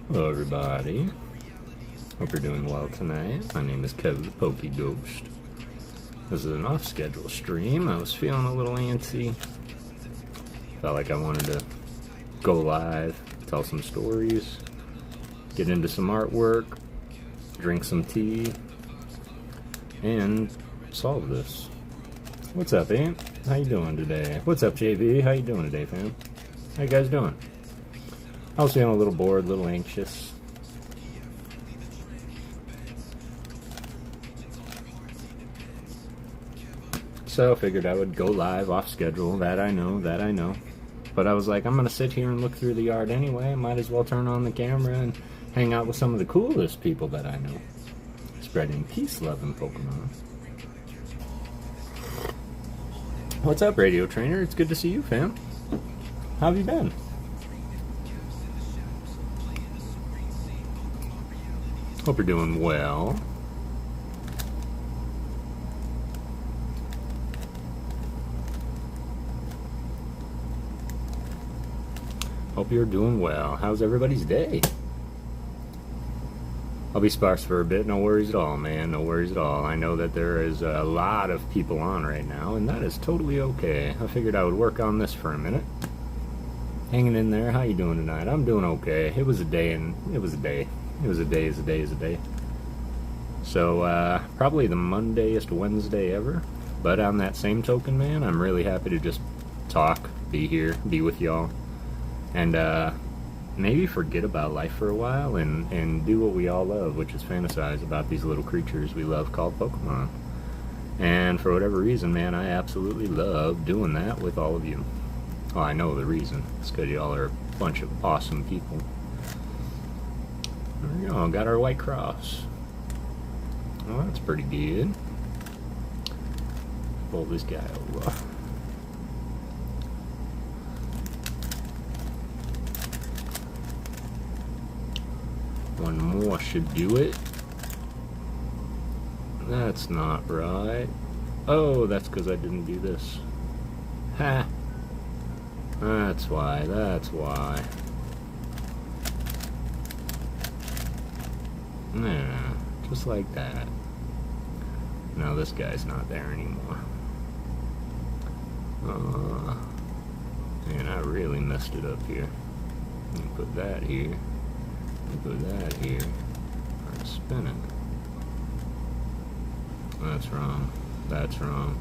Hello everybody, hope you're doing well tonight. My name is Kev the PokéGhost. This is an off-schedule stream. I was feeling a little antsy. Felt like I wanted to go live, tell some stories, get into some artwork, drink some tea, and solve this. What's up, Ant? How you doing today? What's up, JV? How you doing today, fam? How you guys doing? I was feeling a little bored, a little anxious. So I figured I would go live off schedule. That I know. But I was like, I'm going to sit here and look through the art anyway. Might as well turn on the camera and hang out with some of the coolest people that I know. Spreading peace, love, and Pokemon. What's up, Radio Trainer? It's good to see you, fam. How have you been? Hope you're doing well. Hope you're doing well. How's everybody's day? I'll be sparse for a bit. No worries at all, man. No worries at all. I know that there is a lot of people on right now, and that is totally okay. I figured I would work on this for a minute. Hanging in there. How you doing tonight? I'm doing okay. It was a day, and it was a day. It was a day is a day is a day. So, probably the Mondayest Wednesday ever. But on that same token, man, I'm really happy to just talk, be here, be with y'all. And, maybe forget about life for a while and do what we all love, which is fantasize about these little creatures we love called Pokemon. And for whatever reason, man, I absolutely love doing that with all of you. Well, I know the reason. It's because y'all are a bunch of awesome people. There we go, got our white cross. Oh, that's pretty good. Pull this guy over. One more should do it. That's not right. Oh, that's because I didn't do this. Ha! That's why, that's why. Yeah, just like that. Now this guy's not there anymore. Man, I really messed it up here. Let me put that here. Put that here. Or spin it. That's wrong. That's wrong.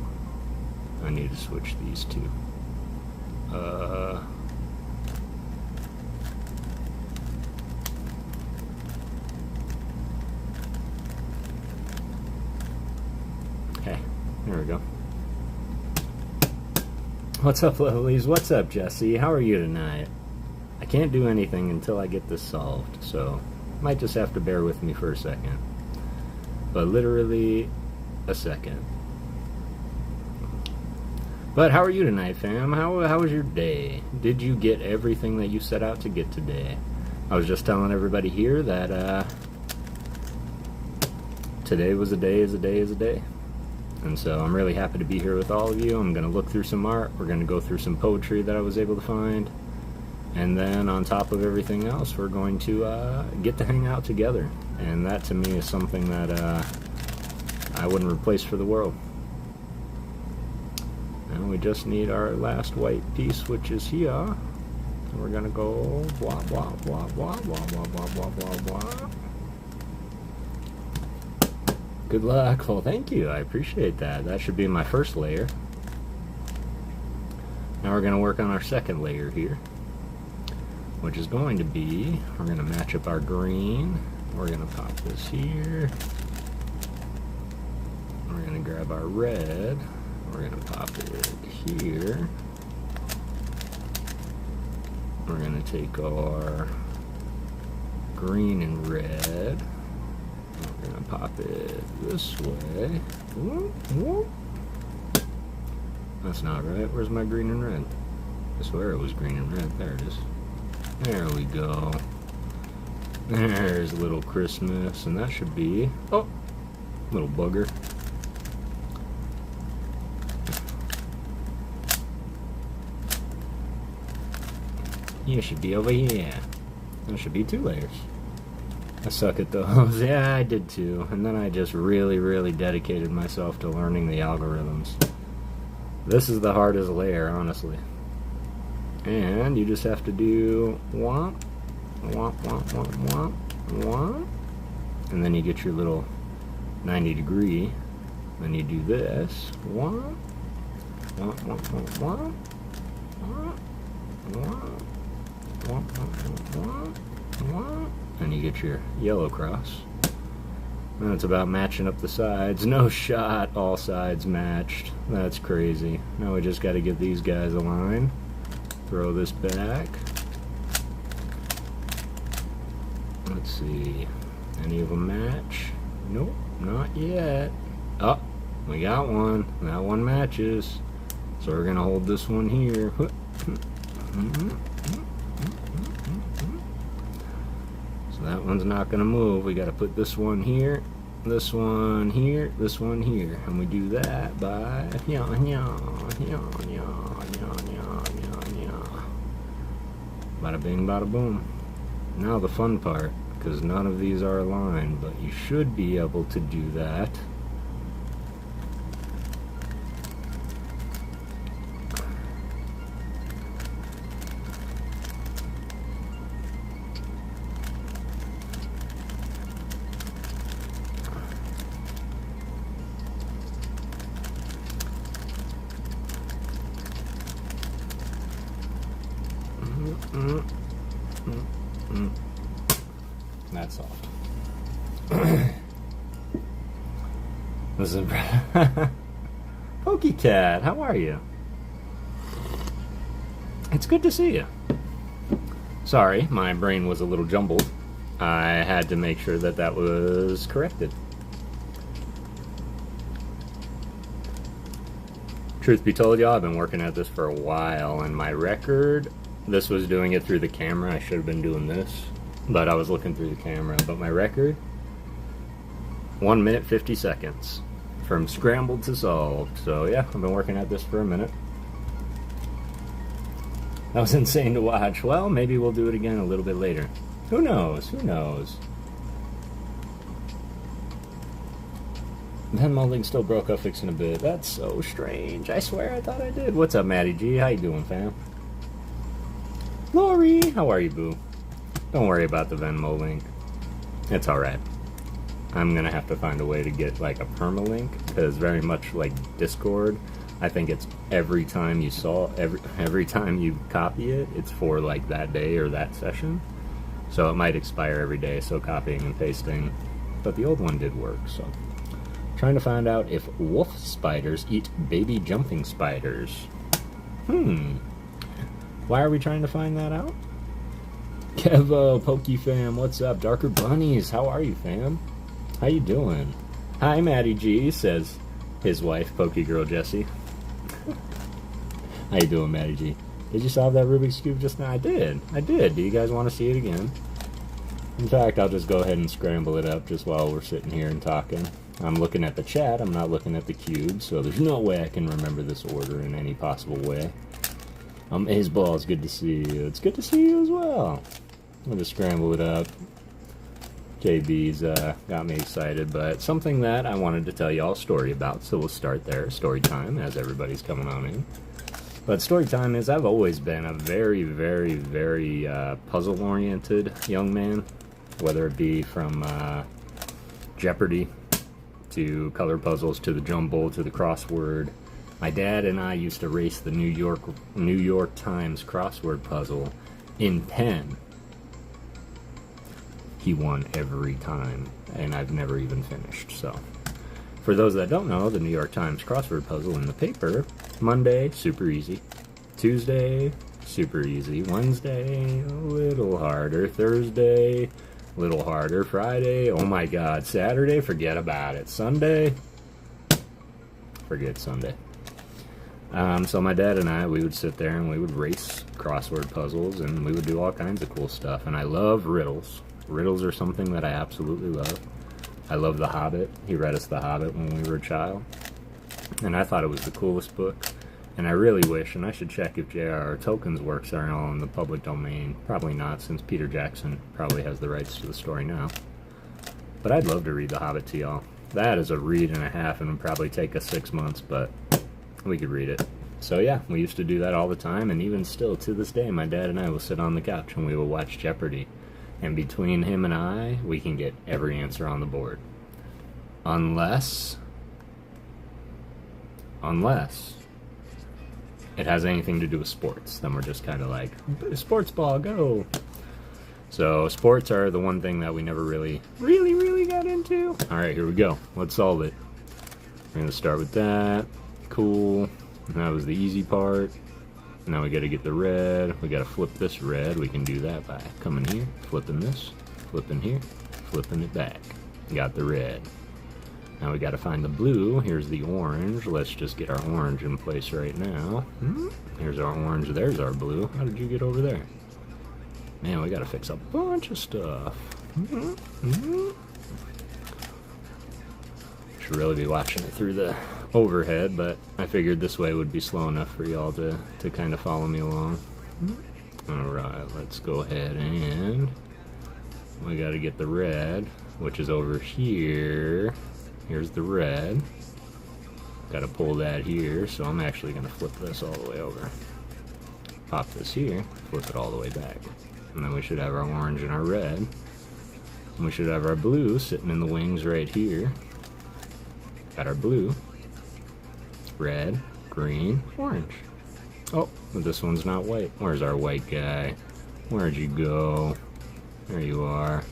I need to switch these two. Okay, there we go. What's up, lovelies? What's up, Jesse? How are you tonight? I can't do anything until I get this solved, so might just have to bear with me for a second. But literally a second. But how are you tonight, fam? How was your day? Did you get everything that you set out to get today? I was just telling everybody here that today was a day is a day is a day. And so I'm really happy to be here with all of you. I'm going to look through some art. We're going to go through some poetry that I was able to find. And then on top of everything else, we're going to get to hang out together. And that to me is something that I wouldn't replace for the world. And we just need our last white piece, which is here. And we're gonna go blah blah blah blah blah blah blah blah blah blah. Good luck. Well, thank you. I appreciate that. That should be my first layer. Now we're gonna work on our second layer here, which is going to be, we're going to match up our green. We're going to pop this here. We're going to grab our red. We're going to pop it here. We're going to take our green and red. We're going to pop it this way. Whoop, whoop. That's not right. Where's my green and red? I swear it was green and red. There it is. There we go. There's a little Christmas, and that should be, oh, little bugger. You should be over here. There should be 2 layers. I suck at those. Yeah, I did too. And then I just really, really dedicated myself to learning the algorithms. This is the hardest layer, honestly. And you just have to do womp, womp, womp, womp, womp, womp. And then you get your little 90 degree. Then you do this. Womp, womp, womp, womp, womp, womp, womp, womp, womp, womp, womp. And you get your yellow cross. And it's about matching up the sides. No shot, all sides matched. That's crazy. Now we just got to get these guys aligned. Throw this back. Let's see. Any of them match? Nope, not yet. Oh, we got one. That one matches. So we're going to hold this one here. So that one's not going to move. We got to put this one here, this one here, this one here. And we do that by bada bing, bada boom. Now the fun part, because none of these are aligned, but you should be able to do that. That's soft. This is PokéCat, how are you? It's good to see you. Sorry, my brain was a little jumbled. I had to make sure that that was corrected. Truth be told, y'all, I've been working at this for a while, and my record, this was doing it through the camera. I should have been doing this, but I was looking through the camera. But my record, 1 minute 50 seconds from scrambled to solved. So yeah, I've been working at this for a minute. That was insane to watch. Well, maybe we'll do it again a little bit later. Who knows? Who knows? Pen molding still broke up fixing a bit. That's so strange. I swear I thought I did. What's up, Matty G? How you doing, fam? Lori, how are you, boo? Don't worry about the Ven molding. It's alright. I'm gonna have to find a way to get like a permalink, because very much like Discord, I think it's every time you every time you copy it, it's for like that day or that session. So it might expire every day, so copying and pasting. But the old one did work, so. Trying to find out if wolf spiders eat baby jumping spiders. Why are we trying to find that out? Kevo, PokeFam, what's up? Darker Bunnies, how are you, fam? How you doing? Hi, Matty G, says his wife, PokeGirl Jessie. How you doing, Matty G? Did you solve that Rubik's Cube just now? I did. Do you guys want to see it again? In fact, I'll just go ahead and scramble it up just while we're sitting here and talking. I'm looking at the chat, I'm not looking at the cube, so there's no way I can remember this order in any possible way. Hazeball, it's good to see you. It's good to see you as well. I'll just scramble it up. JB's got me excited, but something that I wanted to tell y'all a story about, so we'll start there. Story time, as everybody's coming on in. But story time is, I've always been a very, very, very puzzle-oriented young man, whether it be from Jeopardy to color puzzles to the jumble to the crossword. My dad and I used to race the New York Times crossword puzzle in pen. He won every time, and I've never even finished. So, for those that don't know, the New York Times crossword puzzle in the paper, Monday, super easy. Tuesday, super easy. Wednesday, a little harder. Thursday, a little harder. Friday, oh my god. Saturday, forget about it. Sunday, forget Sunday. So my dad and I, we would sit there and we would race crossword puzzles, and we would do all kinds of cool stuff. And I love riddles. Riddles are something that I absolutely love. I love The Hobbit. He read us The Hobbit when we were a child. And I thought it was the coolest book. And I really wish, and I should check if J.R.R. Tolkien's works are all in the public domain. Probably not, since Peter Jackson probably has the rights to the story now. But I'd love to read The Hobbit to y'all. That is a read and a half, and would probably take us 6 months, but we could read it. So yeah, we used to do that all the time, and even still to this day, my dad and I will sit on the couch and we will watch Jeopardy. And between him and I, we can get every answer on the board. Unless it has anything to do with sports. Then we're just kind of like, sports ball, go! So sports are the one thing that we never really got into. Alright, here we go. Let's solve it. We're going to start with that. Cool. That was the easy part. Now we got to get the red. We got to flip this red. We can do that by coming here, flipping this, flipping here, flipping it back. Got the red. Now we got to find the blue. Here's the orange. Let's just get our orange in place right now. Here's our orange. There's our blue. How did you get over there? Man, we got to fix a bunch of stuff. Should really be watching it through the overhead, but I figured this way would be slow enough for y'all to kind of follow me along. Alright, let's go ahead and we got to get the red, which is over here. Here's the red. Got to pull that here, so I'm actually going to flip this all the way over. Pop this here, flip it all the way back. And then we should have our orange and our red. And we should have our blue sitting in the wings right here. Got our blue, red, green, orange. Oh, but this one's not white. Where's our white guy? Where'd you go? There you are.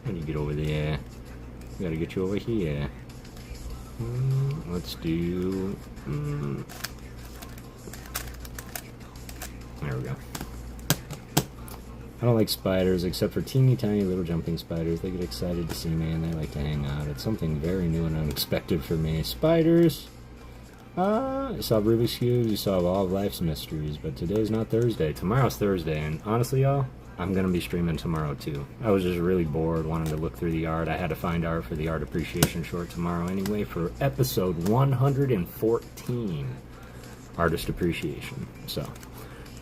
How do you get over there? We gotta get you over here. Let's do... There we go. I don't like spiders, except for teeny tiny little jumping spiders. They get excited to see me and they like to hang out. It's something very new and unexpected for me. Spiders! You saw Ruby's Cubes, you saw all of life's mysteries, but today's not Thursday. Tomorrow's Thursday, and honestly, y'all, I'm gonna be streaming tomorrow too. I was just really bored, wanting to look through the art. I had to find art for the art appreciation short tomorrow anyway for episode 114, Artist Appreciation. So,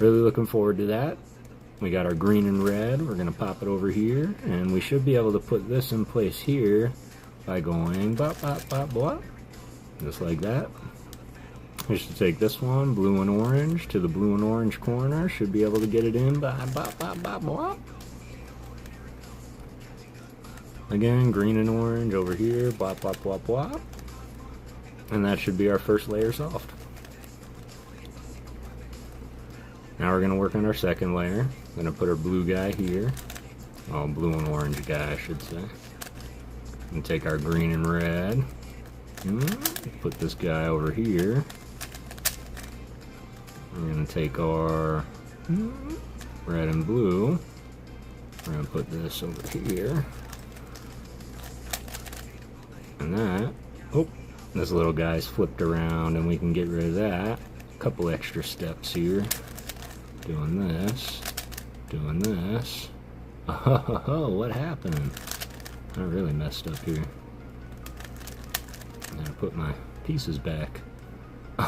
really looking forward to that. We got our green and red. We're gonna pop it over here, and we should be able to put this in place here by going bop, bop, bop, bop, just like that. We should take this one, blue and orange, to the blue and orange corner. Should be able to get it in by bop, bop, bop, bop. Again, green and orange over here, bop, bop, bop, bop. And that should be our first layer solved. Now we're going to work on our second layer. I'm going to put our blue guy here. Oh, blue and orange guy, I should say. And take our green and red. Put this guy over here. We're going to take our red and blue. We're going to put this over here. And that. Oh, this little guy's flipped around and we can get rid of that. A couple extra steps here. Doing this. Doing this. Oh, what happened? I really messed up here. I'm gonna put my pieces back.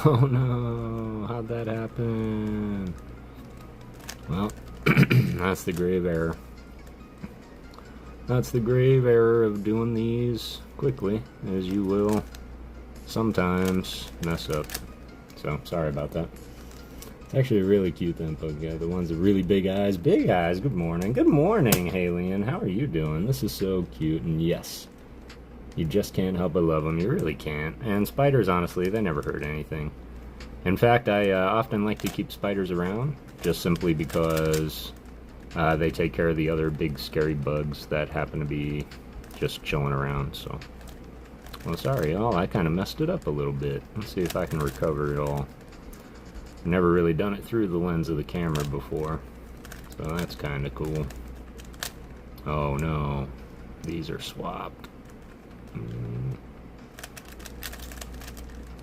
Oh no, how'd that happen? Well, that's the grave error. That's the grave error of doing these quickly, as you will sometimes mess up. So, sorry about that. It's actually really cute, them PokéGhost. The ones with really big eyes. Big eyes, good morning. Good morning, Halian. How are you doing? This is so cute, and yes, you just can't help but love them. You really can't. And spiders, honestly, they never hurt anything. In fact, I often like to keep spiders around, just simply because they take care of the other big scary bugs that happen to be just chilling around, so. Well, sorry, y'all. I kind of messed it up a little bit. Let's see if I can recover it all. I've never really done it through the lens of the camera before, so that's kind of cool. Oh, no. These are swapped.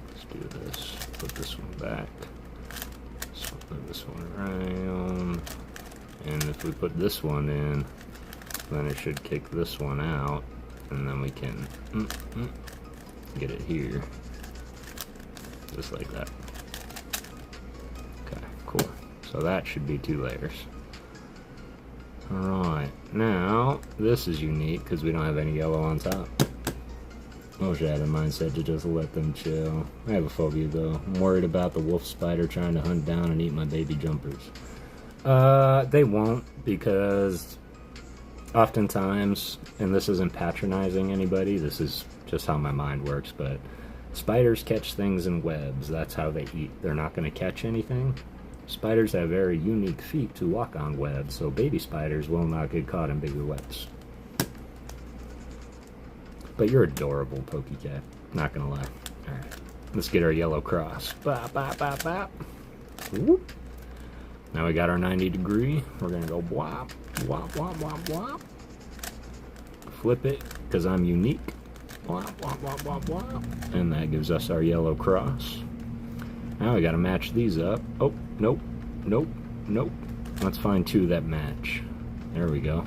Let's do this. Put this one back. Put this one around. And if we put this one in, then it should kick this one out. And then we can get it here. Just like that. Okay, cool. So that should be 2 layers. Alright, now, this is unique because we don't have any yellow on top. I wish I had a mindset to just let them chill. I have a phobia though. I'm worried about the wolf spider trying to hunt down and eat my baby jumpers. They won't, because oftentimes, and this isn't patronizing anybody, this is just how my mind works, but spiders catch things in webs. That's how they eat. They're not going to catch anything. Spiders have very unique feet to walk on webs, so baby spiders will not get caught in bigger webs. But you're adorable, PokéCat. Not gonna lie. Alright, let's get our yellow cross. Bop, bop, bop, bop. Whoop. Now we got our 90 degree. We're gonna go whop, whop, whop, whop, whop. Flip it, because I'm unique. Whop, whop, whop, whop, whop. And that gives us our yellow cross. Now we gotta match these up. Oh, nope, nope, nope. Let's find two that match. There we go.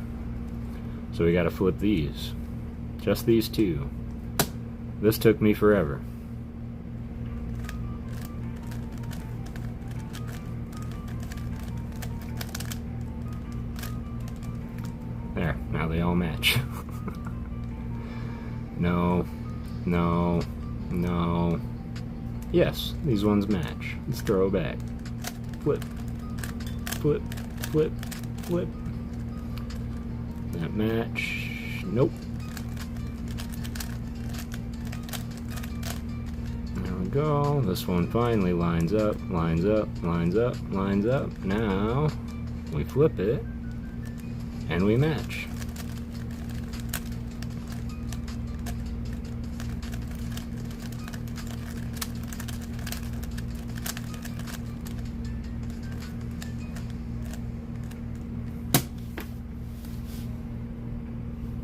So we gotta flip these. Just these two. This took me forever. There, now they all match. No, no, no. Yes, these ones match. Let's throw it back. Flip, flip, flip, flip. That match. Nope. There we go. This one finally lines up, lines up, lines up, lines up. Now we flip it and we match.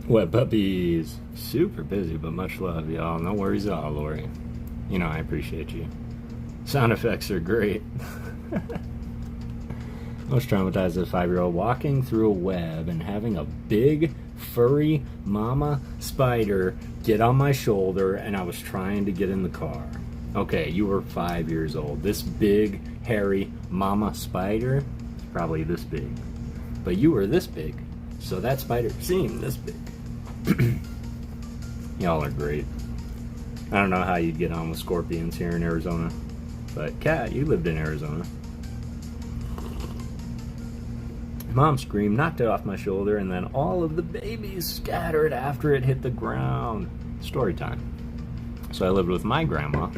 Wet puppies. Super busy, but much love, y'all. No worries at all, Lori. You know I appreciate you. Sound effects are great. I was traumatized as a 5-year-old walking through a web and having a big, furry mama spider get on my shoulder, and I was trying to get in the car. Okay, you were 5 years old. This big, hairy mama spider is probably this big. But you were this big, so that spider seemed this big. Y'all are great. I don't know how you'd get on with scorpions here in Arizona, but Kat, you lived in Arizona. Mom screamed, knocked it off my shoulder, and then all of the babies scattered after it hit the ground. Story time. So I lived with my grandma,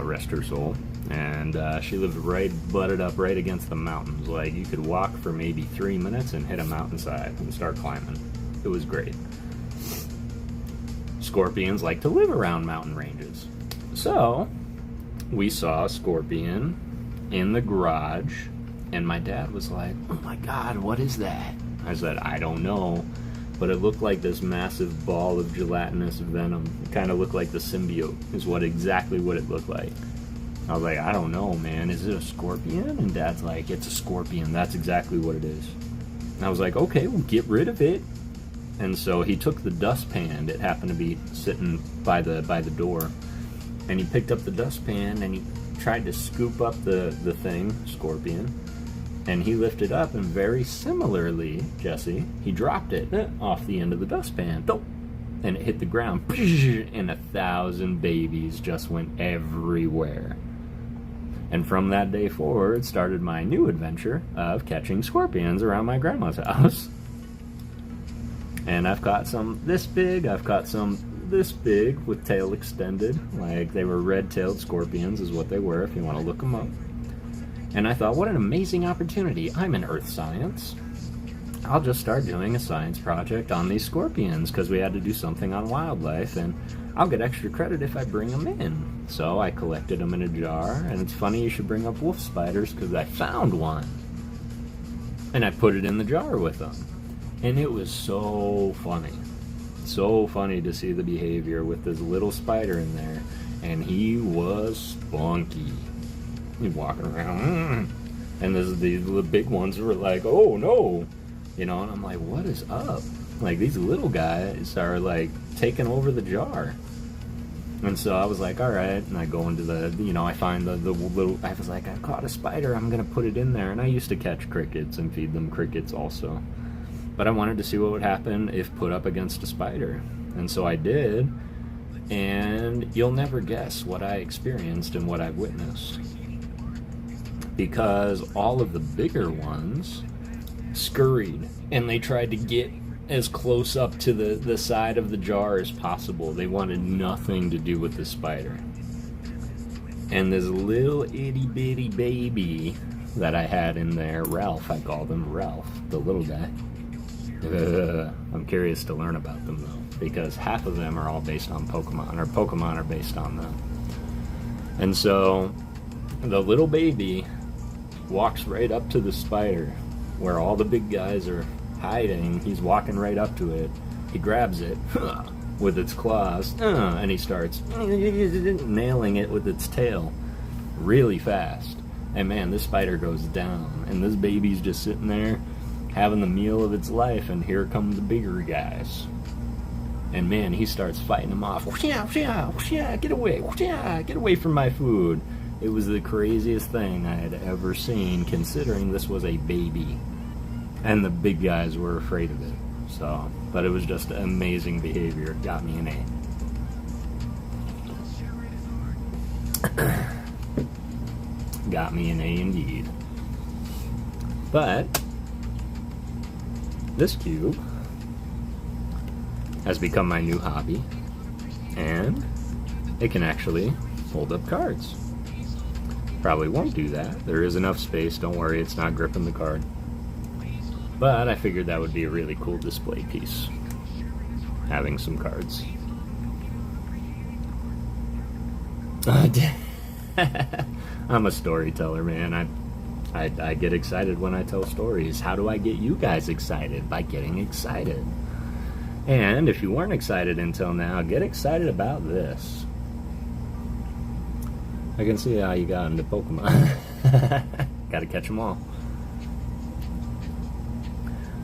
rest her soul, and she lived right butted up right against the mountains. Like, you could walk for maybe 3 minutes and hit a mountainside and start climbing. It was great. Scorpions like to live around mountain ranges. So we saw a scorpion in the garage, and my dad was like, "Oh my God, what is that?" I said, "I don't know, but it looked like this massive ball of gelatinous venom. It kind of looked like the symbiote is exactly what it looked like." I was like, "I don't know, man. Is it a scorpion?" And Dad's like, "It's a scorpion. That's exactly what it is." And I was like, "Okay, well, get rid of it." And so he took the dustpan. It happened to be sitting by the door, and he picked up the dustpan and he tried to scoop up the thing, scorpion, and he lifted up, and very similarly, Jesse, he dropped it off the end of the dustpan, and it hit the ground, and 1,000 babies just went everywhere. And from that day forward started my new adventure of catching scorpions around my grandma's house. And I've caught some this big, I've caught some this big with tail extended. Like, they were red-tailed scorpions is what they were, if you want to look them up. And I thought, what an amazing opportunity. I'm in earth science. I'll just start doing a science project on these scorpions, because we had to do something on wildlife, and I'll get extra credit if I bring them in. So I collected them in a jar, and it's funny you should bring up wolf spiders, because I found one. And I put it in the jar with them. And it was so funny. So funny to see the behavior with this little spider in there. And he was spunky. He's walking around. And these little big ones were like, "Oh no." You know, and I'm like, what is up? Like, these little guys are like taking over the jar. And so I was like, all right. And I go into I find the little, I was like, I caught a spider. I'm going to put it in there. And I used to catch crickets and feed them crickets also. But I wanted to see what would happen if put up against a spider. And so I did, and you'll never guess what I experienced and what I've witnessed. Because all of the bigger ones scurried, and they tried to get as close up to the side of the jar as possible. They wanted nothing to do with the spider. And this little itty-bitty baby that I had in there, Ralph, I called him Ralph, the little guy. I'm curious to learn about them, though, because half of them are all based on Pokemon, or Pokemon are based on them. And so, the little baby walks right up to the spider, where all the big guys are hiding. He's walking right up to it. He grabs it with its claws, and he starts nailing it with its tail really fast. And man, this spider goes down, and this baby's just sitting there having the meal of its life, and here come the bigger guys. And man, he starts fighting them off. Get away! Get away from my food! It was the craziest thing I had ever seen, considering this was a baby. And the big guys were afraid of it. So, but it was just amazing behavior. It got me an A. Got me an A indeed. But this cube has become my new hobby, and it can actually hold up cards. Probably won't do that. There is enough space, don't worry, it's not gripping the card. But I figured that would be a really cool display piece, having some cards. I'm a storyteller, man. I get excited when I tell stories. How do I get you guys excited? By getting excited. And if you weren't excited until now, get excited about this. I can see how you got into Pokemon. Gotta catch them all.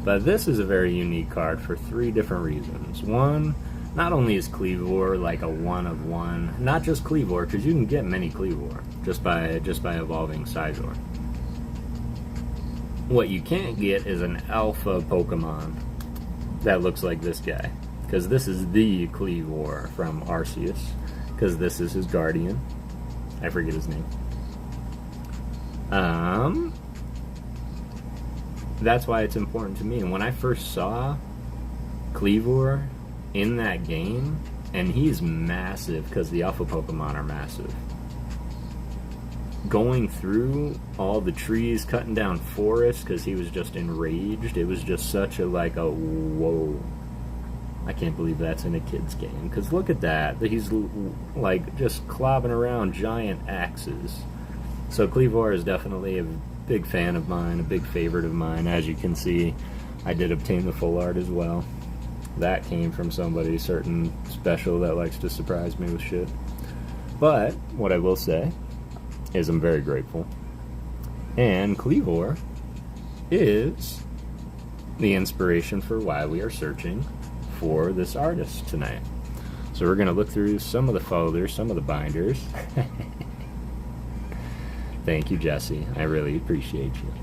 But this is a very unique card for 3 different reasons. One, not only is Kleavor like a one of one, not just Kleavor, because you can get many Kleavor just by evolving Scizor. What you can't get is an alpha Pokemon that looks like this guy, because this is the Kleavor from Arceus, because this is his guardian. I forget his name. That's why it's important to me. And when I first saw Kleavor in that game, and he's massive because the alpha Pokemon are massive, going through all the trees, cutting down forests because he was just enraged, it was just such a whoa. I can't believe that's in a kid's game, because look at that. He's like just clobbing around giant axes. So Kleavor is definitely a big fan of mine, a big favorite of mine. As you can see, I did obtain the full art as well. That came from somebody certain special that likes to surprise me with shit. But what I will say is I'm very grateful. And Kleavor is the inspiration for why we are searching for this artist tonight. So we're going to look through some of the folders, some of the binders. Thank you, Jesse. I really appreciate you.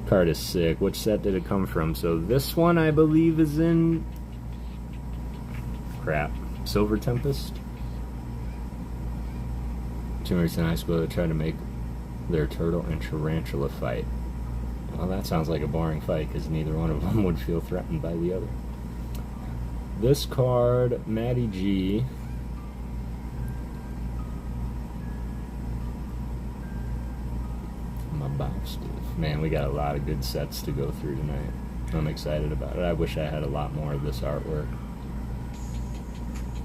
Card is sick. Which set did it come from? So this one, I believe, is in... crap. Silver Tempest? Teammates in high school that tried to make their turtle and tarantula fight. Well, that sounds like a boring fight, because neither one of them would feel threatened by the other. This card, Matty G. My Boston. Man, we got a lot of good sets to go through tonight. I'm excited about it. I wish I had a lot more of this artwork.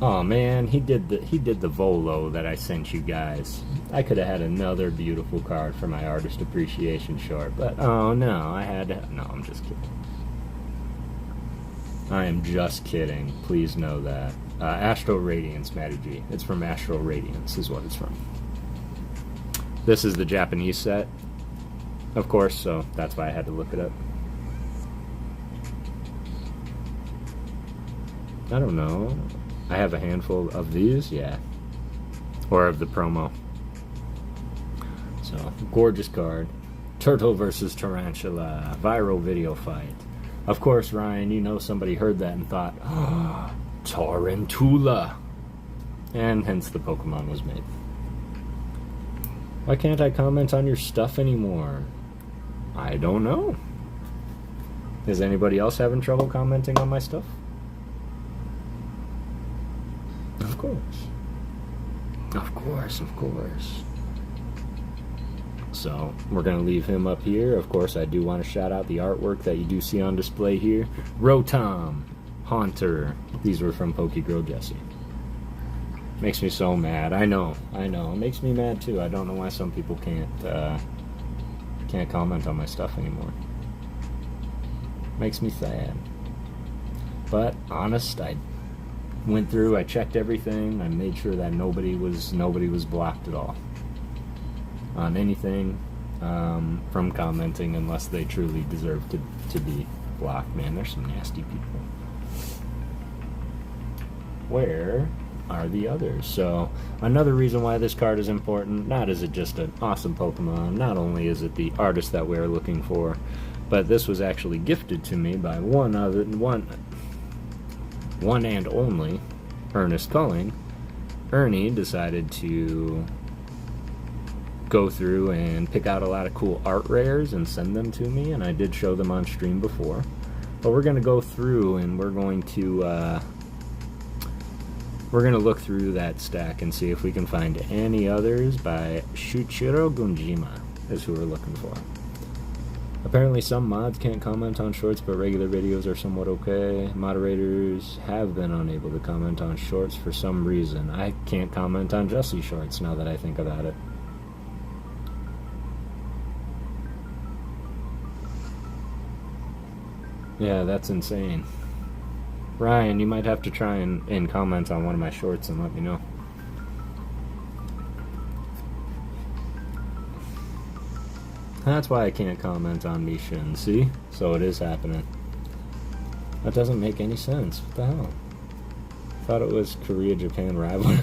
Oh man, he did the Volo that I sent you guys. I could have had another beautiful card for my artist appreciation short, but oh no, I had to. No, I'm just kidding. I am just kidding. Please know that. Astral Radiance, Matty G. It's from Astral Radiance is what it's from. This is the Japanese set, of course, so that's why I had to look it up. I don't know. I have a handful of these, yeah. Or of the promo. So, gorgeous card. Turtle versus Tarantula. Viral video fight. Of course, Ryan, you know somebody heard that and thought, oh, Tarantula. And hence the Pokemon was made. Why can't I comment on your stuff anymore? I don't know. Is anybody else having trouble commenting on my stuff? Of course. Of course, of course. So, we're going to leave him up here. Of course, I do want to shout out the artwork that you do see on display here. Rotom, Haunter. These were from PokéGhost Jesse. Makes me so mad. I know. It makes me mad too. I don't know why some people can't comment on my stuff anymore. Makes me sad. But, honest, I went through, I checked everything, I made sure that nobody was blocked at all on anything from commenting unless they truly deserve to be blocked. Man, there's some nasty people. Where are the others? So another reason why this card is important, not is it just an awesome Pokemon, not only is it the artist that we're looking for, but this was actually gifted to me by one and only Ernest Culling. Ernie decided to go through and pick out a lot of cool art rares and send them to me, and I did show them on stream before. But we're going to go through and we're going to look through that stack and see if we can find any others by Shuichiro Gunjima is who we're looking for. Apparently some mods can't comment on shorts, but regular videos are somewhat okay. Moderators have been unable to comment on shorts for some reason. I can't comment on Jesse shorts now that I think about it. Yeah, that's insane. Ryan, you might have to try and comment on one of my shorts and let me know. That's why I can't comment on Mishin, see? So it is happening. That doesn't make any sense. What the hell? I thought it was Korea-Japan rivalry.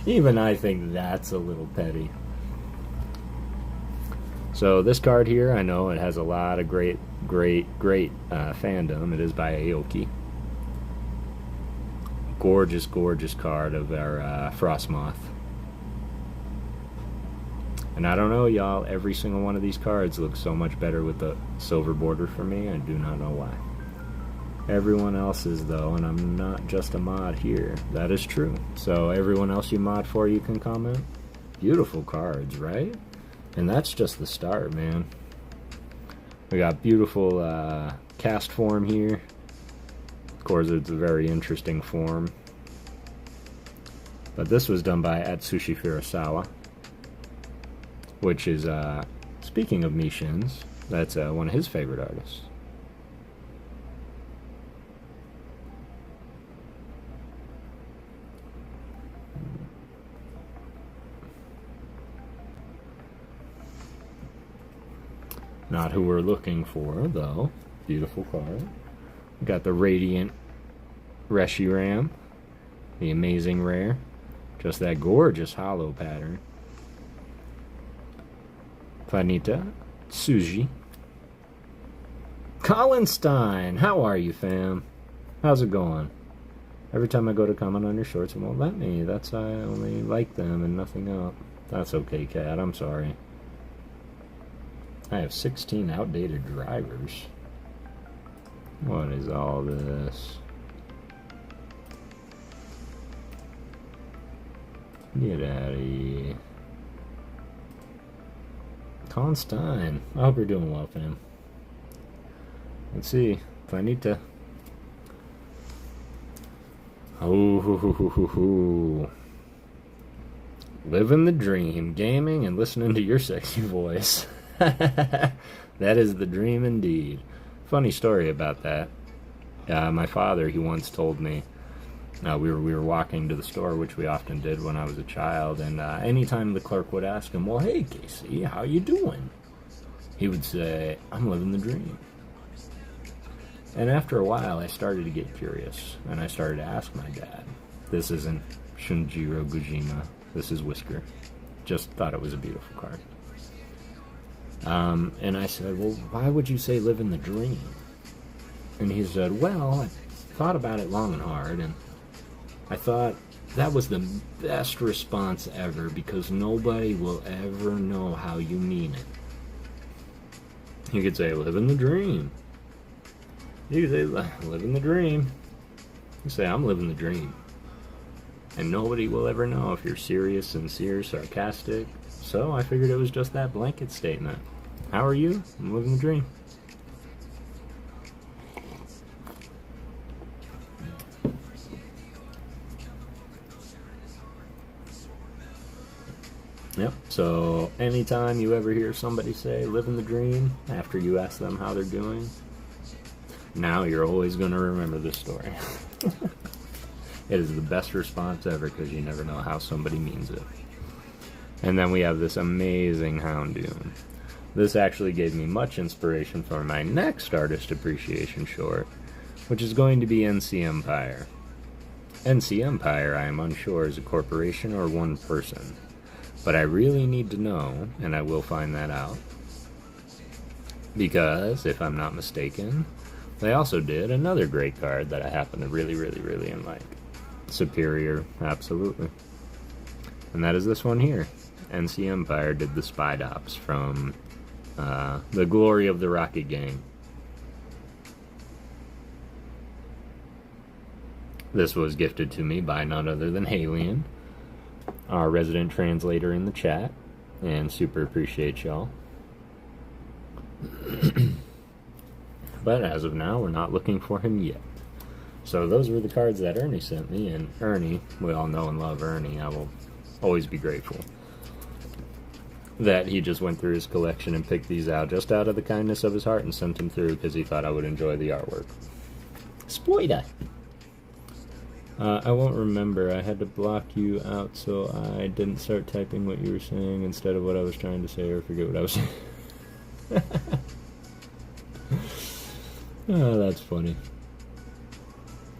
Even I think that's a little petty. So this card here, I know it has a lot of great fandom. It is by Aoki. Gorgeous, gorgeous card of our Frostmoth. And I don't know, y'all, every single one of these cards looks so much better with the silver border for me. I do not know why. Everyone else's, though, and I'm not just a mod here. That is true. So everyone else you mod for, you can comment. Beautiful cards, right? And that's just the start, man. We got beautiful cast form here. Of course, it's a very interesting form. But this was done by Atsushi Furusawa, which is, speaking of Mishins, that's one of his favorite artists. Not who we're looking for, though. Beautiful card. We got the Radiant Reshiram, the amazing rare. Just that gorgeous hollow pattern. Planeta, Tsuji. Colin Stein, how are you, fam? How's it going? Every time I go to comment on your shorts, it won't let me. That's why I only like them and nothing else. That's okay, Cat. I'm sorry. I have 16 outdated drivers. What is all this? Get out of here. Colin Stein. I hope you're doing well, fam. Let's see. Planeta. Oh, hoo, hoo, hoo, hoo, hoo. Living the dream. Gaming and listening to your sexy voice. That is the dream indeed. Funny story about that. My father, he once told me, we were walking to the store, which we often did when I was a child, and anytime the clerk would ask him, well, hey, Casey, how you doing? He would say, I'm living the dream. And after a while, I started to get curious, and I started to ask my dad. This isn't Shunjiro Gujima. This is Whisker. Just thought it was a beautiful card. And I said, well, why would you say live in the dream? And he said, well, I thought about it long and hard, and I thought that was the best response ever, because nobody will ever know how you mean it. You could say, live in the dream. You could say, live in the dream. You say, I'm living the dream. And nobody will ever know if you're serious, sincere, sarcastic. So I figured it was just that blanket statement. How are you? I'm living the dream. Yep, so anytime you ever hear somebody say, living the dream, after you ask them how they're doing, now you're always going to remember this story. It is the best response ever, because you never know how somebody means it. And then we have this amazing Houndoom. This actually gave me much inspiration for my next artist appreciation short, which is going to be NC Empire. NC Empire, I am unsure, is a corporation or one person. But I really need to know, and I will find that out. Because, if I'm not mistaken, they also did another great card that I happen to really, really, really like. Superior, absolutely. And that is this one here. NC Empire did the Spy Dops from The Glory of the Rocket Gang. This was gifted to me by none other than Halion, our resident translator in the chat, and super appreciate y'all. But as of now, we're not looking for him yet. So those were the cards that Ernie sent me, and Ernie, we all know and love Ernie, I will always be grateful that he just went through his collection and picked these out just out of the kindness of his heart and sent them through because he thought I would enjoy the artwork. Spoiler! I won't remember. I had to block you out so I didn't start typing what you were saying instead of what I was trying to say, or forget what I was saying. Oh, that's funny.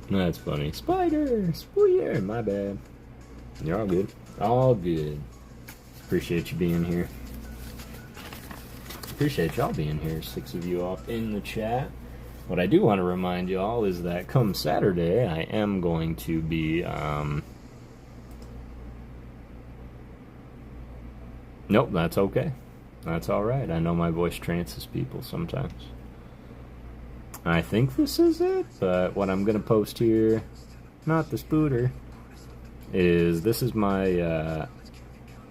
That's funny. Spider! Spoiler! My bad. You're all good. All good. Appreciate you being here. Appreciate y'all being here. 6 of you all in the chat. What I do want to remind y'all is that come Saturday, I am going to be, Nope, that's okay. That's alright. I know my voice trances people sometimes. I think this is it, but what I'm going to post here, not the spooter, is this is my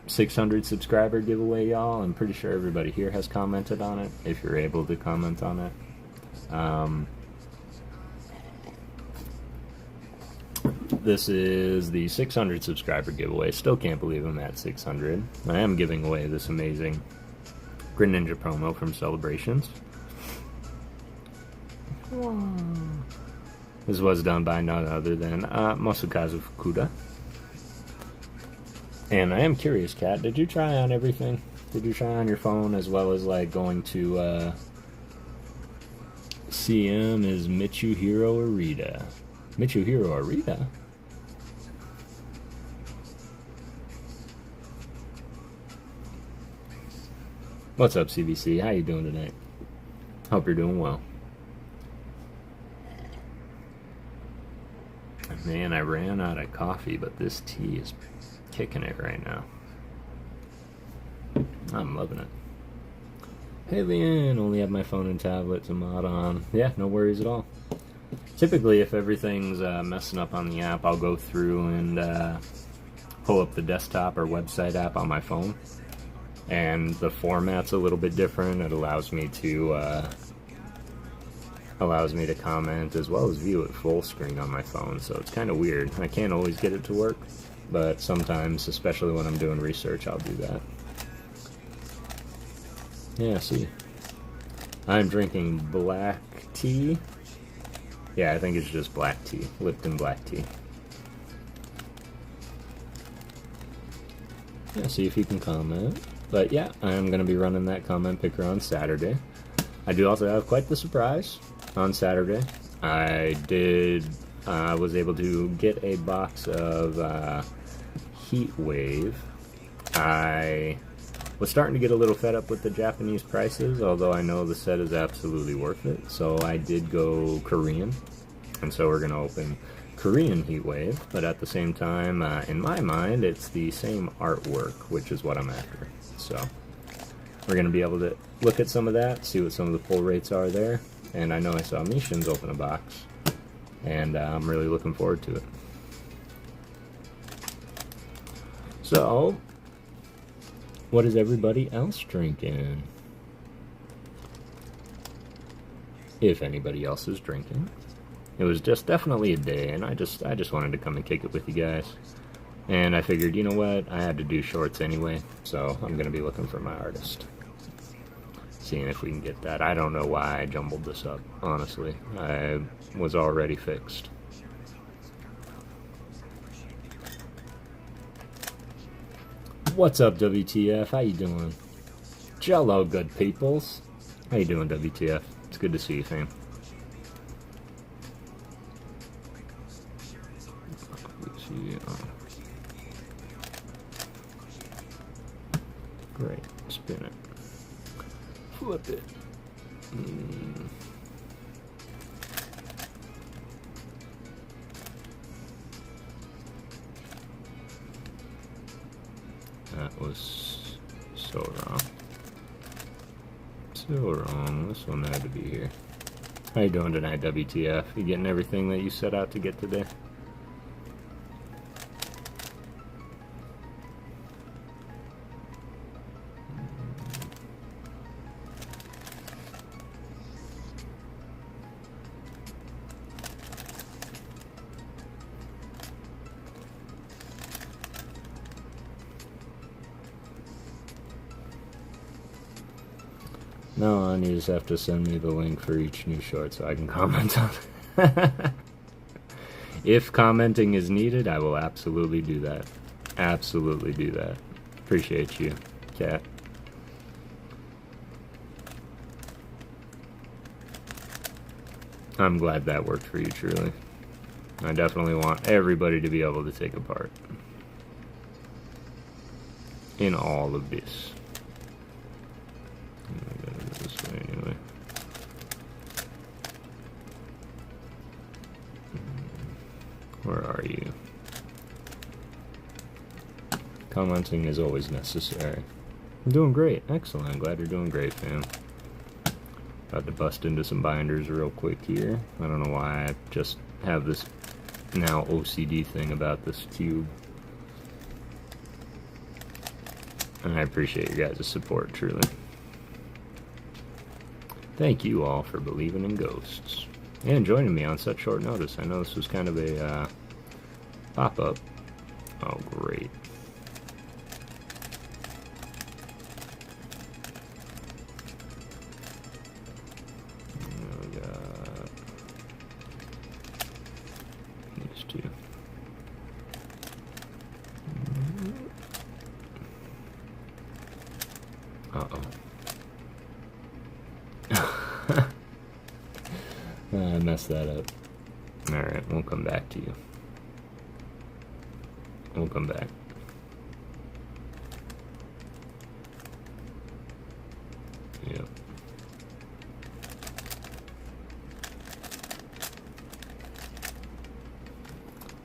600 subscriber giveaway, y'all. I'm pretty sure everybody here has commented on it, if you're able to comment on it. This is the 600 subscriber giveaway. Still can't believe I'm at 600. I am giving away this amazing Greninja promo from Celebrations. This was done by none other than Masakazu Fukuda. And I am curious, Kat, did you try on everything? Did you try on your phone as well as like going to CM is Mitsuhiro Arita? Mitsuhiro Arita? What's up, CBC? How you doing tonight? Hope you're doing well. Man, I ran out of coffee, but this tea is kicking it right now. I'm loving it. Hey, Leanne, only have my phone and tablet to mod on. Yeah, no worries at all. Typically, if everything's messing up on the app, I'll go through and pull up the desktop or website app on my phone. And the format's a little bit different. It allows me to comment as well as view it full screen on my phone, so it's kind of weird. I can't always get it to work, but sometimes, especially when I'm doing research, I'll do that. Yeah, see. I'm drinking black tea. Yeah, I think it's just black tea. Lipton black tea. Yeah, see if you can comment. But yeah, I'm going to be running that comment picker on Saturday. I do also have quite the surprise on Saturday. I was able to get a box of Heat Wave. I Was starting to get a little fed up with the Japanese prices, although I know the set is absolutely worth it. So I did go Korean, and so we're going to open Korean Heatwave, but at the same time, in my mind, it's the same artwork, which is what I'm after. So we're going to be able to look at some of that, see what some of the pull rates are there, and I know I saw Mishin's open a box, and I'm really looking forward to it. So, what is everybody else drinking? If anybody else is drinking. It was just definitely a day, and I just wanted to come and kick it with you guys. And I figured, you know what, I had to do shorts anyway, so I'm going to be looking for my artist. Seeing if we can get that. I don't know why I jumbled this up, honestly. I was already fixed. What's up, WTF? How you doing? Jello, good peoples. How you doing, WTF? It's good to see you, fam. Great. Spin it. Flip it. That was so wrong. So wrong. This one had to be here. How you doing tonight, WTF? You getting everything that you set out to get today? No, and you just have to send me the link for each new short so I can comment on it. If commenting is needed, I will absolutely do that. Absolutely do that. Appreciate you, Cat. I'm glad that worked for you, truly. I definitely want everybody to be able to take a part in all of this. Anyway. Where are you? Commenting is always necessary. I'm doing great. Excellent. Glad you're doing great, fam. About to bust into some binders real quick here. I don't know why I just have this now OCD thing about this cube. And I appreciate your guys' support, truly. Thank you all for believing in ghosts and joining me on such short notice. I know this was kind of a pop-up. Oh, great. We got these two. Uh-oh. I messed that up. Alright, we'll come back to you. We'll come back. Yep.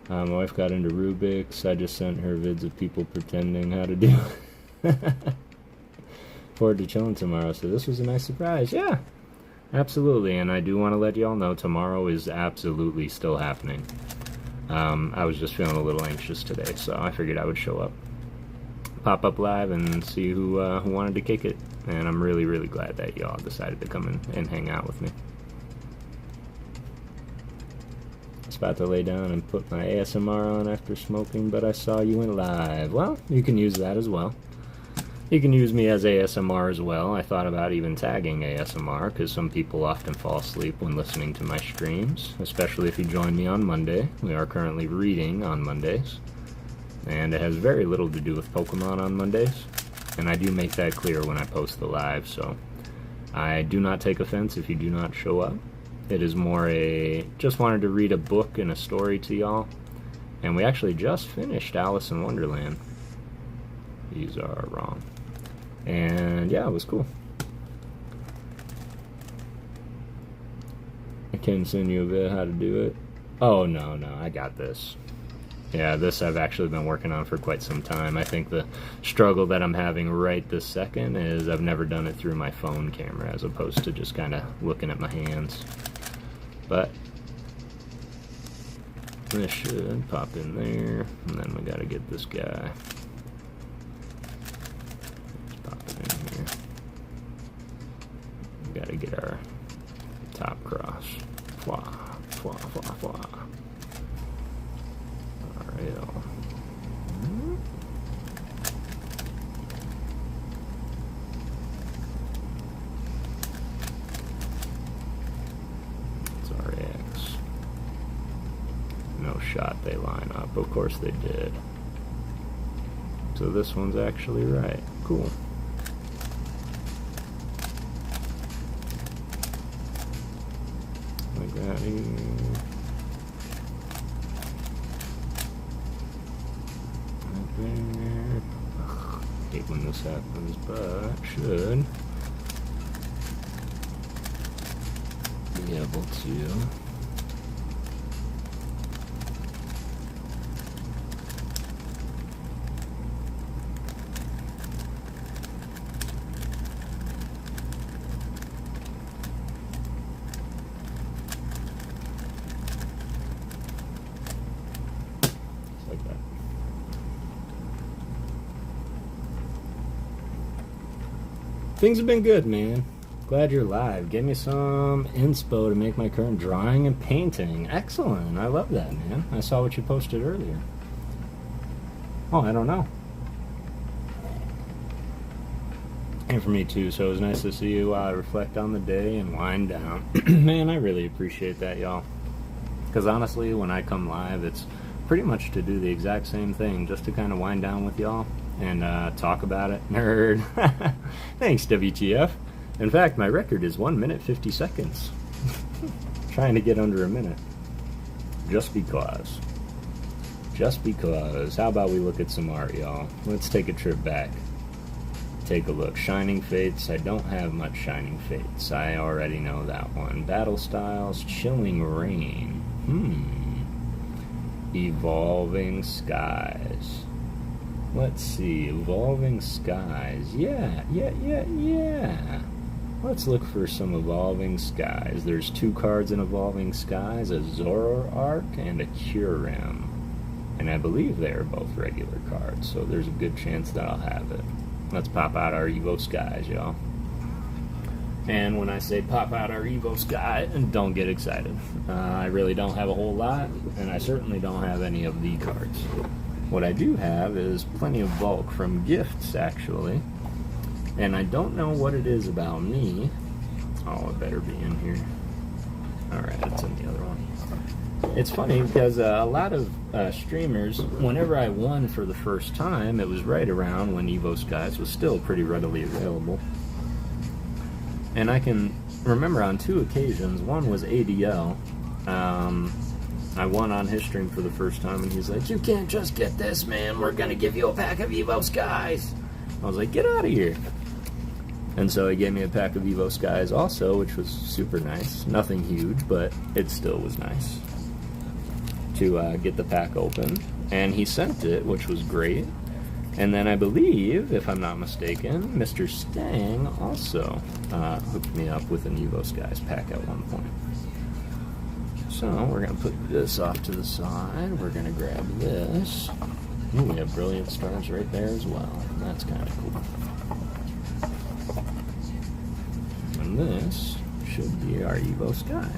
My wife got into Rubik's. I just sent her vids of people pretending how to do it. Forward to chilling tomorrow, so this was a nice surprise. Yeah, absolutely, and I do want to let y'all know tomorrow is absolutely still happening. I was just feeling a little anxious today, so I figured I would show up, pop up live, and see who wanted to kick it. And I'm really, really glad that y'all decided to come in and hang out with me. I was about to lay down and put my ASMR on after smoking, but I saw you went live. Well, you can use that as well. You can use me as ASMR as well. I thought about even tagging ASMR, because some people often fall asleep when listening to my streams, especially if you join me on Monday. We are currently reading on Mondays, and it has very little to do with Pokemon on Mondays, and I do make that clear when I post the live, so I do not take offense if you do not show up. It is more just wanted to read a book and a story to y'all, and we actually just finished Alice in Wonderland. These are wrong. And yeah, it was cool. I can send you a bit how to do it. Oh, no, I got this. Yeah, this I've actually been working on for quite some time. I think the struggle that I'm having right this second is I've never done it through my phone camera as opposed to just kind of looking at my hands. But this should pop in there, and then we got to get this guy. Let's pop it in here. We got to get our top cross. Fwa, fwa, fwa, fwa. Alright. It's RX. No shot they line up. Of course they did. So this one's actually right. Cool. Like that here. Right there. Ugh, hate when this happens, but should be able to. Things have been good, man. Glad you're live. Give me some inspo to make my current drawing and painting. Excellent. I love that, man. I saw what you posted earlier. Oh, I don't know. And for me too, so it was nice to see you reflect on the day and wind down. Man, I really appreciate that, y'all. Because honestly, when I come live, it's pretty much to do the exact same thing, just to kind of wind down with y'all and talk about it. Nerd. Thanks, WTF. In fact, my record is 1 minute 50 seconds. Trying to get under a minute. Just because. Just because. How about we look at some art, y'all? Let's take a trip back. Take a look. Shining Fates. I don't have much Shining Fates. I already know that one. Battle Styles. Chilling Rain. Evolving Skies. Let's see. Evolving Skies. Yeah. Let's look for some Evolving Skies. There's 2 cards in Evolving Skies, a Zoroark and a Kyurem. And I believe they are both regular cards, so there's a good chance that I'll have it. Let's pop out our Evo Skies, y'all. And when I say pop out our Evo Sky, don't get excited. I really don't have a whole lot, and I certainly don't have any of the cards. What I do have is plenty of bulk from gifts, actually. And I don't know what it is about me. Oh, it better be in here. Alright, it's in the other one. It's funny because a lot of streamers, whenever I won for the first time, it was right around when Evo Skies was still pretty readily available. And I can remember on 2 occasions, one was ADL. I won on his stream for the first time, and he's like, "You can't just get this, man. We're going to give you a pack of Evo Skies." I was like, "Get out of here." And so he gave me a pack of Evo Skies also, which was super nice. Nothing huge, but it still was nice to get the pack open. And he sent it, which was great. And then I believe, if I'm not mistaken, Mr. Stang also hooked me up with an Evo Skies pack at one point. So we're going to put this off to the side. We're going to grab this. Ooh, we have Brilliant Stars right there as well. That's kind of cool. And this should be our Evo Skies.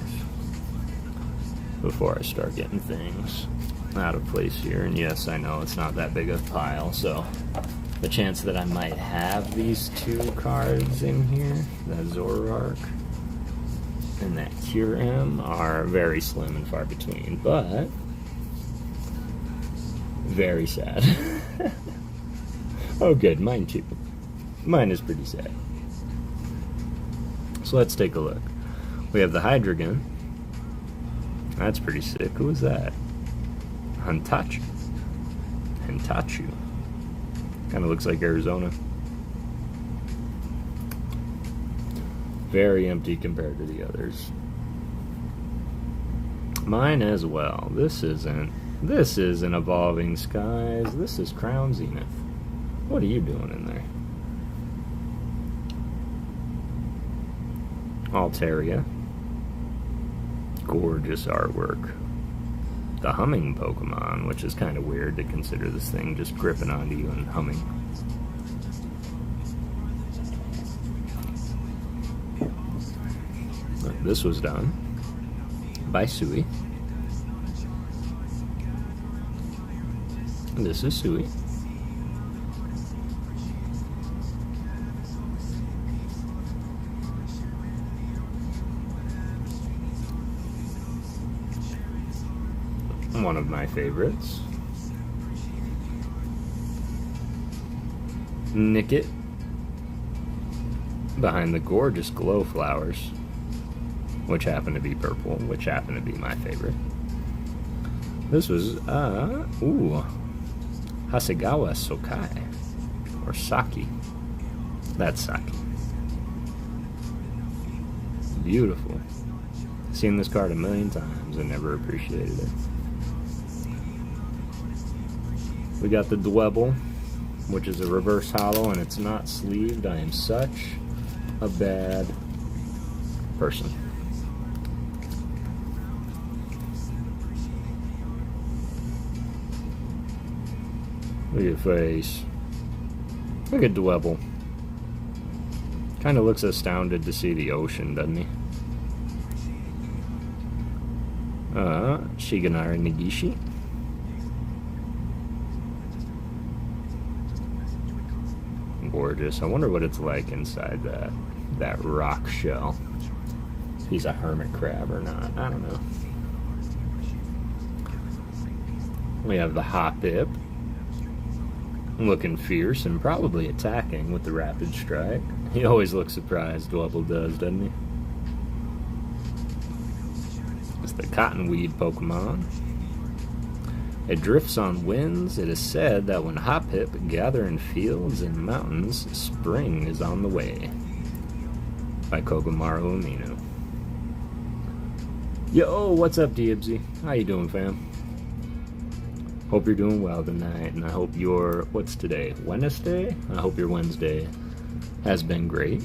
Before I start getting things out of place here. And yes, I know it's not that big of a pile, so the chance that I might have these 2 cards in here, that Zoroark and that Kyurem, are very slim and far between, but very sad. Oh good, mine too. Mine is pretty sad. So let's take a look. We have the Hydreigon. That's pretty sick. Who is that? Hintachu. Kind of looks like Arizona. very empty compared to the others. Mine as well. This isn't Evolving Skies. This is Crown Zenith. What are you doing in there? Altaria. Gorgeous artwork. The humming Pokemon, which is kind of weird to consider this thing just gripping onto you and humming. This was done by Sui. And this is Sui. One of my favorites. Nickit. Behind the gorgeous glow flowers, which happen to be purple, which happen to be my favorite. This was, Hasegawa Sokai, or Saki. That's Saki. Beautiful. Seen this card a million times and never appreciated it. We got the Dwebble, which is a reverse holo, and it's not sleeved. I am such a bad person. Look at your face. Look at Dwebble. Kind of looks astounded to see the ocean, doesn't he? Shigenari Negishi. Gorgeous. I wonder what it's like inside that rock shell. If he's a hermit crab or not. I don't know. We have the Hoppip. Looking fierce and probably attacking with the Rapid Strike. He always looks surprised, Dwebble does, doesn't he? It's the Cottonweed Pokemon. It drifts on winds. It is said that when Hoppip gather in fields and mountains, spring is on the way. By Kogamaru Amino. Yo, what's up, Diebsy? How you doing, fam? Hope you're doing well tonight, and I hope your, what's today, Wednesday? I hope your Wednesday has been great.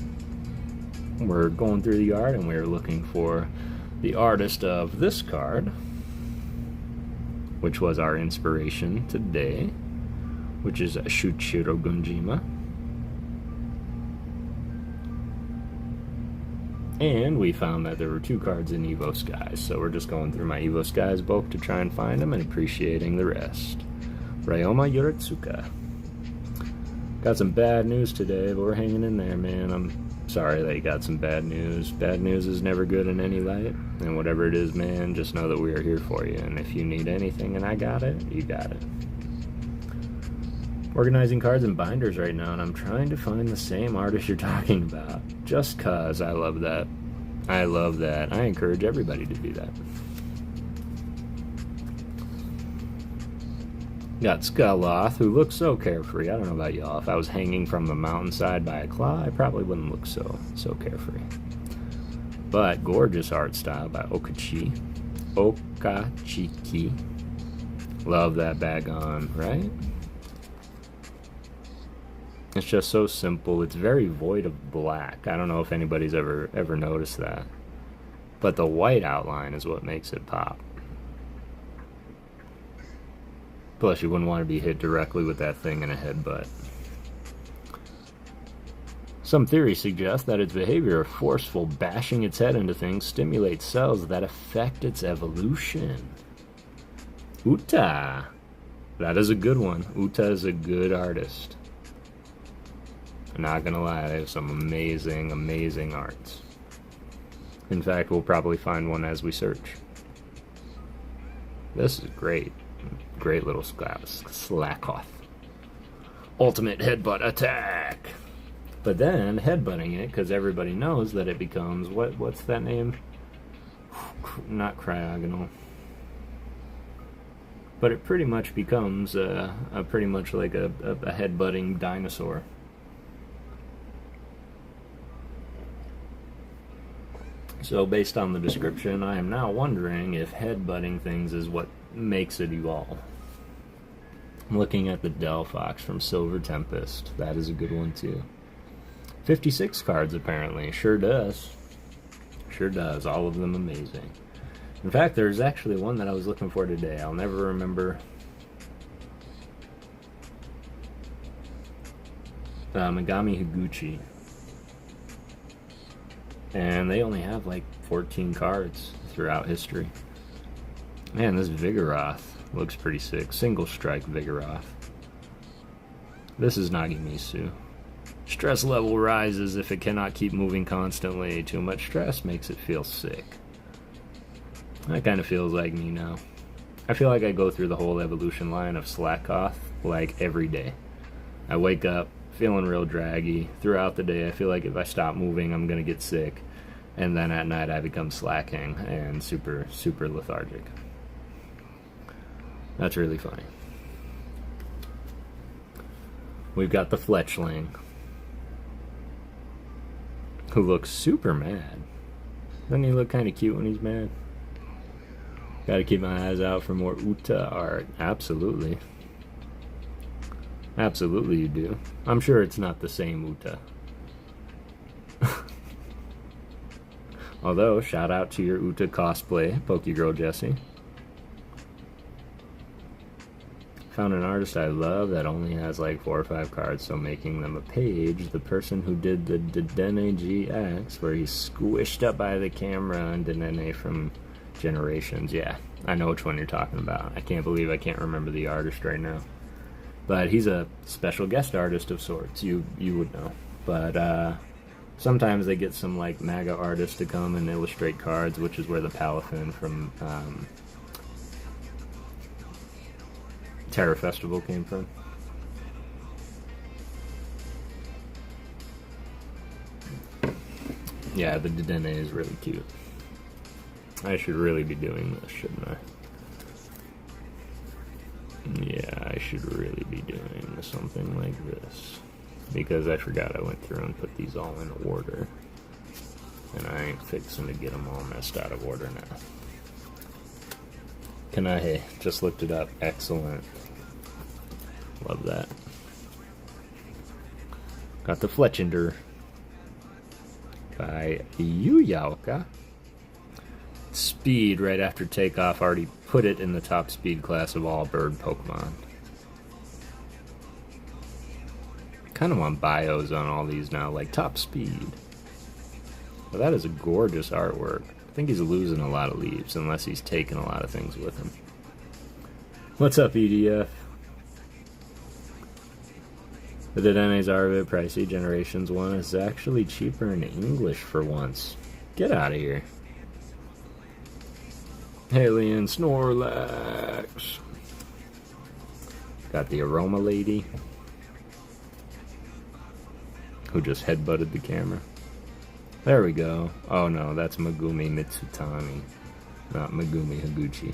We're going through the art, and we're looking for the artist of this card, which was our inspiration today, which is Shuichiro Gunjima. And we found that there were 2 cards in Evo Skies, so we're just going through my Evo Skies book to try and find them and appreciating the rest. Ryoma Yoritsuka. Got some bad news today, but we're hanging in there, man. I'm sorry that you got some bad news. Bad news is never good in any light, and whatever it is, man, just know that we are here for you, and if you need anything and I got it, you got it. Organizing cards and binders right now, and I'm trying to find the same artist you're talking about. Just cause I love that. I love that. I encourage everybody to do that. Got Skaloth, who looks so carefree. I don't know about y'all. If I was hanging from the mountainside by a claw, I probably wouldn't look so carefree. But gorgeous art style by Okachiki. Love that bag on, right? It's just so simple. It's very void of black. I don't know if anybody's ever noticed that. But the white outline is what makes it pop. Plus, you wouldn't want to be hit directly with that thing in a headbutt. Some theories suggest that its behavior of forceful bashing its head into things stimulates cells that affect its evolution. Uta! That is a good one. Uta is a good artist. I'm not gonna lie, they have some amazing, amazing arts. In fact, we'll probably find one as we search. This is great. Great little Slackoth. Ultimate headbutt attack! But then, headbutting it, because everybody knows that it becomes, what's that name? Not Cryogonal. But it pretty much becomes pretty much like a headbutting dinosaur. So based on the description, I am now wondering if headbutting things is what makes it evolve. I'm looking at the Delphox from Silver Tempest. That is a good one too. 56 cards apparently. Sure does. Sure does. All of them amazing. In fact, there's actually one that I was looking for today. I'll never remember. Megami Higuchi. And they only have like 14 cards throughout history. Man, this Vigoroth looks pretty sick. Single strike Vigoroth. This is Nagimisu. Stress level rises if it cannot keep moving constantly. Too much stress makes it feel sick. That kind of feels like me now. I feel like I go through the whole evolution line of Slackoth like every day. I wake up feeling real draggy. Throughout the day I feel like if I stop moving I'm gonna get sick. And then at night I become slacking and super lethargic. That's really funny. We've got the Fletchling, who looks super mad. Doesn't he look kind of cute when he's mad? Gotta keep my eyes out for more Uta art. Absolutely. Absolutely you do. I'm sure it's not the same Uta. Although, shout out to your Uta cosplay, PokéGirl Jessie. Found an artist I love that only has like 4 or 5 cards, so making them a page. The person who did the Dedenne GX, where he's squished up by the camera, and Dedenne from Generations. Yeah, I know which one you're talking about. I can't believe I can't remember the artist right now. But he's a special guest artist of sorts, you would know. But sometimes they get some like MAGA artists to come and illustrate cards, which is where the Palafin from Terror Festival came from. Yeah, the Dedenne is really cute. I should really be doing this, shouldn't I? Yeah, I should really be doing something like this. Because I forgot I went through and put these all in order. And I ain't fixing to get them all messed out of order now. Kanahe, just looked it up. Excellent. Love that. Got the Fletchender by Yuyaoka. Speed right after takeoff, already put it in the top speed class of all bird Pokemon. Kind of want bios on all these now, like top speed. But that is a gorgeous artwork. I think he's losing a lot of leaves, unless he's taking a lot of things with him. What's up, EDF? The Dedennes are a bit pricey. Generations 1 is actually cheaper in English for once. Get out of here. Alien Snorlax. Got the Aroma Lady, who just headbutted the camera. There we go. Oh no, that's Megumi Mitsutani, not Megumi Higuchi.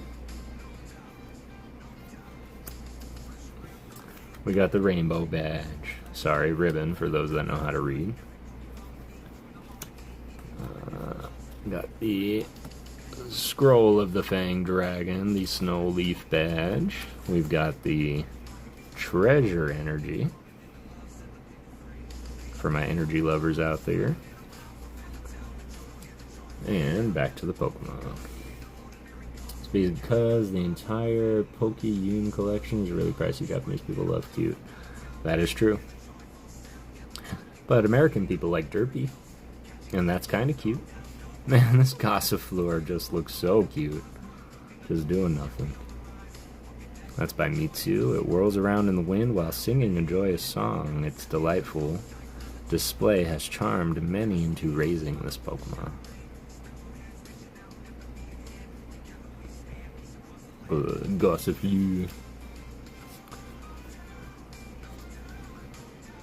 We got the Rainbow Badge. Sorry, ribbon for those that know how to read. Got the Scroll of the Fang Dragon, the Snow Leaf Badge. We've got the Treasure Energy for my energy lovers out there. And back to the Pokemon. It's because the entire Pokéyun collection is really pricey. Japanese people love cute. That is true. But American people like derpy. And that's kind of cute. Man, this Gossifleur just looks so cute. Just doing nothing. That's by Mitsu. It whirls around in the wind while singing a joyous song. Its delightful display has charmed many into raising this Pokemon. Gossifleur.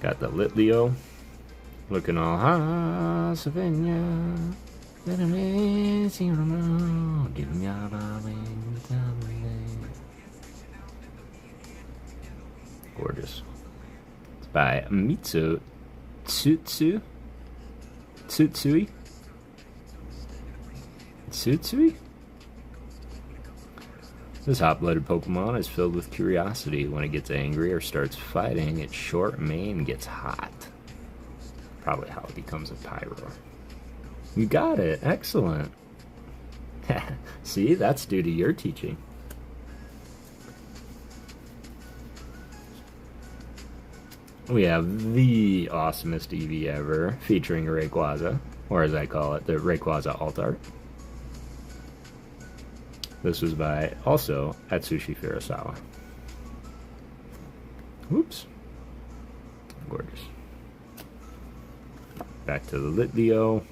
Got the Litleo. Looking all Savannah. Gorgeous. It's by Mitsu Tsutsui. Tsutsui? This hot-blooded Pokemon is filled with curiosity. When it gets angry or starts fighting, its short mane gets hot. Probably how it becomes a Pyro. You got it. Excellent. See, that's due to your teaching. We have the awesomest Eevee ever, featuring Rayquaza, or as I call it, the Rayquaza Alt Art. This was by, also, Atsushi Furusawa. Oops. Gorgeous. Back to the Litleo.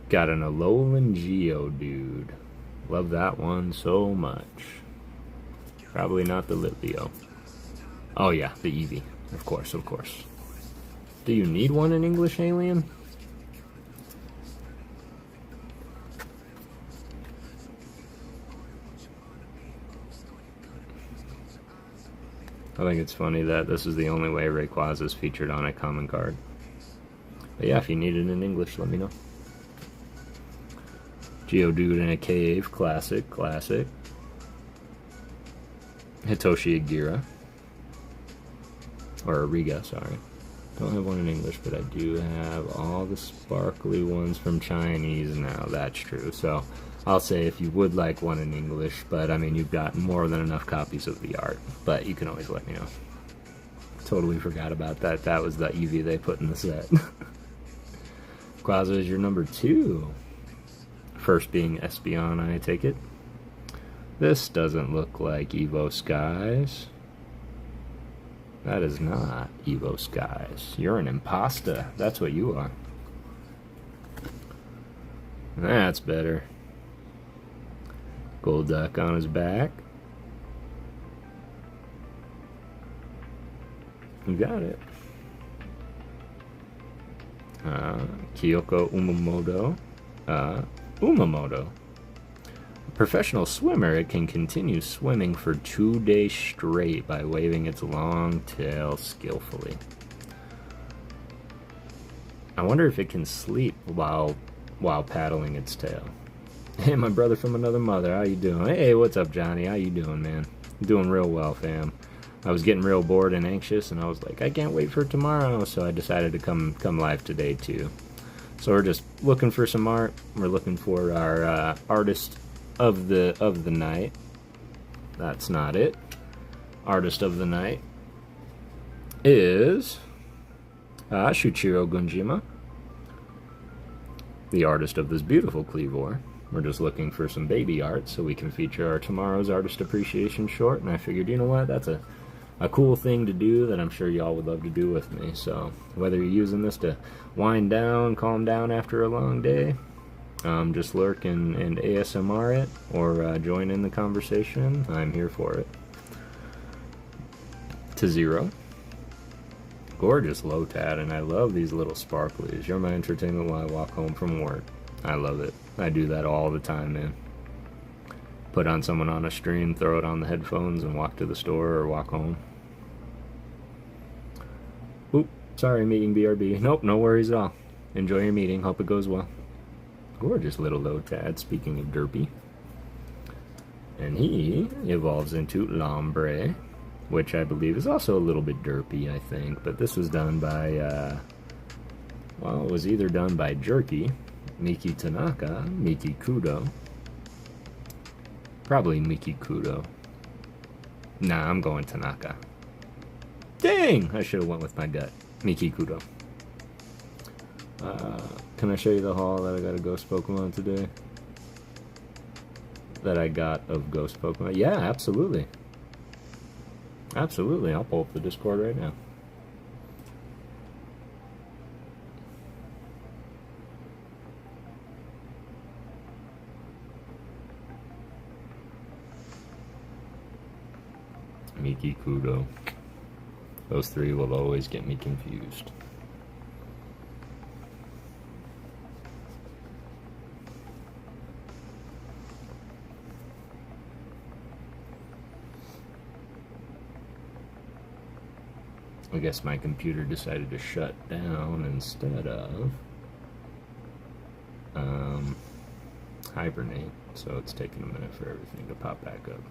Got an Alolan Geodude. Love that one so much. Probably not the Litleo. Oh yeah, the Eevee. Of course, of course. Do you need one in English, Alien? I think it's funny that this is the only way Rayquaza is featured on a common card. But yeah, if you need it in English, let me know. Geodude in a cave, classic, classic. Hitoshi Agira. Or Ariga, sorry. Don't have one in English, but I do have all the sparkly ones from Chinese now, that's true. So I'll say if you would like one in English, but I mean, you've got more than enough copies of the art, but you can always let me know. Totally forgot about that. That was the Eevee they put in the set. Quaza is your number 2. First being Espeon, I take it. This doesn't look like Evo Skies. That is not Evo Skies. You're an imposter. That's what you are. That's better. Golduck on his back. You got it. Kyoko Umamoto. Umamoto. A professional swimmer, it can continue swimming for 2 days straight by waving its long tail skillfully. I wonder if it can sleep while paddling its tail. Hey, my brother from another mother, how you doing? Hey, what's up, Johnny? How you doing, man? Doing real well, fam. I was getting real bored and anxious, and I was like, I can't wait for tomorrow, so I decided to come live today, too. So we're just looking for some art. We're looking for our artist of the night. That's not it. Artist of the night is Shuichiro Gunjima, the artist of this beautiful Cleavor. We're just looking for some baby art so we can feature our tomorrow's artist appreciation short, and I figured, you know what, that's a cool thing to do that I'm sure y'all would love to do with me. So whether you're using this to wind down, calm down after a long day, just lurk and ASMR it, or join in the conversation, I'm here for it. To Zero. Gorgeous Lotad, and I love these little sparklies. You're my entertainment while I walk home from work. I love it. I do that all the time, man. Put on someone on a stream, throw it on the headphones, and walk to the store or walk home. Oop, sorry, meeting BRB. Nope, no worries at all. Enjoy your meeting. Hope it goes well. Gorgeous little Lotad, speaking of derpy. And he evolves into Lombre, which I believe is also a little bit derpy, I think. But this was done by, well, it was either done by Jerky, Miki Tanaka, Miki Kudo. Probably Miki Kudo. Nah, I'm going Tanaka. Dang! I should have went with my gut. Miki Kudo. Can I show you the haul that I got of Ghost Pokemon today? That I got of Ghost Pokemon? Yeah, absolutely. Absolutely. I'll pull up the Discord right now. Miki Kudo. Those three will always get me confused. I guess my computer decided to shut down instead of hibernate, so it's taking a minute for everything to pop back up.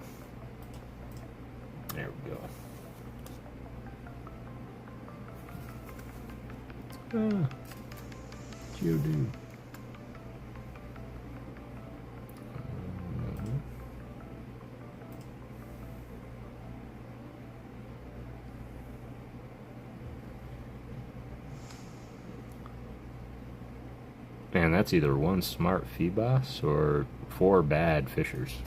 There we go. Geodude. Man, that's either one smart Feebas or 4 bad Fishers.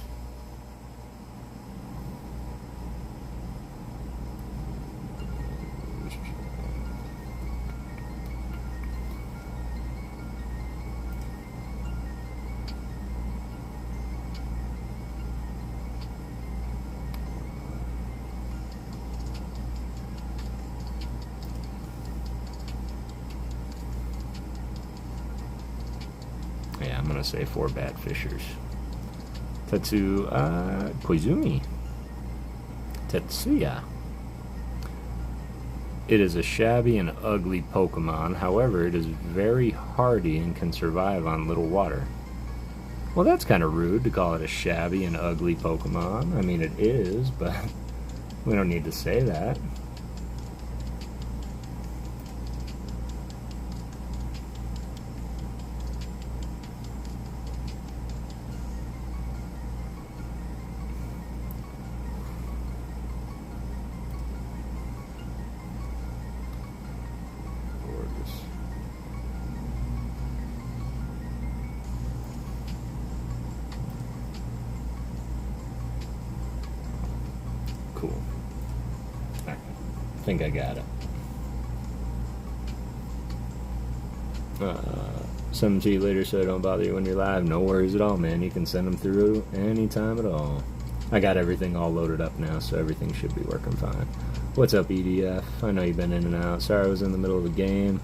Yeah, I'm gonna say 4 bad Fishers. Koizumi. Tetsuya. It is a shabby and ugly Pokemon, however, it is very hardy and can survive on little water. Well, that's kind of rude to call it a shabby and ugly Pokemon. I mean, it is, but we don't need to say that. Cool. I think I got it. 7G later, so don't bother you when you're live. No worries at all, man. You can send them through anytime at all. I got everything all loaded up now, so everything should be working fine. What's up, EDF? I know you've been in and out. Sorry I was in the middle of the game.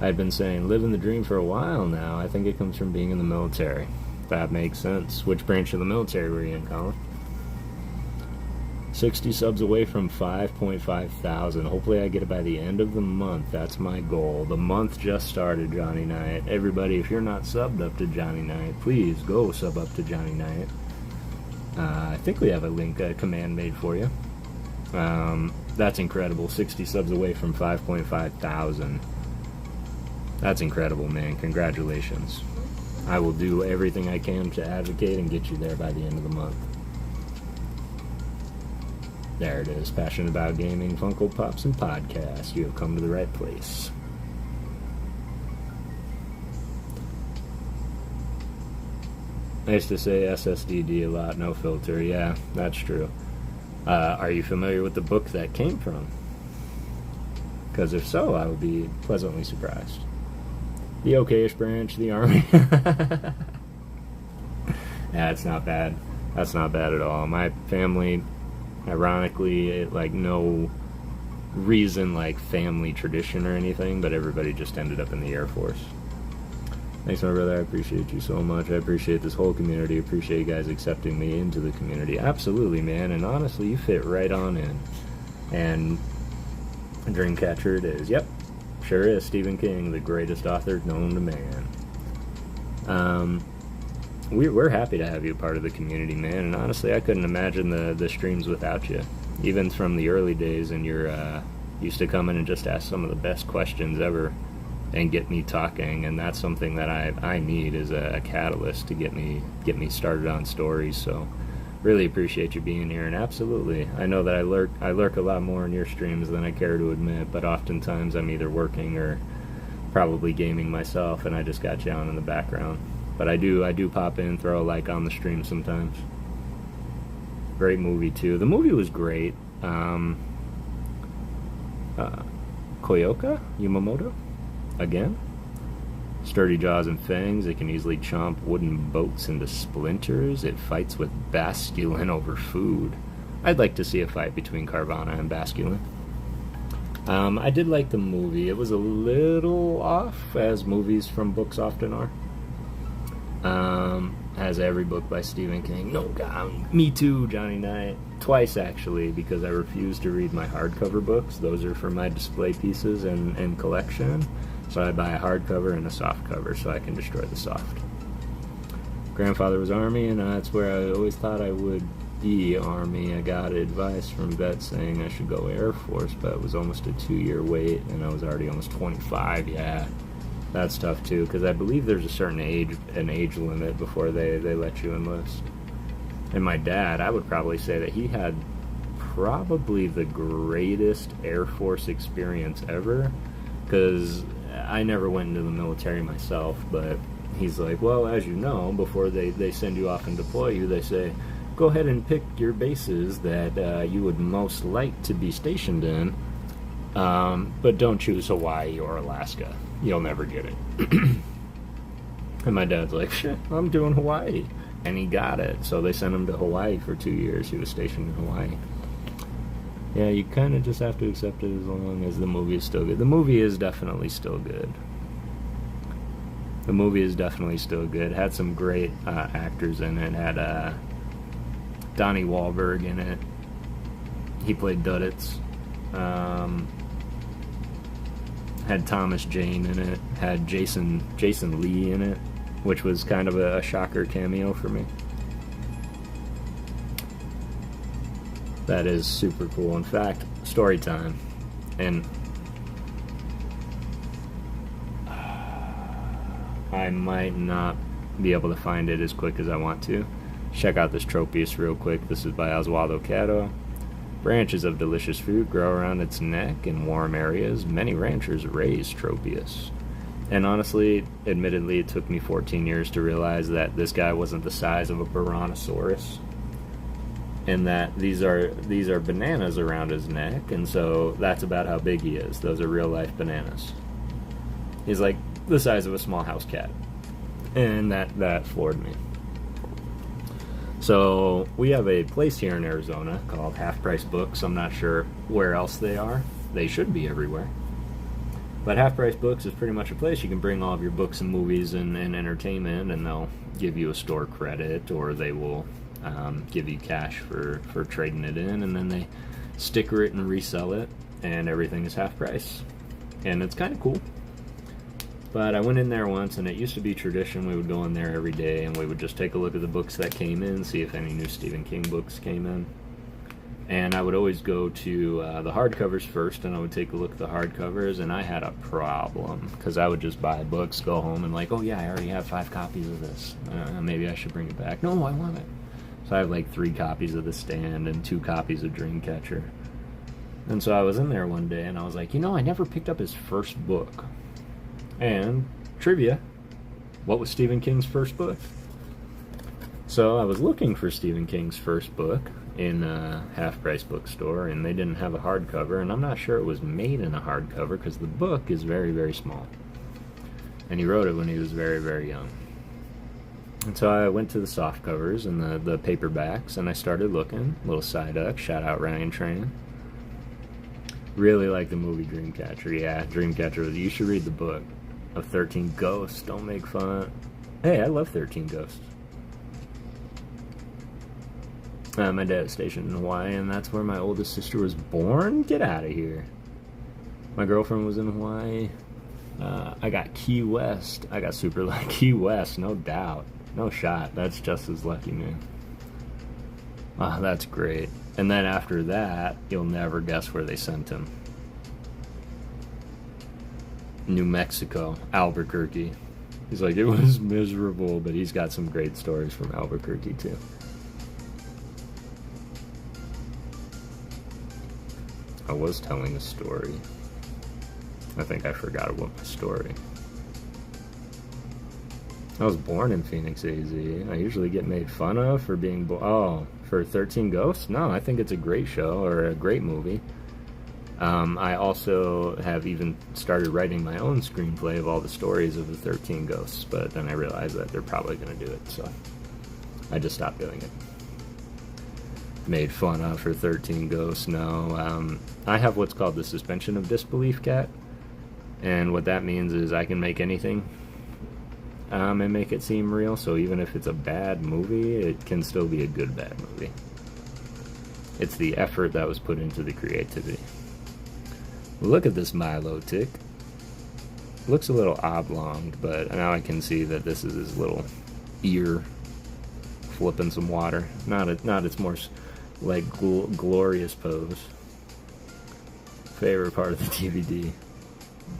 I'd been saying living the dream for a while now. I think it comes from being in the military. That makes sense. Which branch of the military were you in, Colin? 60 subs away from 5.5 thousand. Hopefully I get it by the end of the month. That's my goal. The month just started, Johnny Knight. Everybody, if you're not subbed up to Johnny Knight, please go sub up to Johnny Knight. I think we have a link, a command made for you. That's incredible. 60 subs away from 5.5 thousand. That's incredible, man. Congratulations. I will do everything I can to advocate and get you there by the end of the month. There it is. Passionate about gaming, Funko Pops, and podcasts. You have come to the right place. I used to say SSDD a lot, no filter. Yeah, that's true. Are you familiar with the book that came from? Because if so, I would be pleasantly surprised. The okayish branch, the army. Yeah, it's not bad. That's not bad at all. My family, ironically, like no reason like family tradition or anything, but everybody just ended up in the Air Force. Thanks, my brother. I appreciate you so much. I appreciate this whole community. I appreciate you guys accepting me into the community. Absolutely, man. And honestly, you fit right on in. And Dreamcatcher it is. Yep. Sure is. Stephen King, the greatest author known to man. We're happy to have you a part of the community, man. And honestly, I couldn't imagine the streams without you. Even from the early days, and you're used to come in and just ask some of the best questions ever and get me talking. And that's something that I need as a catalyst to get me started on stories. So really appreciate you being here. And absolutely, I know that I lurk a lot more in your streams than I care to admit, but oftentimes I'm either working or probably gaming myself, and I just got you on in the background. But I do pop in, throw a like on the stream sometimes. Great movie too. The movie was great. Koyoka Yumamoto again. Sturdy jaws and fangs, it can easily chomp wooden boats into splinters. It fights with Basculin over food. I'd like to see a fight between Carvana and Basculin. I did like the movie. It was a little off, as movies from books often are. As every book by Stephen King. No, God, me too, Johnny Knight. Twice, actually, because I refuse to read my hardcover books. Those are for my display pieces and collection. So I buy a hardcover and a soft cover so I can destroy the soft. Grandfather was Army, and that's where I always thought I would be Army. I got advice from vets saying I should go Air Force, but it was almost a 2-year wait, and I was already almost 25. Yeah, that's tough too, because I believe there's a certain age limit before they let you enlist. And my dad, I would probably say that he had probably the greatest Air Force experience ever, because I never went into the military myself, but he's like, well, as you know, before they send you off and deploy you, they say, go ahead and pick your bases that you would most like to be stationed in, but don't choose Hawaii or Alaska. You'll never get it. And my dad's like, shit, I'm doing Hawaii. And he got it. So they sent him to Hawaii for 2 years. He was stationed in Hawaii. Yeah, you kind of just have to accept it as long as the movie is still good. The movie is definitely still good. The movie is definitely still good. Had some great actors in it. Had Donnie Wahlberg in it. He played Duddits. Had Thomas Jane in it. Had Jason Lee in it, which was kind of a shocker cameo for me. That is super cool. In fact, story time. And I might not be able to find it as quick as I want to. Check out this Tropius real quick. This is by Oswaldo Cato. Branches of delicious fruit grow around its neck in warm areas. Many ranchers raise Tropius. And honestly, admittedly, it took me 14 years to realize that this guy wasn't the size of a Brontosaurus, and that these are bananas around his neck, and so that's about how big he is. Those are real life bananas. He's like the size of a small house cat, and that floored me. So we have a place here in Arizona called Half Price Books. I'm not sure where else they are. They should be everywhere. But Half Price Books is pretty much a place you can bring all of your books and movies and entertainment, and they'll give you a store credit, or they will give you cash for trading it in, and then they sticker it and resell it, and everything is half price. And it's kind of cool. But I went in there once, and it used to be tradition. We would go in there every day, and we would just take a look at the books that came in, see if any new Stephen King books came in. And I would always go to the hardcovers first, and I would take a look at the hardcovers, and I had a problem, because I would just buy books, go home, and like, oh yeah, I already have 5 copies of this. Maybe I should bring it back. No, I want it. So I have like 3 copies of The Stand and 2 copies of Dreamcatcher. And so I was in there one day, and I was like, I never picked up his first book. And trivia, what was Stephen King's first book? So I was looking for Stephen King's first book in a half-price bookstore, and they didn't have a hardcover, and I'm not sure it was made in a hardcover because the book is very, very small. And he wrote it when he was very, very young. And so I went to the soft covers and the paperbacks, and I started looking. Little side up, shout out Ryan Tran. Really like the movie Dreamcatcher. Yeah, Dreamcatcher. You should read the book of 13 Ghosts. Don't make fun. Hey, I love 13 Ghosts. My dad's stationed in Hawaii, and that's where my oldest sister was born. Get out of here. My girlfriend was in Hawaii. I got Key West. I got super lucky. Key West, no doubt. No shot. That's just as lucky, man. Oh, that's great. And then after that, you'll never guess where they sent him. New Mexico, Albuquerque. He's like, it was miserable, but he's got some great stories from Albuquerque, too. I was telling a story. I think I forgot what my story. I was born in Phoenix, AZ. I usually get made fun of for being for 13 Ghosts? No, I think it's a great show, or a great movie. I also have even started writing my own screenplay of all the stories of the 13 Ghosts, but then I realized that they're probably going to do it, so I just stopped doing it. Made fun of for 13 Ghosts, no. I have what's called the suspension of disbelief, Cat, and what that means is I can make anything and make it seem real, so even if it's a bad movie, it can still be a good bad movie. It's the effort that was put into the creativity. Look at this Milo tick. Looks a little oblong, but now I can see that this is his little ear flipping some water. Not its more like glorious pose. Favorite part of the DVD.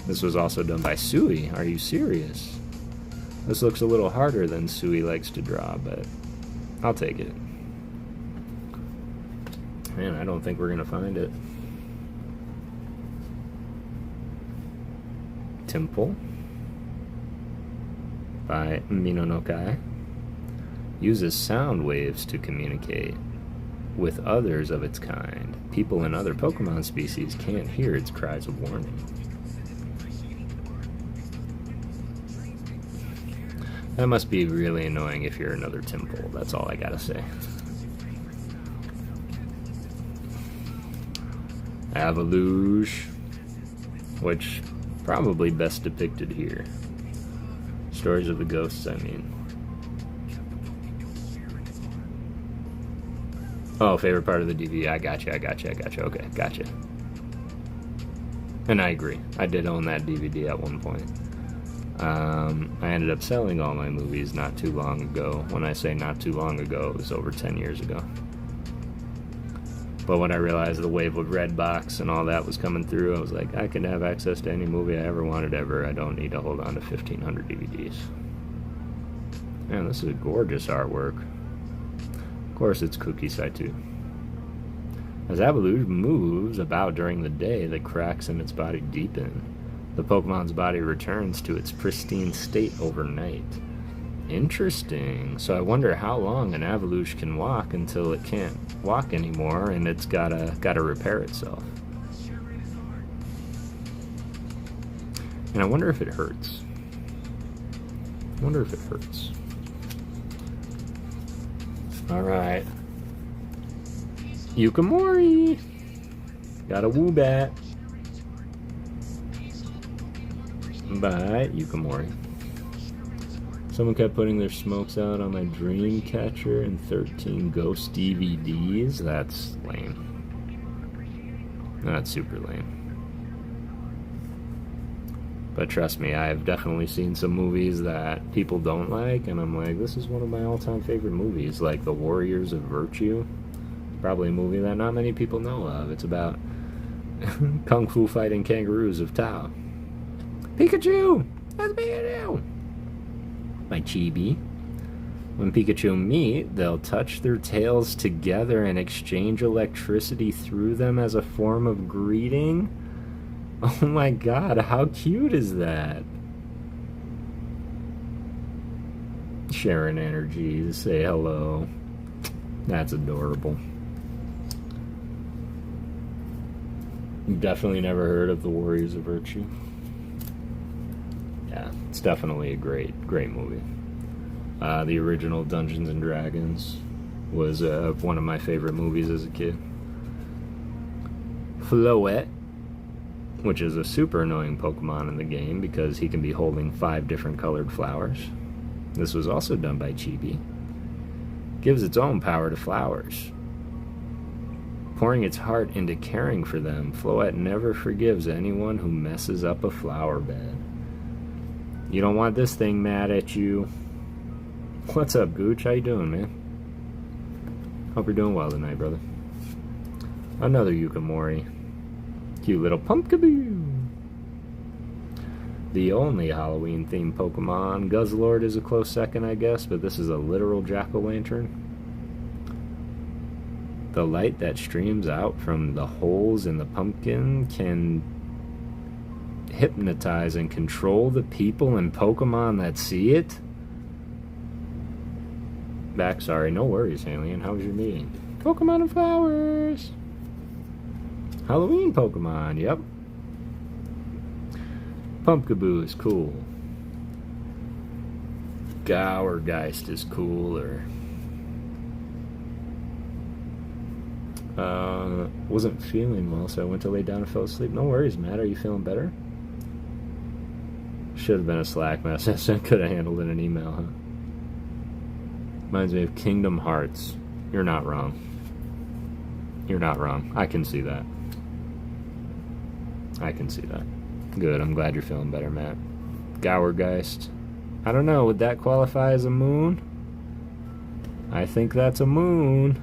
This was also done by Sui. Are you serious? This looks a little harder than Sui likes to draw, but I'll take it. Man, I don't think we're gonna find it. Temple by Minonokai uses sound waves to communicate with others of its kind. People in other Pokemon species can't hear its cries of warning. That must be really annoying if you're another Temple. That's all I gotta say. Avaluche, which probably best depicted here. Stories of the Ghosts, I mean. Oh, favorite part of the DVD. I gotcha. Okay, gotcha. And I agree. I did own that DVD at one point. I ended up selling all my movies not too long ago. When I say not too long ago, it was over 10 years ago. But when I realized the wave of Redbox and all that was coming through, I was like, I can have access to any movie I ever wanted ever. I don't need to hold on to 1,500 DVDs. Man, this is gorgeous artwork. Of course, it's Cookie Saitu. As Avaluche moves about during the day, the cracks in its body deepen. The Pokemon's body returns to its pristine state overnight. Interesting. So I wonder how long an Avaluche can walk until it can't walk anymore, and it's gotta repair itself. And I wonder if it hurts. Alright. Yukamori! Got a Woobat. By Yukamori. Someone kept putting their smokes out on my Dreamcatcher and 13 Ghost DVDs. That's lame. That's super lame. But trust me, I've definitely seen some movies that people don't like, and I'm like, this is one of my all-time favorite movies, like The Warriors of Virtue. Probably a movie that not many people know of. It's about kung fu fighting kangaroos of Tao. Pikachu! That's Pikachu! By Chibi. When Pikachu meet, they'll touch their tails together and exchange electricity through them as a form of greeting. Oh my god, how cute is that? Sharing energy to say hello. That's adorable. Definitely never heard of The Warriors of Virtue. Yeah, it's definitely a great movie. The original Dungeons and Dragons was one of my favorite movies as a kid. Floette, which is a super annoying Pokemon in the game because he can be holding 5 different colored flowers. This was also done by Chibi. Gives its own power to flowers. Pouring its heart into caring for them, Floette never forgives anyone who messes up a flower bed. You don't want this thing mad at you. What's up, Gooch? How you doing, man? Hope you're doing well tonight, brother. Another Yukamori. Cute little pumpkaboo. The only Halloween-themed Pokemon. Guzzlord is a close second, I guess, but this is a literal jack-o'-lantern. The light that streams out from the holes in the pumpkin can hypnotize and control the people and Pokemon that see it? Sorry, no worries, Alien. How was your meeting? Pokemon and flowers! Halloween Pokemon, yep. Pumpkaboo is cool. Gourgeist is cooler. Wasn't feeling well, so I went to lay down and fell asleep. No worries, Matt. Are you feeling better? Should have been a Slack message. I could have handled it in an email, huh? Reminds me of Kingdom Hearts. You're not wrong. You're not wrong. I can see that. I can see that. Good. I'm glad you're feeling better, Matt. Gourgeist. I don't know, would that qualify as a moon? I think that's a moon.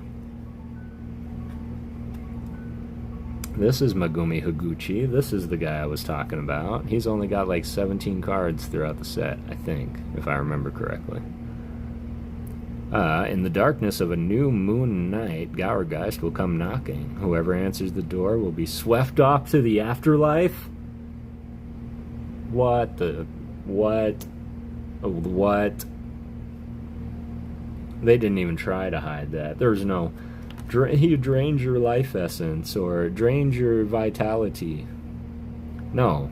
This is Megumi Higuchi. This is the guy I was talking about. He's only got like 17 cards throughout the set, I think, if I remember correctly. In the darkness of a new moon night, Gourgeist will come knocking. Whoever answers the door will be swept off to the afterlife? What the... What? What? They didn't even try to hide that. There's no... He drains your life essence or drains your vitality. No.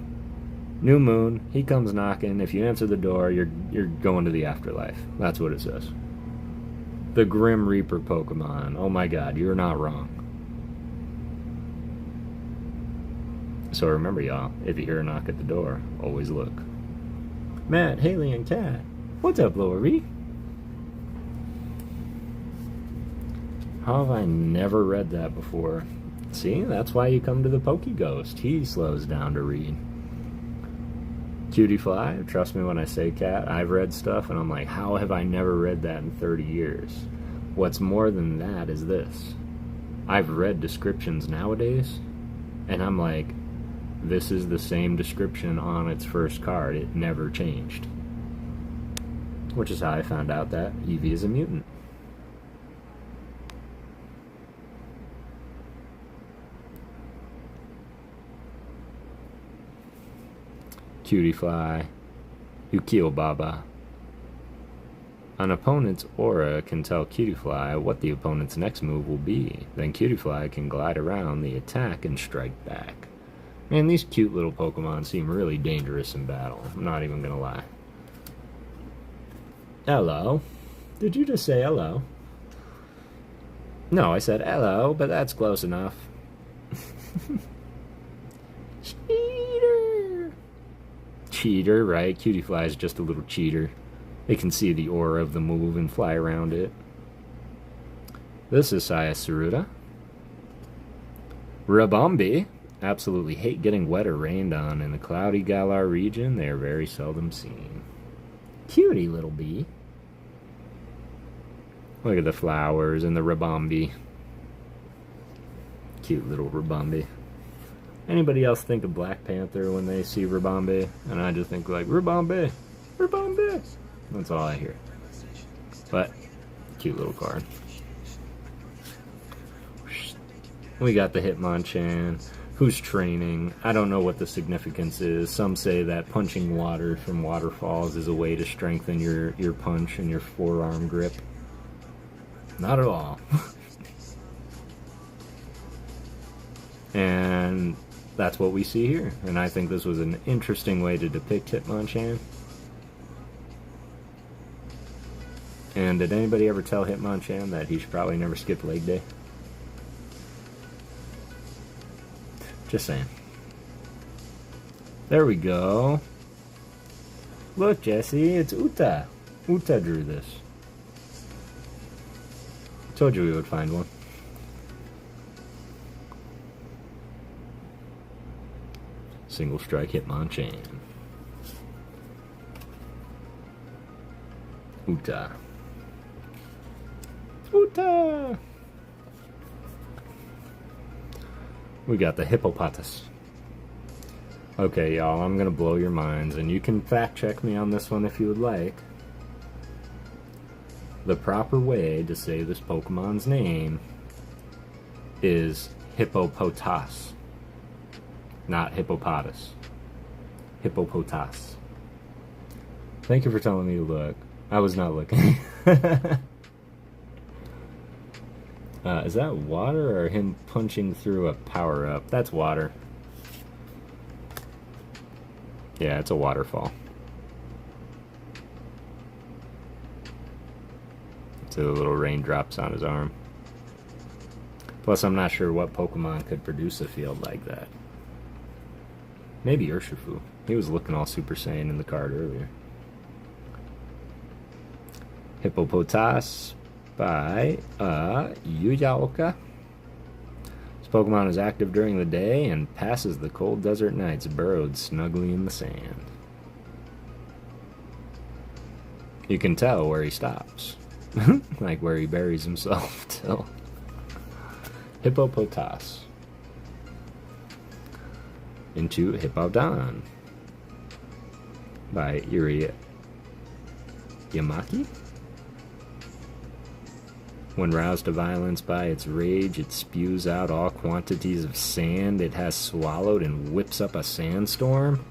New moon, he comes knocking. If you answer the door, you're going to the afterlife. That's what it says. The Grim Reaper Pokemon. Oh my god, you're not wrong. So remember, y'all, if you hear a knock at the door, always look. Matt, Haley, and Kat. What's up, Lori? How have I never read that before? See, that's why you come to the PokéGhost. He slows down to read. Cutie Fly, trust me when I say, Kat, I've read stuff and I'm like, how have I never read that in 30 years? What's more than that is this. I've read descriptions nowadays, and I'm like, this is the same description on its first card. It never changed. Which is how I found out that Eevee is a mutant. Cutie Fly, Yukio Baba. An opponent's aura can tell Cutie Fly what the opponent's next move will be. Then Cutie Fly can glide around the attack and strike back. Man, these cute little Pokemon seem really dangerous in battle. I'm not even gonna lie. Hello? Did you just say hello? No, I said hello, but that's close enough. Cheater, right? Cutie Fly is just a little cheater. They can see the aura of the move and fly around it. This is Saya Saruta. Rabombi. Absolutely hate getting wet or rained on. In the cloudy Galar region, they are very seldom seen. Cutie little bee. Look at the flowers and the Rabombi. Cute little Rabombi. Anybody else think of Black Panther when they see Rabombi? And I just think like, Rabombi! Rabombi! That's all I hear. But, cute little card. We got the Hitmonchan, who's training. I don't know what the significance is. Some say that punching water from waterfalls is a way to strengthen your punch and your forearm grip. Not at all. And that's what we see here. And I think this was an interesting way to depict Hitmonchan. And did anybody ever tell Hitmonchan that he should probably never skip leg day? Just saying. There we go. Look, Jesse, it's Uta. Uta drew this. Told you we would find one. Single strike Hitmonchan. Uta. Uta! We got the Hippopotas. Okay, y'all, I'm gonna blow your minds, and you can fact check me on this one if you would like. The proper way to say this Pokemon's name is Hippopotas, not Hippopotas. Hippopotas. Thank you for telling me to look. I was not looking. Is that water or him punching through a power-up? That's water. Yeah, it's a waterfall. So the little raindrops on his arm. Plus, I'm not sure what Pokemon could produce a field like that. Maybe Urshifu. He was looking all Super Saiyan in the card earlier. Hippopotas by Yuyaoka. This Pokemon is active during the day and passes the cold desert nights burrowed snugly in the sand. You can tell where he stops. Like where he buries himself till. Hippopotas. Into Hippowdon. By Iri Yamaki? When roused to violence by its rage, it spews out all quantities of sand it has swallowed and whips up a sandstorm?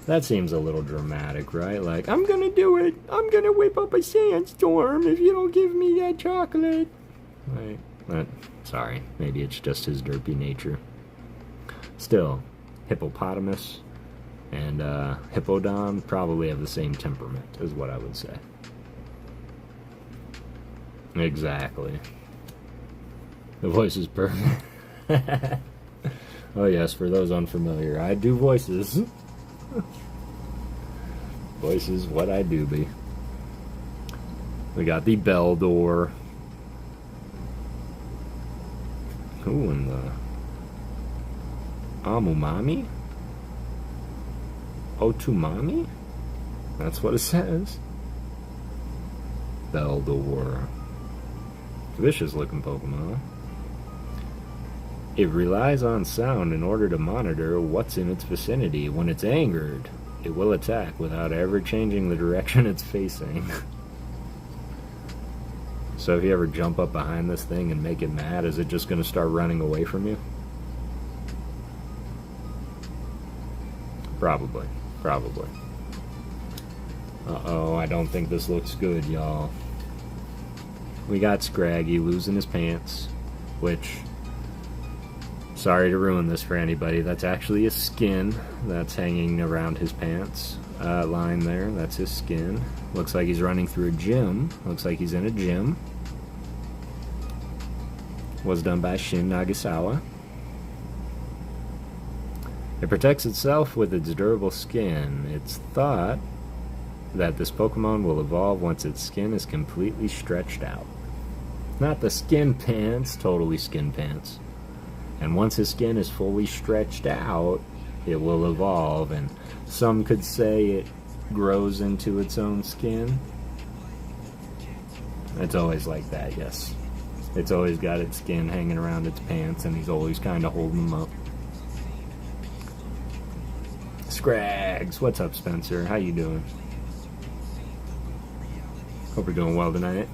That seems a little dramatic, right? Like, I'm gonna do it! I'm gonna whip up a sandstorm if you don't give me that chocolate! Right. But, sorry, maybe it's just his derpy nature. Still, hippopotamus and Hippowdon probably have the same temperament, is what I would say. Exactly. The voice is perfect. Oh yes, for those unfamiliar, I do voices. Voice is what I do be. We got the bell door. Ooh, and the Amumami? Otumami? That's what it says. Bell door. Vicious looking Pokemon. It relies on sound in order to monitor what's in its vicinity. When it's angered, it will attack without ever changing the direction it's facing. So if you ever jump up behind this thing and make it mad, is it just going to start running away from you? Probably. Probably. Uh-oh, I don't think this looks good, y'all. We got Scraggy losing his pants, which, sorry to ruin this for anybody, that's actually a skin that's hanging around his pants line there. That's his skin. Looks like he's running through a gym. Looks like he's in a gym. Was done by Shin Nagasawa. It protects itself with its durable skin. It's thought that this Pokemon will evolve once its skin is completely stretched out. Not the skin pants, totally skin pants. And once his skin is fully stretched out, it will evolve, and some could say it grows into its own skin. It's always like that, yes. It's always got its skin hanging around its pants, and he's always kind of holding them up. Scrags, what's up, Spencer? How you doing? Hope you're doing well tonight.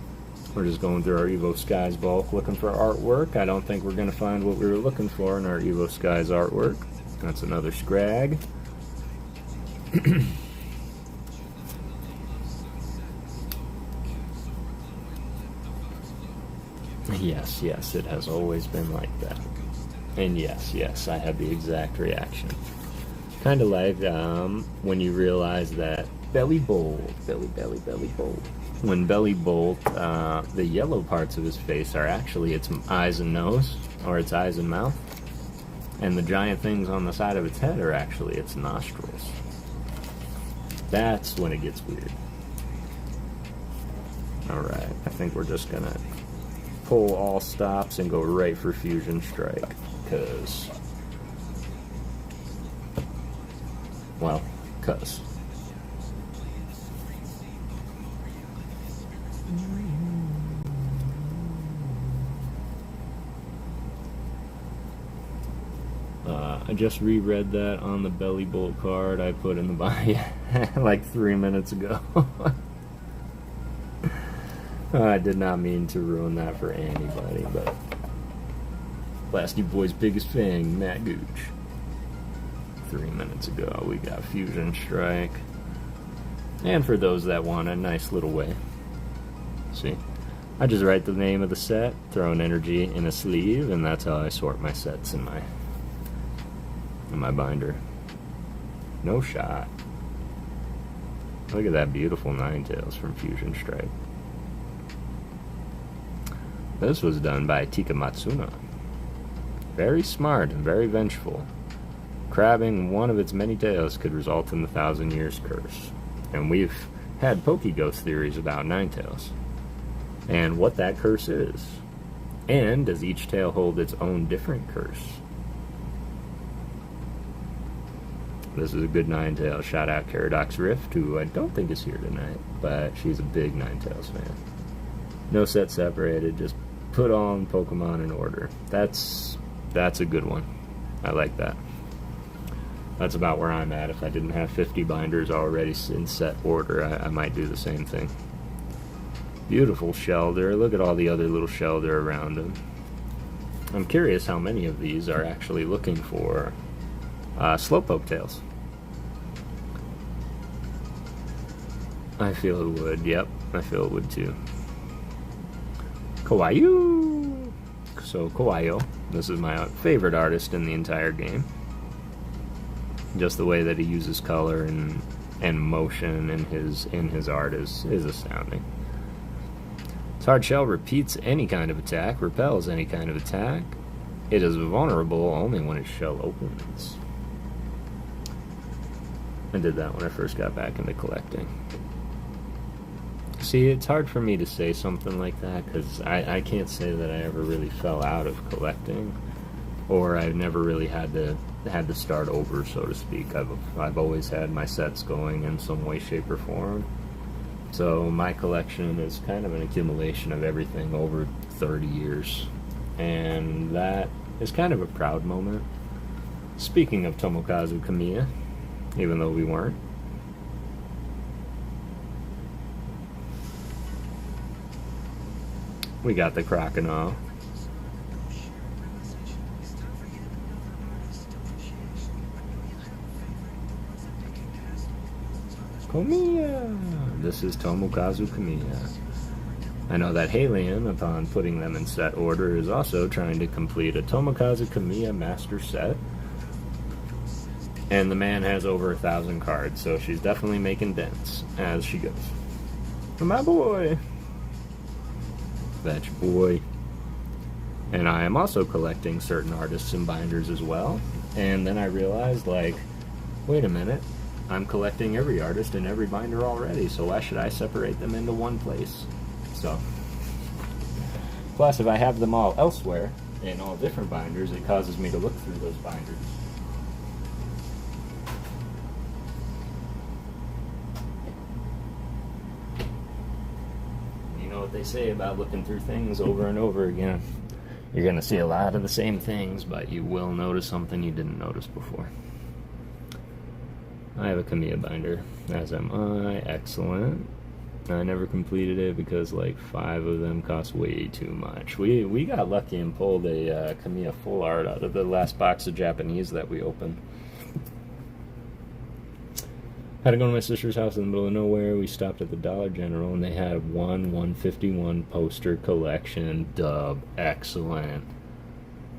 We're just going through our Evo Skies bulk looking for artwork. I don't think we're going to find what we were looking for in our Evo Skies artwork. That's another Scrag. Yes, yes, it has always been like that. And yes, yes, I had the exact reaction. Kind of like when you realize that Belly Bolt. When Belly Bolt, the yellow parts of his face are actually its eyes and nose, or its eyes and mouth. And the giant things on the side of its head are actually its nostrils. That's when it gets weird. Alright, I think we're just gonna pull all stops and go right for Fusion Strike, because... well, cuz. I just reread that on the Belly Bolt card I put in the bio like 3 minutes ago. I did not mean to ruin that for anybody, but Blasty Boy's biggest fan, Matt Gooch. 3 minutes ago we got Fusion Strike. And for those that want a nice little way, see, I just write the name of the set, throw an energy in a sleeve, and that's how I sort my sets in my binder. No shot. Look at that beautiful Ninetales from Fusion Strike. This was done by Tika Matsuna. Very smart and very vengeful. Crabbing one of its many tails could result in the 1,000 Years Curse. And we've had PokéGhost theories about Ninetales, and what that curse is. And does each tail hold its own different curse? This is a good Ninetales. Shout out Caradox Rift, who I don't think is here tonight, but she's a big Ninetales fan. No set separated, just put all Pokemon in order. That's a good one. I like that. That's about where I'm at. If I didn't have 50 binders already in set order, I might do the same thing. Beautiful Shelder. Look at all the other little Shelder around him. I'm curious how many of these are actually looking for Slowpoke tails. I feel it would. Yep, I feel it would too. Kawaii! So Kawaii, this is my favorite artist in the entire game. Just the way that he uses color and motion in his art is astounding. Its hard shell repeats any kind of attack, repels any kind of attack. It is vulnerable only when its shell opens. I did that when I first got back into collecting. See, it's hard for me to say something like that because I can't say that I ever really fell out of collecting, or I've never really had to start over, so to speak. I've always had my sets going in some way, shape, or form. So my collection is kind of an accumulation of everything over 30 years, and that is kind of a proud moment. Speaking of Tomokazu Kamiya, even though we weren't. We got the Crocodile. Kamiya! This is Tomokazu Kamiya. I know that Halion, upon putting them in set order, is also trying to complete a Tomokazu Kamiya master set. And the man has over 1,000 cards, so she's definitely making dents as she goes. My boy! That's your boy. And I am also collecting certain artists and binders as well. And then I realized, like, wait a minute, I'm collecting every artist and every binder already, so why should I separate them into one place? So, plus if I have them all elsewhere, in all different binders, it causes me to look through those binders. They say about looking through things over and over again. You're going to see a lot of the same things, but you will notice something you didn't notice before. I have a Kamiya binder, as am I. Excellent. I never completed it because like 5 of them cost way too much. We got lucky and pulled a Kamiya full art out of the last box of Japanese that we opened. Had to go to my sister's house in the middle of nowhere. We stopped at the Dollar General, and they had 151 poster collection. Dub. Excellent.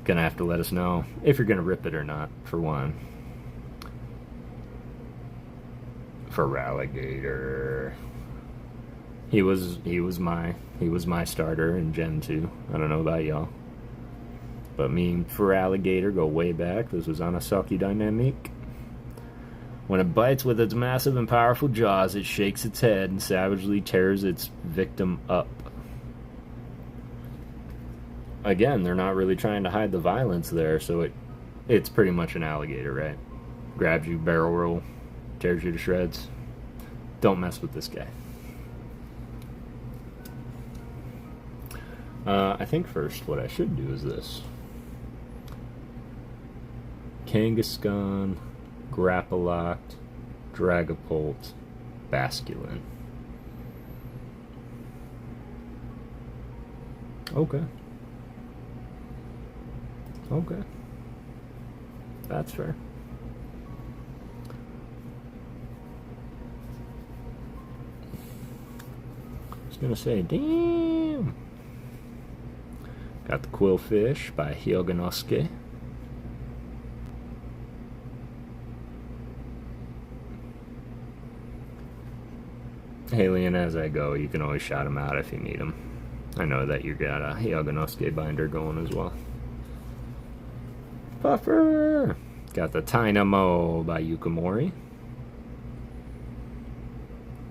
Gonna have to let us know if you're gonna rip it or not, for one. For Alligator. He was my starter in Gen 2. I don't know about y'all. But me for Alligator go way back. This was Anasaki Dynamic. When it bites with its massive and powerful jaws, it shakes its head and savagely tears its victim up. Again, they're not really trying to hide the violence there, so it's pretty much an alligator, right? Grabs you, barrel roll, tears you to shreds. Don't mess with this guy. I think first what I should do is this. Kangaskhan, Grapploct, Dragapult, Basculin. Okay. Okay. That's fair. I was gonna say, damn. Got the Quillfish by Hyoganosuke. Halion as I go, you can always shout him out if you need him. I know that you got a Hyoganosuke binder going as well. Puffer! Got the Tynamo by Yukimori.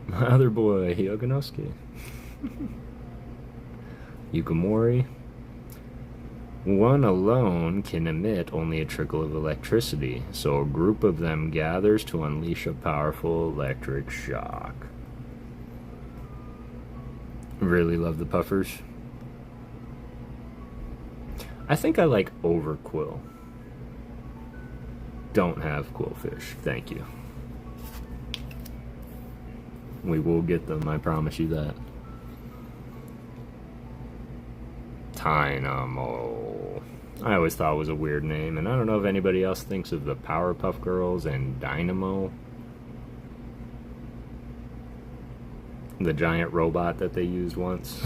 My other boy, Hyoganosuke. Yukimori. One alone can emit only a trickle of electricity, so a group of them gathers to unleash a powerful electric shock. Really love the puffers. I think I like overquill. Don't have quillfish, thank you. We will get them, I promise you that. Dynamo. I always thought it was a weird name, and I don't know if anybody else thinks of the Powerpuff Girls and Dynamo. The giant robot that they used once.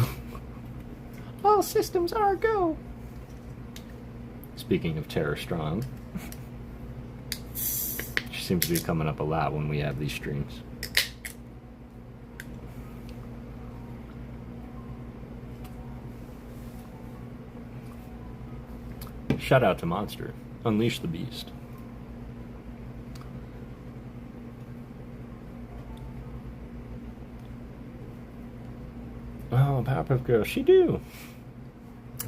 All systems are go! Speaking of Tara Strong. She seems to be coming up a lot when we have these streams. Shout out to Monster. Unleash the Beast. Oh, Powerpuff Girls, she do.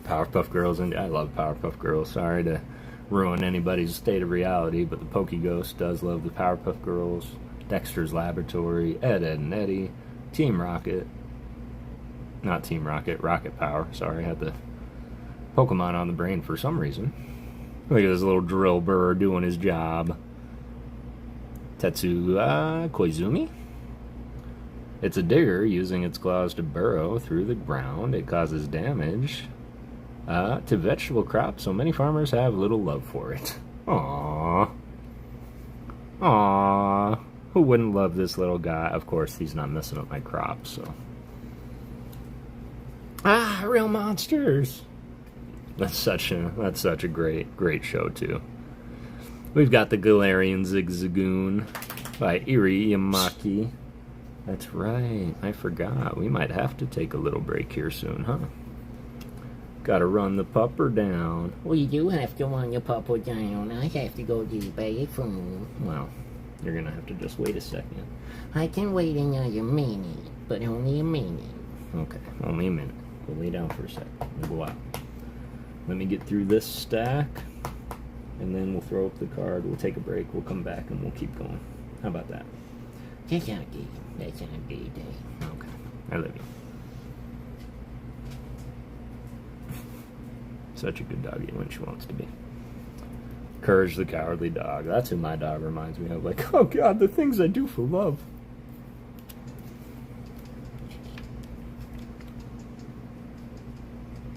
Powerpuff Girls, and I love Powerpuff Girls. Sorry to ruin anybody's state of reality, but the PokéGhost does love the Powerpuff Girls. Dexter's Laboratory, Ed, Edd and Eddy, Team Rocket. Not Team Rocket, Rocket Power. Sorry, I had the Pokemon on the brain for some reason. Look at this little drill burr doing his job. Tetsuya Koizumi. It's a digger using its claws to burrow through the ground. It causes damage to vegetable crops, so many farmers have little love for it. Aww. Aww. Who wouldn't love this little guy? Of course, he's not messing up my crops, so. Ah, real monsters. That's such a great show too. We've got the Galarian Zigzagoon by Iri Yamaki. That's right, I forgot. We might have to take a little break here soon, huh? Gotta run the pupper down. We do have to run the pupper down. I have to go to the bathroom. Well, you're gonna have to just wait a second. I can wait another minute, but only a minute. Okay, only a minute. We'll lay down for a second. We'll go out. Let me get through this stack, and then we'll throw up the card. We'll take a break. We'll come back, and we'll keep going. How about that? That sounds good. That sounds good, Dave. Okay. I love you. Such a good doggy when she wants to be. Courage the Cowardly Dog. That's who my dog reminds me of. Like, oh God, the things I do for love.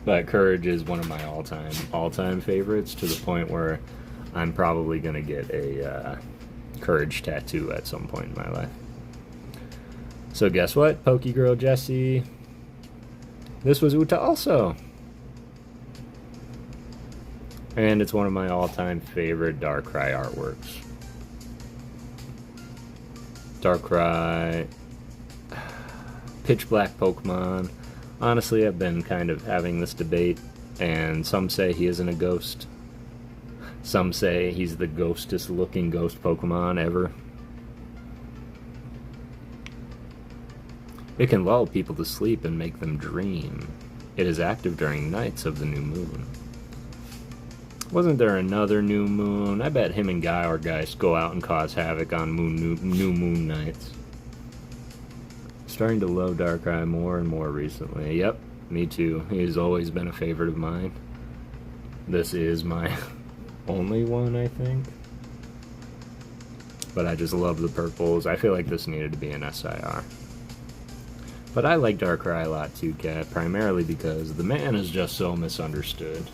But Courage is one of my all-time favorites, to the point where I'm probably going to get a Courage tattoo at some point in my life. So guess what, PokéGirl Jessie? This was Uta also. And it's one of my all-time favorite Darkrai artworks. Darkrai, Pitch Black Pokemon. Honestly, I've been kind of having this debate, and some say he isn't a ghost. Some say he's the ghostest looking ghost Pokemon ever. It can lull people to sleep and make them dream. It is active during nights of the new moon. Wasn't there another new moon? I bet him and Geist go out and cause havoc on new moon nights. Starting to love Darkrai more and more recently. Yep, me too. He's always been a favorite of mine. This is my only one, I think. But I just love the purples. I feel like this needed to be an SIR. But I like Darkrai a lot too, Cat, primarily because the man is just so misunderstood.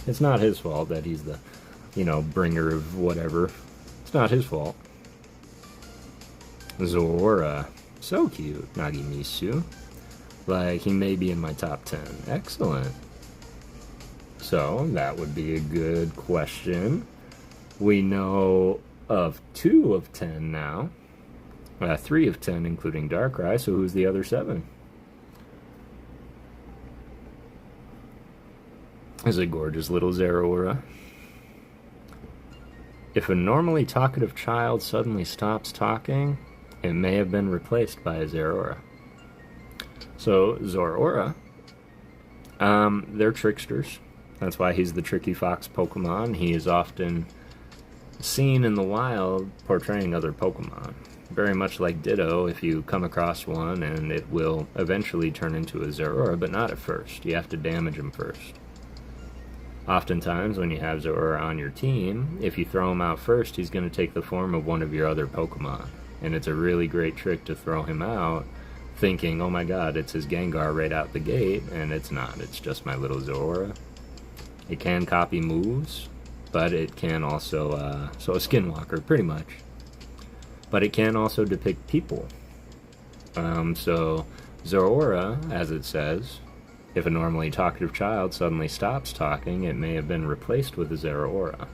It's not his fault that he's the, bringer of whatever. It's not his fault. Zora. So cute. Nagimisu. Like, he may be in my top 10. Excellent. So, that would be a good question. We know of 2 of 10 now. 3 of 10, including Darkrai, so who's the other 7? Is a gorgeous little Zeraora. If a normally talkative child suddenly stops talking, it may have been replaced by a Zeraora. So, Zeraora, they're tricksters. That's why he's the tricky fox Pokemon. He is often seen in the wild portraying other Pokemon. Very much like Ditto, if you come across one, and it will eventually turn into a Zeraora, but not at first. You have to damage him first. Oftentimes, when you have Zeraora on your team, if you throw him out first, he's going to take the form of one of your other Pokemon. And it's a really great trick to throw him out, thinking, oh my god, it's his Gengar right out the gate, and it's not. It's just my little Zeraora. It can copy moves, but it can also, so a Skinwalker, pretty much. But it can also depict people. So, Zeraora, as it says, if a normally talkative child suddenly stops talking, it may have been replaced with a Zeraora.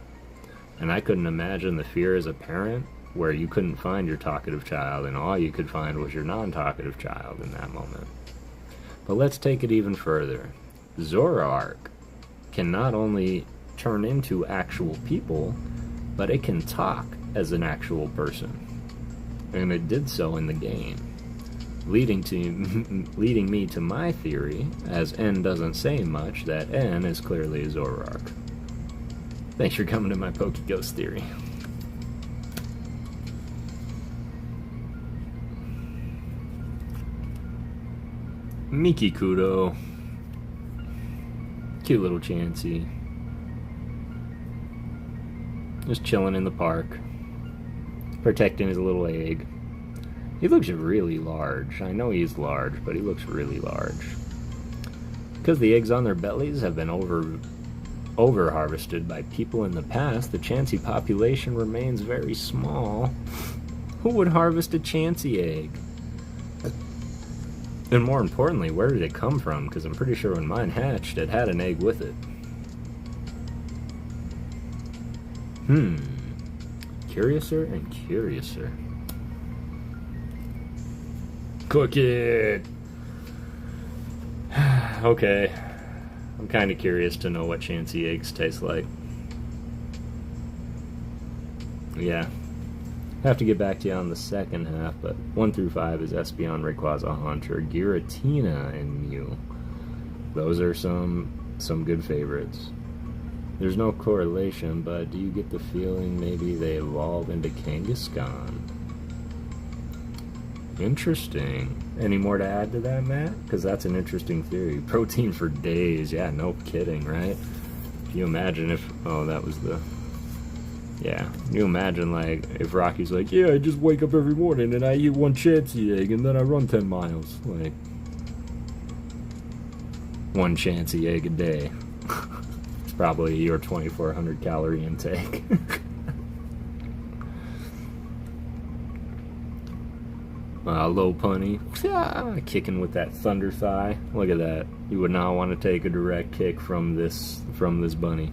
And I couldn't imagine the fear as a parent where you couldn't find your talkative child and all you could find was your non-talkative child in that moment. But let's take it even further. Zoroark can not only turn into actual people, but it can talk as an actual person. And it did so in the game. Leading me to my theory, as N doesn't say much, that N is clearly a Zoroark. Thanks for coming to my PokéGhost theory. Mikikudo. Cute little Chansey. Just chilling in the park. Protecting his little egg. He looks really large. I know he's large, but he looks really large. Because the eggs on their bellies have been over-harvested by people in the past, the Chansey population remains very small. Who would harvest a Chansey egg? And more importantly, where did it come from? Because I'm pretty sure when mine hatched, it had an egg with it. Curiouser and curiouser. Cook it! Okay. I'm kind of curious to know what Chansey eggs taste like. Yeah. Have to get back to you on the second half, but 1 through 5 is Espeon, Rayquaza, Haunter, Giratina, and Mew. Those are some good favorites. There's no correlation, but do you get the feeling maybe they evolved into Kangaskhan? Interesting. Any more to add to that, Matt? Because that's an interesting theory. Protein for days. Yeah, no kidding, right? Can you imagine if... Oh, that was the... Yeah. Can you imagine, like, if Rocky's like, yeah, I just wake up every morning and I eat one Chansey egg and then I run 10 miles. Like, one Chansey egg a day. It's probably your 2,400 calorie intake. Low punny. Kicking with that thunder thigh. Look at that. You would not want to take a direct kick from this bunny.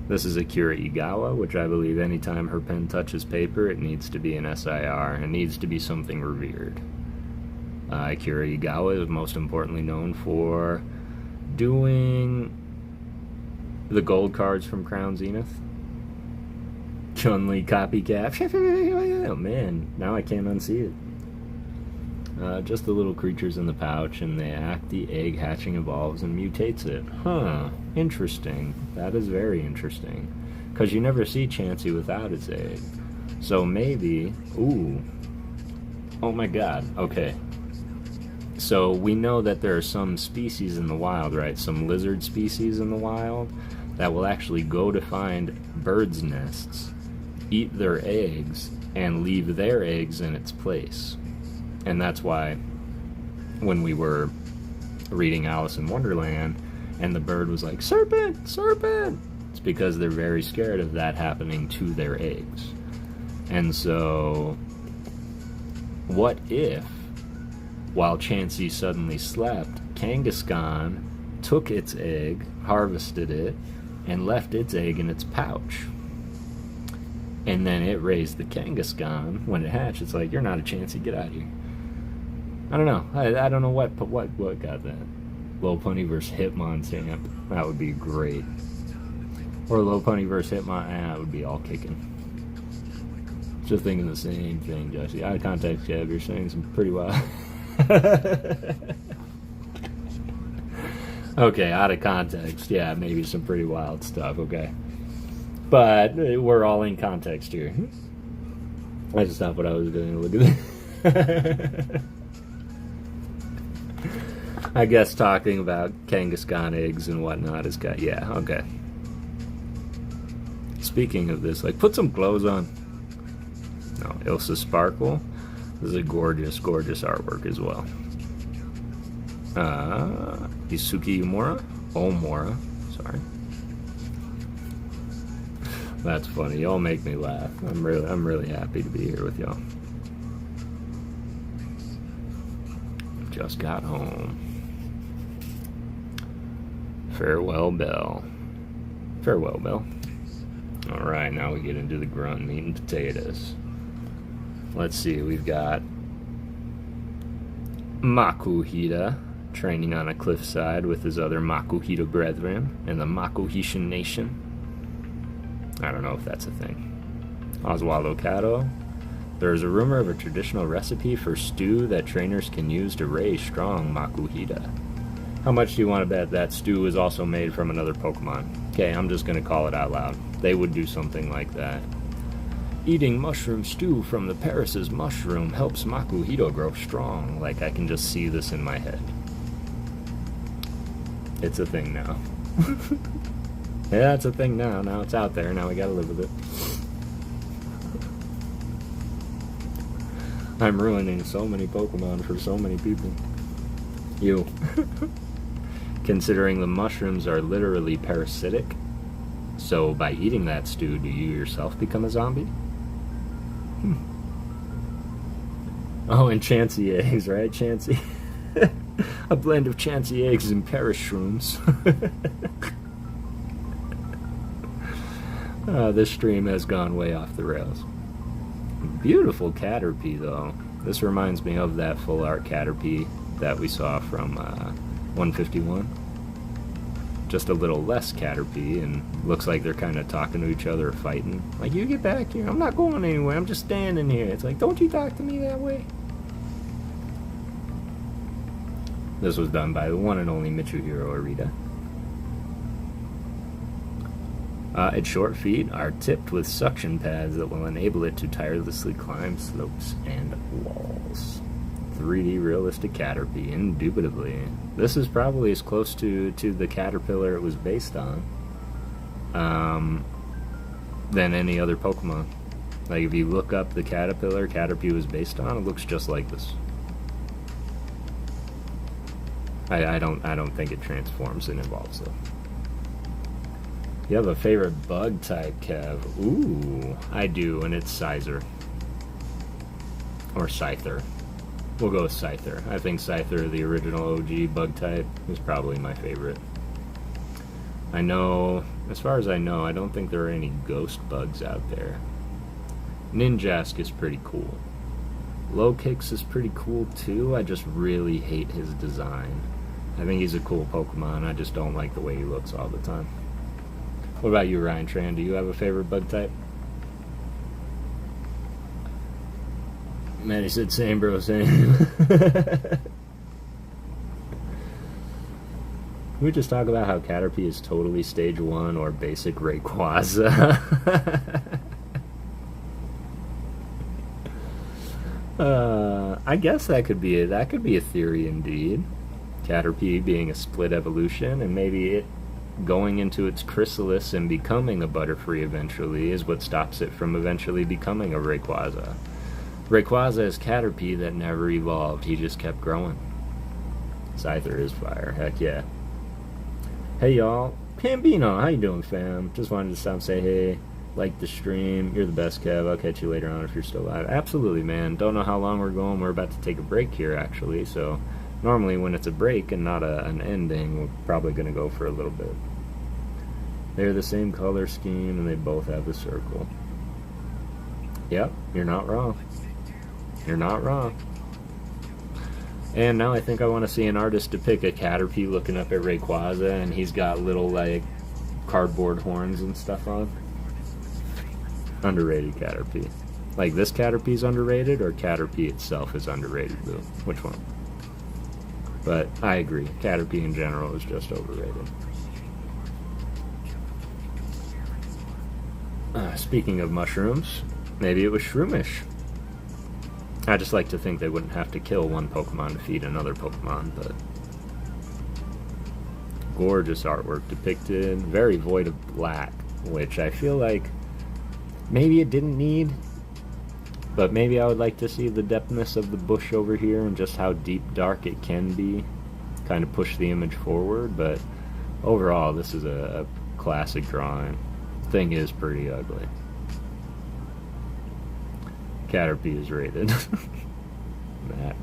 This is Akira Igawa, which I believe anytime her pen touches paper, it needs to be an SIR. It needs to be something revered. Akira Igawa is most importantly known for doing the gold cards from Crown Zenith. Chun-Li copycat. Oh man, now I can't unsee it. Just the little creatures in the pouch, and they act, the egg hatching evolves and mutates it. Huh, interesting. That is very interesting. Because you never see Chansey without its egg. So maybe... Ooh. Oh my god, okay. So we know that there are some species in the wild, right? Some lizard species in the wild that will actually go to find birds' nests, eat their eggs, and leave their eggs in its place. And that's why when we were reading Alice in Wonderland and the bird was like, serpent, serpent, it's because they're very scared of that happening to their eggs. And so what if, while Chansey suddenly slept, Kangaskhan took its egg, harvested it, and left its egg in its pouch? And then it raised the Kangaskhan. When it hatched, it's like, you're not a Chansey, get out of here. I don't know. I don't know what got that. Lopunny versus Hitmonchan. That would be great. Or Lopunny versus Hitmon. That would be all kicking. Just thinking the same thing, Jesse. Eye contact, Kev. You're saying some pretty wild. Okay, out of context, yeah, maybe some pretty wild stuff, okay. But we're all in context here. I just stopped what I was doing. Look at that. I guess talking about Kangaskhan eggs and whatnot is got, yeah, okay. Speaking of this, like, put some clothes on. No, Ilsa Sparkle. This is a gorgeous, gorgeous artwork as well. Isuki Umura? Omura, sorry. That's funny. Y'all make me laugh. I'm really happy to be here with y'all. Just got home. Farewell, Bell. Farewell, Bell. Alright, now we get into the grunt meat and potatoes. Let's see, we've got Makuhita training on a cliffside with his other Makuhita brethren in the Makuhishan Nation. I don't know if that's a thing. Oswaldo Cato. There is a rumor of a traditional recipe for stew that trainers can use to raise strong Makuhita. How much do you want to bet that stew is also made from another Pokemon? Okay, I'm just going to call it out loud. They would do something like that. Eating mushroom stew from the Paris's mushroom helps Makuhita grow strong. Like, I can just see this in my head. It's a thing now. Yeah, it's a thing now. Now it's out there. Now we gotta live with it. I'm ruining so many Pokemon for so many people. You. Considering the mushrooms are literally parasitic, so by eating that stew, do you yourself become a zombie? Oh, and Chansey eggs, right? Chansey. A blend of Chansey eggs and Paris shrooms. This stream has gone way off the rails. Beautiful Caterpie, though. This reminds me of that full art Caterpie that we saw from 151. Just a little less Caterpie, and looks like they're kind of talking to each other, fighting. Like, you get back here. I'm not going anywhere. I'm just standing here. It's like, don't you talk to me that way. This was done by the one and only Mitsuhiro Arita. Its short feet are tipped with suction pads that will enable it to tirelessly climb slopes and walls. 3D realistic Caterpie, indubitably. This is probably as close to the caterpillar it was based on than any other Pokemon. Like, if you look up the caterpillar Caterpie was based on, it looks just like this. I don't think it transforms and evolves though. You have a favorite bug type, Kev? Ooh, I do, and it's Scyther. Or Scyther. We'll go with Scyther. I think Scyther, the original OG bug type, is probably my favorite. I know, as far as I know, I don't think there are any ghost bugs out there. Ninjask is pretty cool. Lowkicks is pretty cool too. I just really hate his design. I think he's a cool Pokemon. I just don't like the way he looks all the time. What about you, Ryan Tran? Do you have a favorite bug type? Man, he said same, bro, same. We just talk about how Caterpie is totally stage 1 or basic Rayquaza. I guess that could be a theory indeed. Caterpie being a split evolution, and maybe it going into its chrysalis and becoming a Butterfree eventually is what stops it from eventually becoming a Rayquaza. Rayquaza is Caterpie that never evolved. He just kept growing. Scyther is fire. Heck yeah. Hey y'all. Pambino, how you doing, fam? Just wanted to stop and say hey. Like the stream. You're the best, Kev. I'll catch you later on if you're still alive. Absolutely, man. Don't know how long we're going. We're about to take a break here, actually. So normally when it's a break and not an ending, we're probably going to go for a little bit. They're the same color scheme, and they both have the circle. Yep, you're not wrong. You're not wrong. And now I think I want to see an artist depict a Caterpie looking up at Rayquaza, and he's got little, like, cardboard horns and stuff on. Underrated Caterpie. Like, this Caterpie's underrated, or Caterpie itself is underrated, Lou? Which one? But I agree, Caterpie in general is just overrated. Speaking of mushrooms, maybe it was Shroomish. I just like to think they wouldn't have to kill one Pokemon to feed another Pokemon, but... Gorgeous artwork depicted, very void of black, which I feel like maybe it didn't need, but maybe I would like to see the depthness of the bush over here and just how deep dark it can be, kind of push the image forward, but overall this is a classic drawing. Thing is pretty ugly. Caterpie is rated. That.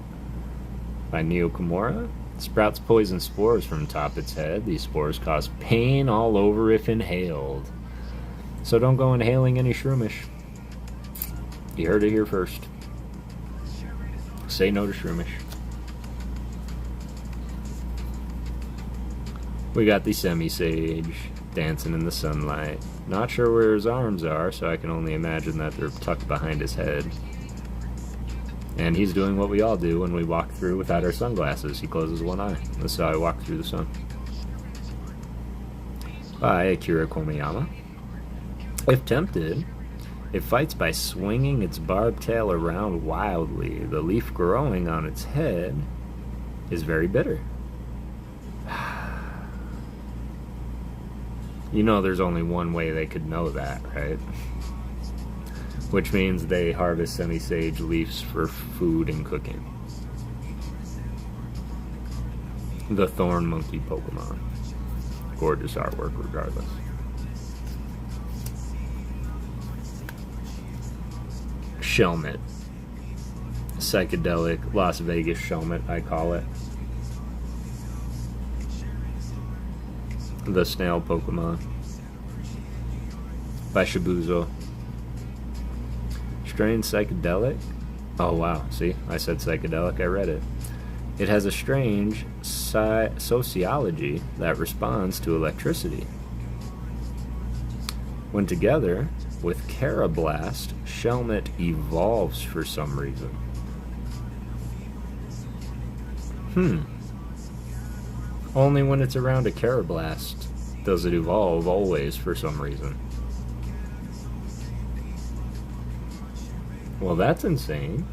By Neo Kimura. Sprouts poison spores from atop its head. These spores cause pain all over if inhaled. So don't go inhaling any Shroomish. You heard it here first. Say no to Shroomish. We got the Semi-Sage dancing in the sunlight. Not sure where his arms are, so I can only imagine that they're tucked behind his head. And he's doing what we all do when we walk through without our sunglasses. He closes one eye. That's how I walk through the sun. By Akira Komiyama. If tempted, it fights by swinging its barbed tail around wildly. The leaf growing on its head is very bitter. You know there's only one way they could know that, right? Which means they harvest Semi-Sage leaves for food and cooking. The Thorn Monkey Pokemon. Gorgeous artwork regardless. Shelmet. Psychedelic Las Vegas Shelmet, I call it. The Snail Pokemon. By Shibuzo. Strange psychedelic? Oh wow, see, I said psychedelic, I read it. It has a strange sociology that responds to electricity. When together with Carablast, Shelmet evolves for some reason. Only when it's around a Carablast does it evolve always for some reason. Well, that's insane.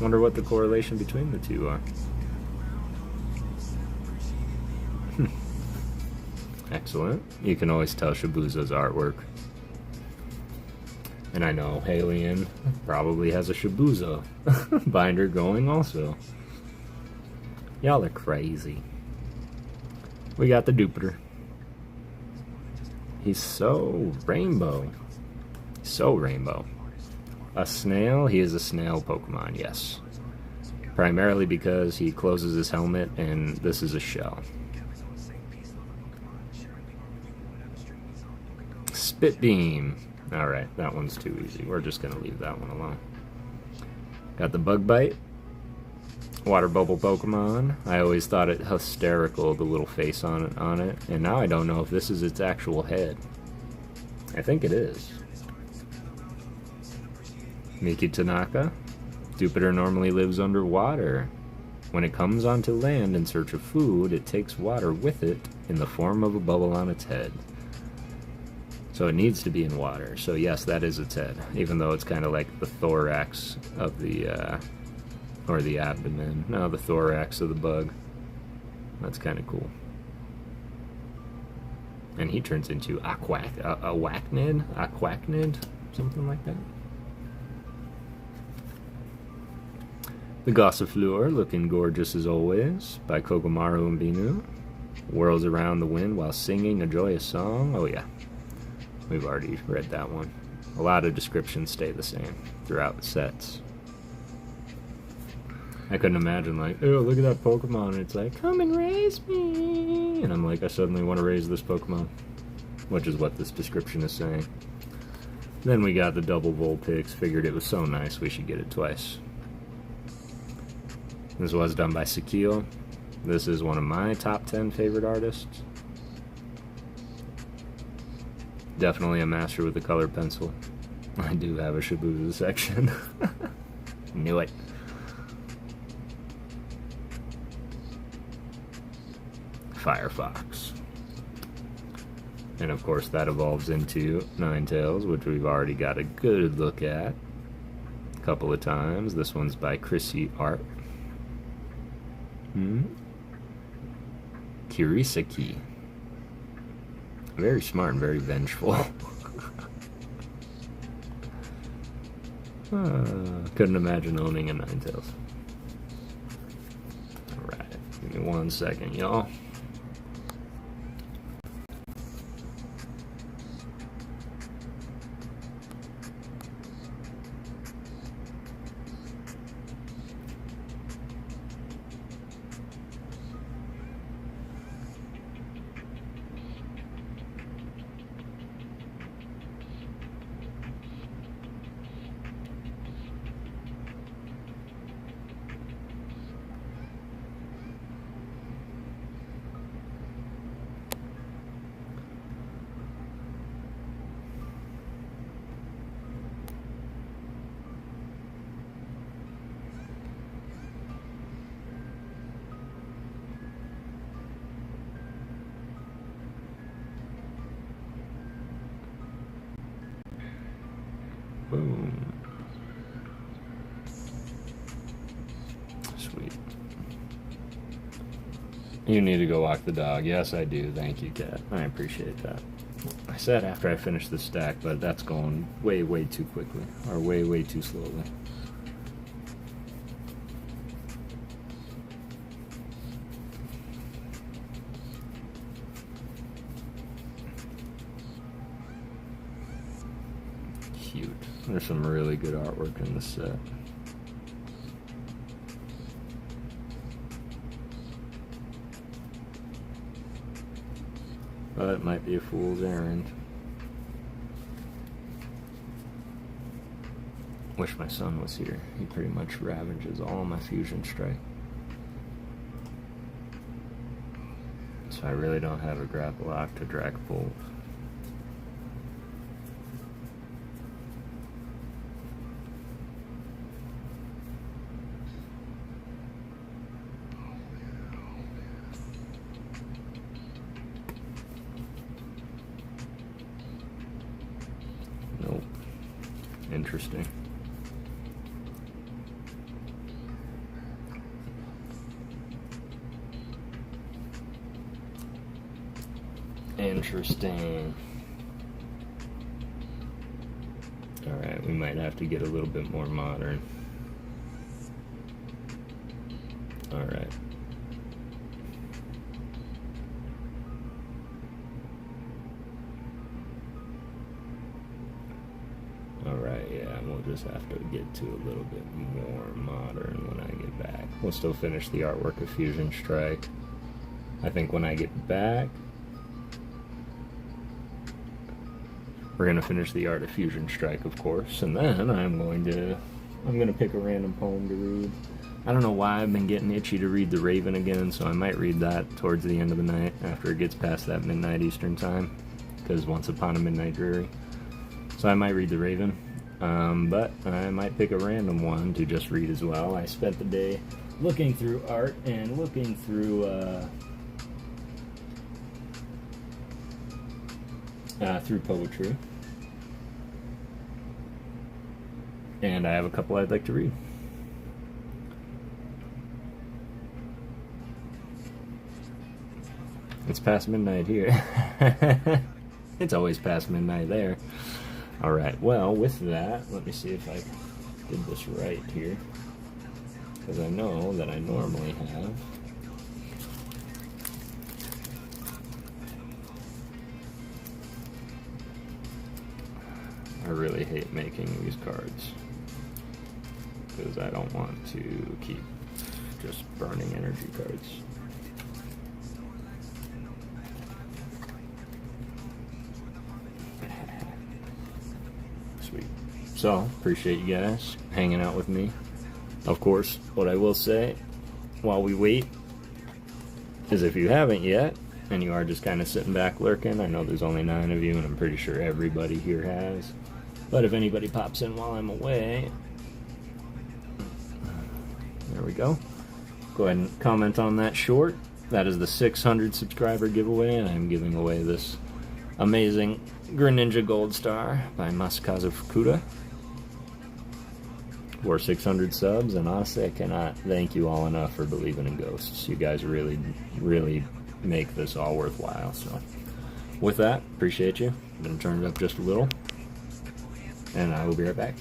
Wonder what the correlation between the two are. Excellent. You can always tell Shibuza's artwork. And I know Alien probably has a Shibuza binder going also. Y'all are crazy. We got the Jupiter. He's so rainbow. So rainbow. A snail? He is a snail Pokemon, yes. Primarily because he closes his helmet and this is a shell. Spit Beam. Alright, that one's too easy. We're just gonna leave that one alone. Got the Bug Bite. Water Bubble Pokemon. I always thought it hysterical, the little face on it, and now I don't know if this is its actual head. I think it is. Miki Tanaka. Jupiter normally lives underwater. When it comes onto land in search of food, it takes water with it in the form of a bubble on its head. So it needs to be in water. So yes, that is its head, even though it's kind of like the thorax of the, or the abdomen. No, the thorax of the bug. That's kind of cool. And he turns into a Aquacnid, something like that. The Gossifleur, looking gorgeous as always, by Kokomaru and Binu. Whirls around the wind while singing a joyous song. Oh yeah, we've already read that one. A lot of descriptions stay the same throughout the sets. I couldn't imagine like, oh, look at that Pokemon. It's like, come and raise me. And I'm like, I suddenly want to raise this Pokemon. Which is what this description is saying. Then we got the double Vulpix. Figured it was so nice we should get it twice. This was done by Sakil. This is one of my top 10 favorite artists. Definitely a master with a colored pencil. I do have a Shibuya section. Knew it. Firefox. And of course that evolves into Ninetales, which we've already got a good look at a couple of times. This one's by Chrissy Art. Kirisaki. Very smart and very vengeful. Couldn't imagine owning a Ninetales. Alright, give me 1 second, y'all. Boom. Sweet. You need to go walk the dog. Yes, I do. Thank you, Cat. I appreciate that. I said after I finish the stack, but that's going way, way too quickly. Or way, way too slowly. Cute. There's some really good artwork in this set. But it might be a fool's errand. Wish my son was here. He pretty much ravages all my fusion strike. So I really don't have a grapple lock to drag bolt. Nope. Interesting. Interesting. Alright, we might have to get a little bit more modern. Alright. Alright, yeah, we'll just have to get to a little bit more modern when I get back. We'll still finish the artwork of Fusion Strike. I think when I get back, we're going to finish the art of Fusion Strike, of course, and then I'm going to pick a random poem to read. I don't know why I've been getting itchy to read The Raven again, so I might read that towards the end of the night after it gets past that midnight Eastern time, because Once Upon a Midnight Dreary. So I might read The Raven, but I might pick a random one to just read as well. I spent the day looking through art and looking through through poetry, and I have a couple I'd like to read. It's past midnight here. It's always past midnight there. Alright, well, with that, let me see if I did this right here, because I know that I normally have. I really hate making these cards, because I don't want to keep just burning energy cards. Sweet. So, appreciate you guys hanging out with me. Of course, what I will say while we wait is if you haven't yet, and you are just kind of sitting back lurking, I know there's only 9 of you, and I'm pretty sure everybody here has. But if anybody pops in while I'm away, there we go. Go ahead and comment on that short. that is the 600 subscriber giveaway, and I'm giving away this amazing Greninja Gold Star by Masakazu Fukuda for 600 subs. And honestly, I cannot thank you all enough for believing in ghosts. You guys really, really make this all worthwhile. So with that, appreciate you. I'm going to turn it up just a little, and I will be right back.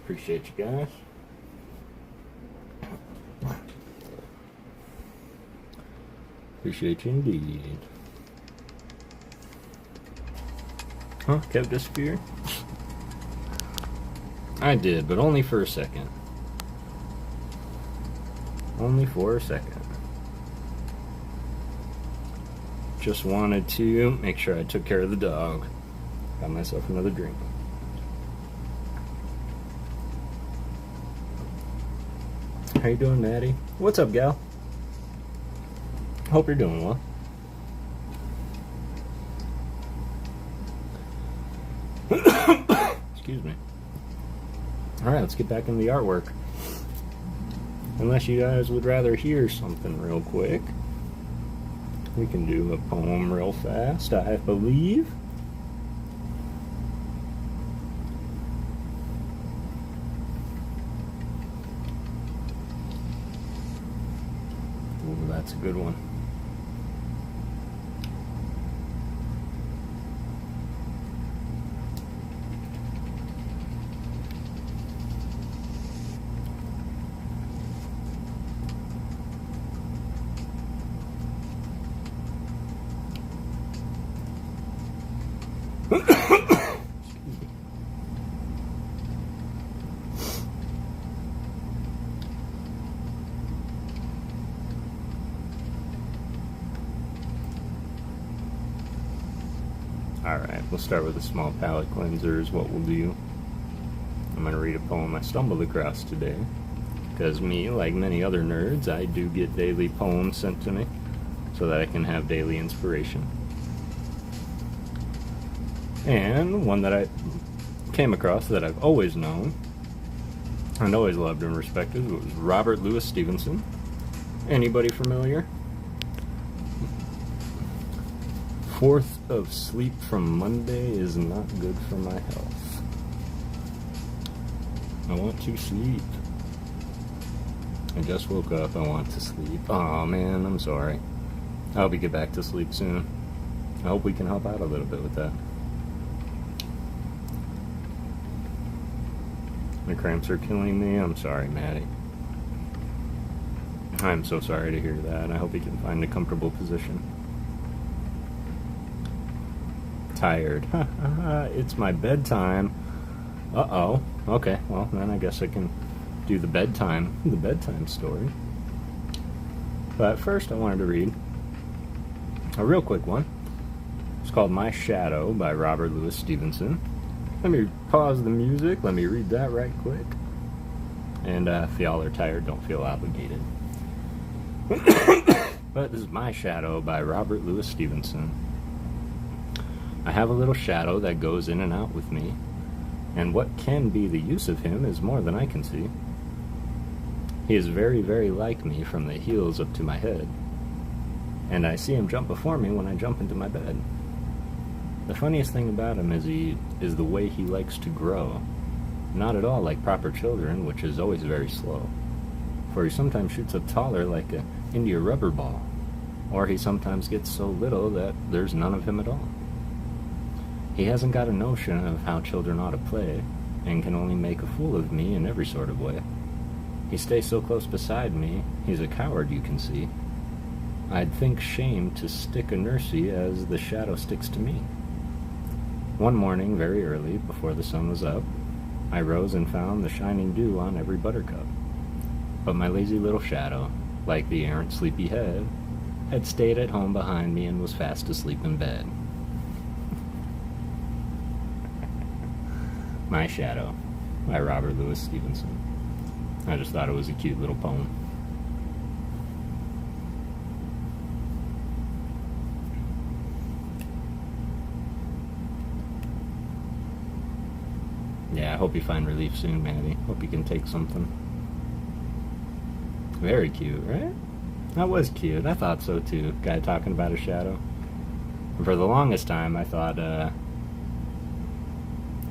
Appreciate you guys. Appreciate you indeed. Huh? Kev disappeared? I did, but only for a second. Only for a second. Just wanted to make sure I took care of the dog. Got myself another drink. How you doing, Maddie? What's up, gal? Hope you're doing well. Excuse me. Alright, let's get back into the artwork. Unless you guys would rather hear something real quick. We can do a poem real fast, I believe. Ooh, that's a good one. Alright, we'll start with a small palette cleanser is what we'll do. I'm going to read a poem I stumbled across today. Because me, like many other nerds, I do get daily poems sent to me so that I can have daily inspiration. And one that I came across that I've always known and always loved and respected was Robert Louis Stevenson. Anybody familiar? 4th of sleep from Monday is not good for my health. I want to sleep. I just woke up. I want to sleep. Aw, man, I'm sorry. I hope you get back to sleep soon. I hope we can help out a little bit with that. My cramps are killing me. I'm sorry, Maddie. I'm so sorry to hear that. I hope you can find a comfortable position. Tired. It's my bedtime. Uh-oh. Okay, well, then I guess I can do the bedtime story. But first I wanted to read a real quick one. It's called My Shadow by Robert Louis Stevenson. Let me pause the music. Let me read that right quick. And if y'all are tired, don't feel obligated. But this is My Shadow by Robert Louis Stevenson. I have a little shadow that goes in and out with me, and what can be the use of him is more than I can see. He is very, very like me from the heels up to my head, and I see him jump before me when I jump into my bed. The funniest thing about him is the way he likes to grow. Not at all like proper children, which is always very slow, for he sometimes shoots up taller like an India rubber ball, or he sometimes gets so little that there's none of him at all. He hasn't got a notion of how children ought to play, and can only make a fool of me in every sort of way. He stays so close beside me, he's a coward, you can see. I'd think shame to stick a nursie as the shadow sticks to me. One morning, very early, before the sun was up, I rose and found the shining dew on every buttercup. But my lazy little shadow, like the errant sleepy head, had stayed at home behind me and was fast asleep in bed. My Shadow by Robert Louis Stevenson. I just thought it was a cute little poem. Yeah, I hope you find relief soon, Maddie. Hope you can take something. Very cute, right? That was cute. I thought so too. Guy talking about a shadow. And for the longest time, I thought,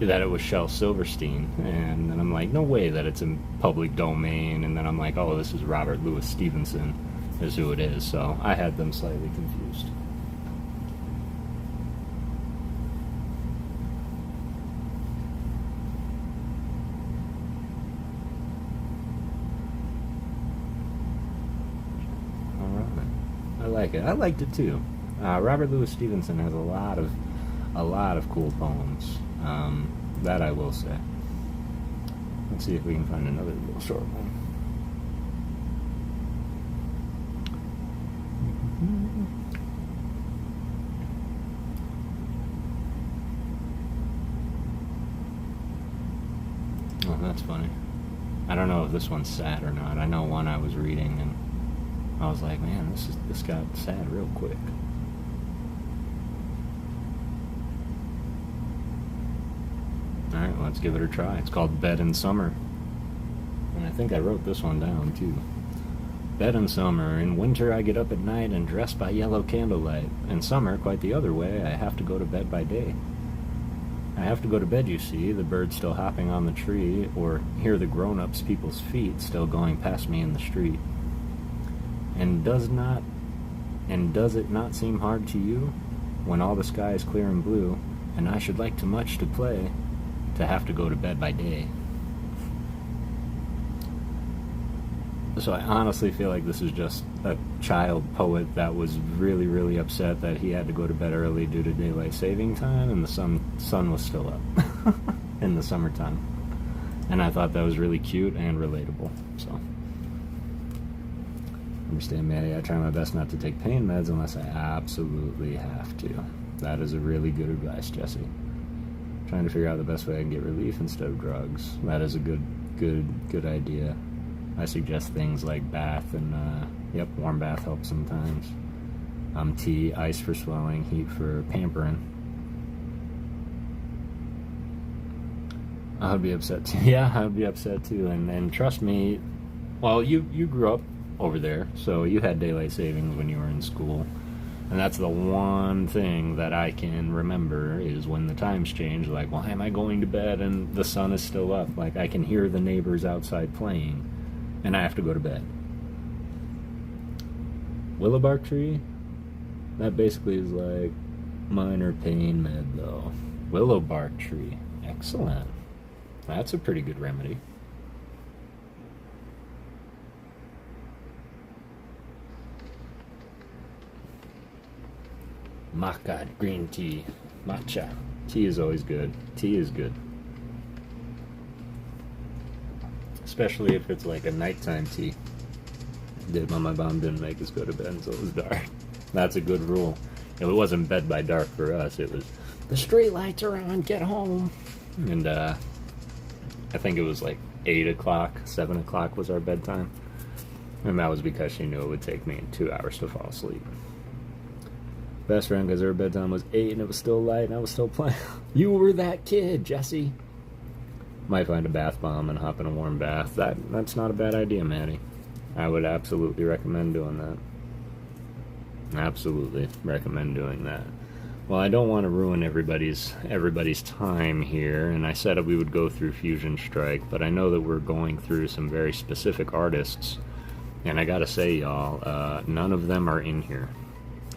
that it was Shel Silverstein, and then I'm like, no way that it's in public domain, and then I'm like, oh, this is Robert Louis Stevenson is who it is, so I had them slightly confused. like it. I liked it too. Robert Louis Stevenson has a lot of cool poems. That I will say. Let's see if we can find another little short one. Oh, that's funny. I don't know if this one's sad or not. I know one I was reading and I was like, man, this got sad real quick. Alright, let's give it a try. It's called Bed in Summer. And I think I wrote this one down too. Bed in summer. In winter I get up at night and dress by yellow candlelight. In summer, quite the other way, I have to go to bed by day. I have to go to bed, you see, the birds still hopping on the tree, or hear the grown-ups people's feet still going past me in the street. And does it not seem hard to you, when all the sky is clear and blue, and I should like too much to play, to have to go to bed by day? So I honestly feel like this is just a child poet that was really, really upset that he had to go to bed early due to daylight saving time, and the sun was still up in the summertime. And I thought that was really cute and relatable. So, understand, Maddie, I try my best not to take pain meds unless I absolutely have to. That is a really good advice, Jesse. Trying to figure out the best way I can get relief instead of drugs. That is a good idea. I suggest things like bath and, warm bath helps sometimes. Tea, ice for swelling, heat for pampering. I would be upset too. Yeah, I would be upset too. And trust me, well, you grew up over there, so you had daylight savings when you were in school. And that's the one thing that I can remember is when the times change, like, why am I going to bed and the sun is still up? Like, I can hear the neighbors outside playing. And I have to go to bed. Willow bark tree? That basically is like minor pain med, though. Willow bark tree. Excellent. That's a pretty good remedy. Maca green tea. Matcha. Tea is always good. Tea is good. Especially if it's like a nighttime tea. My mom didn't make us go to bed until it was dark. That's a good rule. It wasn't bed by dark for us. It was, the street lights are on, get home. And I think it was like 8 o'clock, 7 o'clock was our bedtime. And that was because she knew it would take me 2 hours to fall asleep. Best friend, because her bedtime was 8 and it was still light and I was still playing. You were that kid, Jesse. Might find a bath bomb and hop in a warm bath. That's not a bad idea, Maddie. I would absolutely recommend doing that. Absolutely recommend doing that. Well, I don't want to ruin everybody's time here, and I said we would go through Fusion Strike, but I know that we're going through some very specific artists, and I gotta say, y'all, none of them are in here.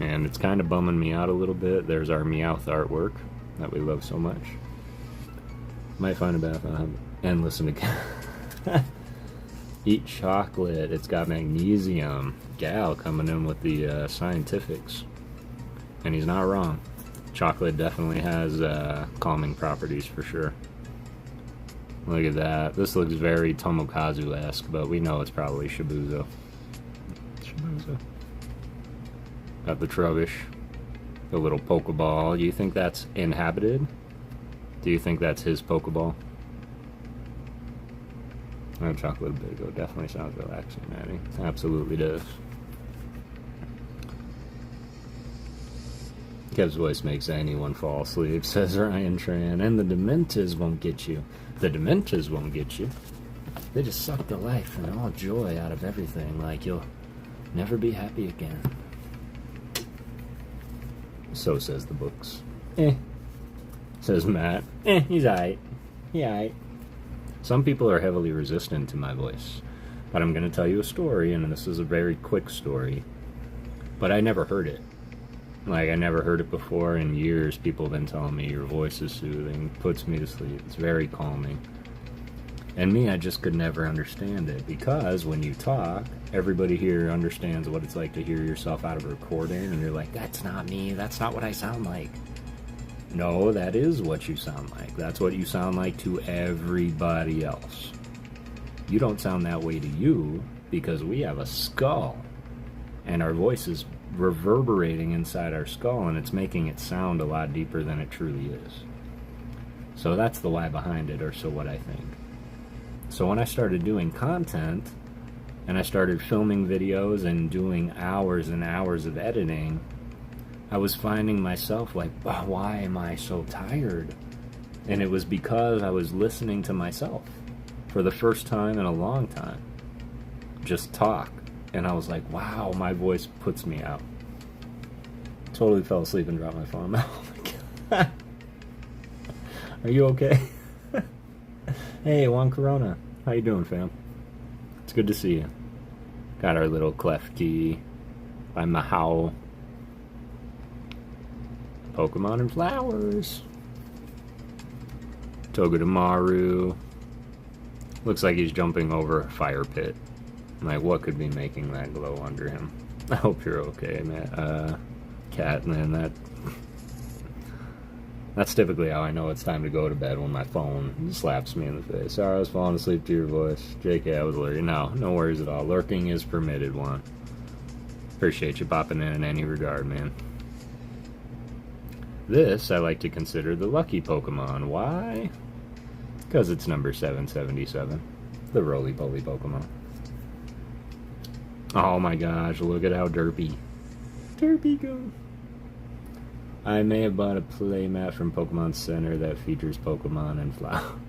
And it's kind of bumming me out a little bit. There's our Meowth artwork that we love so much. Might find a bath and listen to Eat chocolate. It's got magnesium. Gal coming in with the scientifics. And he's not wrong. Chocolate definitely has calming properties for sure. Look at that. This looks very Tomokazu-esque, but we know it's probably Shibuzo. Got the Trubbish. The little Pokeball. Do you think that's inhabited? Do you think that's his Pokeball? Oh, Chocolate Bigo definitely sounds relaxing, Maddie. Absolutely does. Kev's voice makes anyone fall asleep, says Ryan Tran. And the Dementors won't get you. The Dementors won't get you. They just suck the life and all joy out of everything, like you'll never be happy again. So says the books. Says Matt. He's aight. He aight. Some people are heavily resistant to my voice, but I'm going to tell you a story, and this is a very quick story, but I never heard it. Like, I never heard it before in years. People have been telling me your voice is soothing, puts me to sleep, it's very calming. And me, I just could never understand it, because when you talk, everybody here understands what it's like to hear yourself out of a recording, and you're like, that's not me, that's not what I sound like. No, that is what you sound like. That's what you sound like to everybody else. You don't sound that way to you because we have a skull, and our voice is reverberating inside our skull, and it's making it sound a lot deeper than it truly is. So that's the why behind it, or so what I think. So when I started doing content, and I started filming videos and doing hours and hours of editing, I was finding myself like, oh, why am I so tired? And it was because I was listening to myself for the first time in a long time. Just talk. And I was like, wow, my voice puts me out. Totally fell asleep and dropped my phone. Oh my God. Are you okay? Hey, Juan Corona. How you doing, fam? It's good to see you. Got our little Klefki by Mahao. Pokemon and flowers. Togedemaru. Looks like he's jumping over a fire pit. Like, what could be making that glow under him? I hope you're okay, man. Cat, man, that's typically how I know it's time to go to bed, when my phone slaps me in the face. Sorry, I was falling asleep to your voice. JK, I was lurking. No worries at all. Lurking is permitted, Juan. Appreciate you popping in any regard, man. This I like to consider the lucky Pokemon. Why? Because it's number 777. The roly-poly Pokemon. Oh my gosh, look at how derpy. Derpy go. I may have bought a playmat from Pokemon Center that features Pokemon and flowers.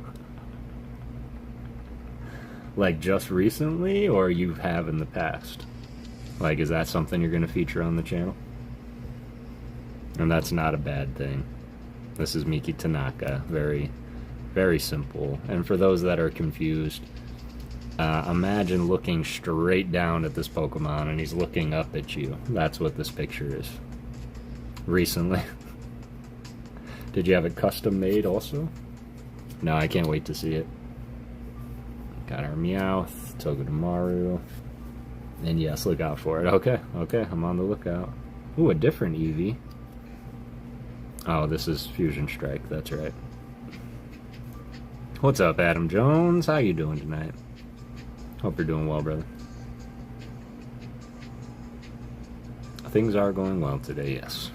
Like just recently, or you have in the past? Like, is that something you're going to feature on the channel? And that's not a bad thing. This is Miki Tanaka. Very, very simple. And for those that are confused, imagine looking straight down at this Pokemon and he's looking up at you. That's what this picture is. Recently. Did you have it custom made also? No, I can't wait to see it. Got our Meowth, Togedemaru. And yes, look out for it. Okay, I'm on the lookout. Ooh, a different Eevee. Oh, this is Fusion Strike, that's right. What's up, Adam Jones? How you doing tonight? Hope you're doing well, brother. Things are going well today, yes.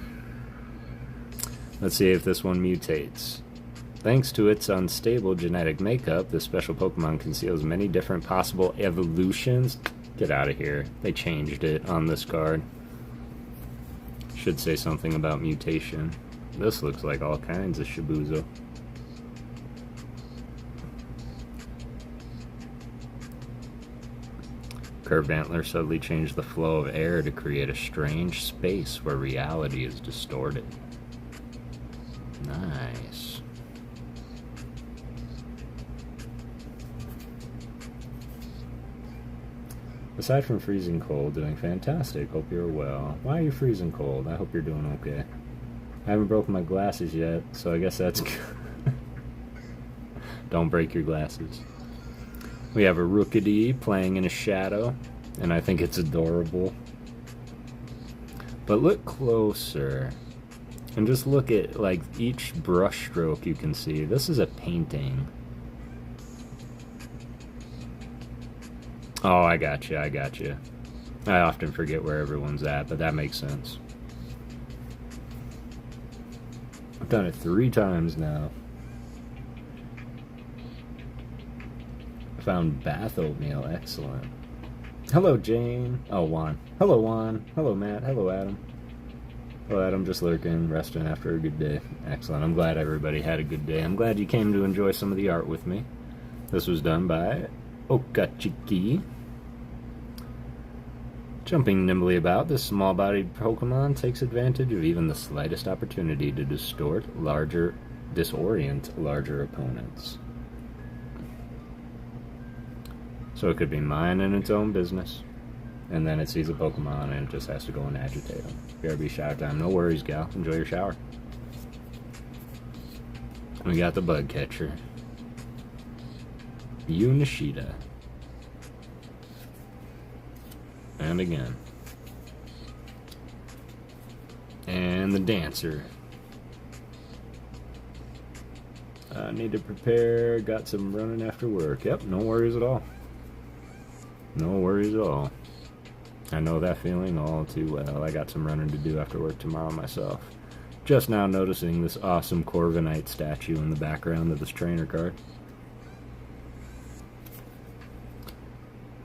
Let's see if this one mutates. Thanks to its unstable genetic makeup, this special Pokemon conceals many different possible evolutions. Get out of here. They changed it on this card. Should say something about mutation. This looks like all kinds of Shibuzo. Curved antler suddenly changed the flow of air to create a strange space where reality is distorted. Nice. Aside from freezing cold, doing fantastic. Hope you're well. Why are you freezing cold? I hope you're doing okay. I haven't broken my glasses yet, so I guess that's good. Don't break your glasses. We have a Rookidee playing in a shadow, and I think it's adorable. But look closer, and just look at, like, each brush stroke you can see. This is a painting. Oh, I got you. I often forget where everyone's at, but that makes sense. I've done it 3 times now. I found bath oatmeal. Excellent. Hello, Jane. Oh, Juan. Hello, Juan. Hello, Matt. Hello, Adam. Hello, Adam. Just lurking, resting after a good day. Excellent. I'm glad everybody had a good day. I'm glad you came to enjoy some of the art with me. This was done by Okachiki. Jumping nimbly about, this small-bodied Pokemon takes advantage of even the slightest opportunity to disorient larger opponents. So it could be minding its own business, and then it sees a Pokemon and it just has to go and agitate them. BRB shower time. No worries, gal. Enjoy your shower. We got the bug catcher. Nishida. And again. And the dancer. Need to prepare. Got some running after work. Yep, no worries at all. No worries at all. I know that feeling all too well. I got some running to do after work tomorrow myself. Just now noticing this awesome Corviknight statue in the background of this trainer card.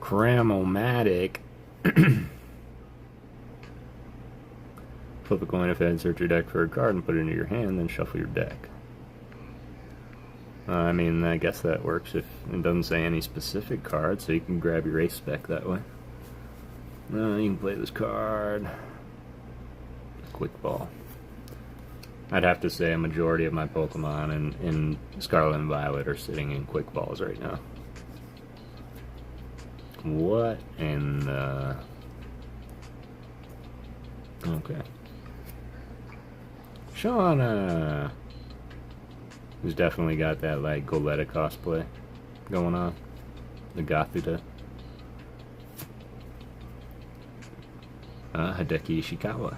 Cramomatic. Flip a coin if you insert your deck for a card and put it into your hand, then shuffle your deck. I mean, I guess that works if it doesn't say any specific card, so you can grab your ace spec that way. You can play this card. Quick ball. I'd have to say a majority of my Pokemon in Scarlet and Violet are sitting in quick balls right now. What in the... Okay. Shauna! Who's definitely got that, like, Goletta cosplay going on. The Gothita. Hideki Ishikawa.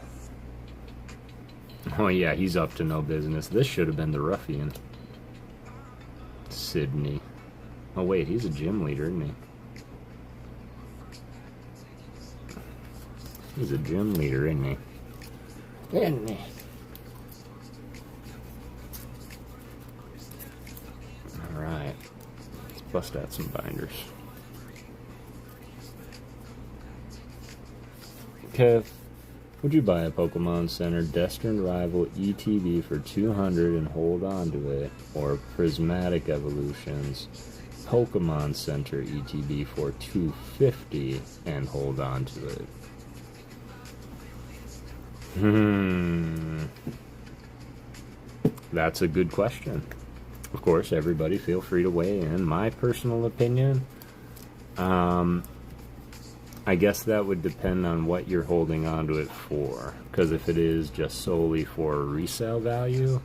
Oh yeah, he's up to no business. This should have been the ruffian. Sydney. Oh wait, he's a gym leader, isn't he? He's a gym leader, isn't he? Isn't he? Alright. Let's bust out some binders. Kev, would you buy a Pokemon Center Destined Rival ETB for 200 and hold on to it, or Prismatic Evolutions Pokemon Center ETB for 250 and hold on to it? That's a good question. Of course, everybody feel free to weigh in. My personal opinion, I guess that would depend on what you're holding onto it for. Because if it is just solely for resale value,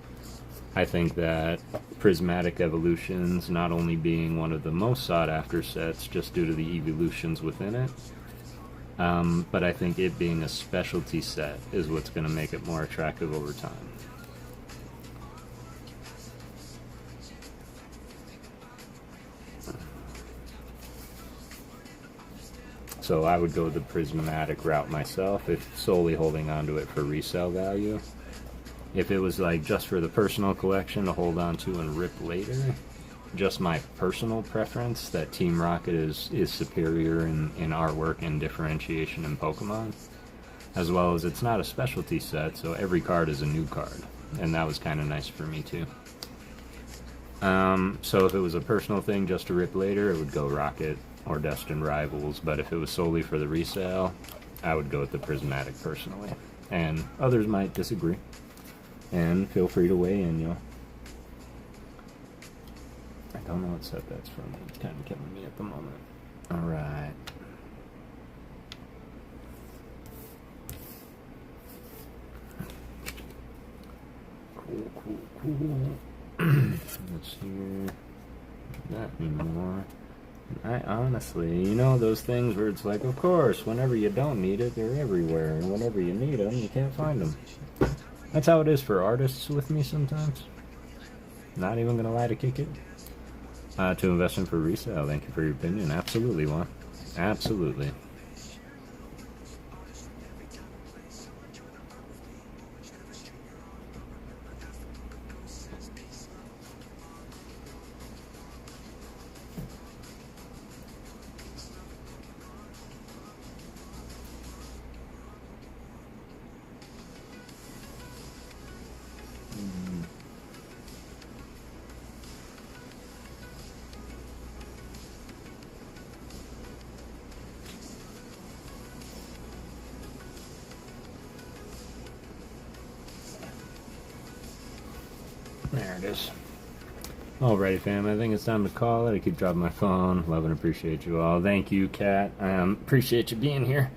I think that Prismatic Evolutions, not only being one of the most sought after sets just due to the evolutions within it, but I think it being a specialty set is what's going to make it more attractive over time. So I would go the Prismatic route myself, if solely holding onto it for resale value. If it was like just for the personal collection to hold on to and rip later, just my personal preference that Team Rocket is superior in artwork and differentiation in Pokemon, as well as it's not a specialty set, so every card is a new card, and that was kind of nice for me too. So if it was a personal thing just to rip later, it would go Rocket or Destined Rivals, but if it was solely for the resale, I would go with the Prismatic personally. And others might disagree, and feel free to weigh in, y'all. I don't know what set that's from. It's kind of killing me at the moment. Alright. Cool. Let's hear that anymore. I honestly, you know, those things where it's like, of course, whenever you don't need it, they're everywhere, and whenever you need them, you can't find them. That's how it is for artists with me sometimes. Not even gonna lie to kick it. To invest in for resale, thank you for your opinion. Absolutely, Juan. Absolutely. There it is. Alrighty, fam. I think it's time to call it. I keep dropping my phone. Love and appreciate you all. Thank you, Kat. Appreciate you being here.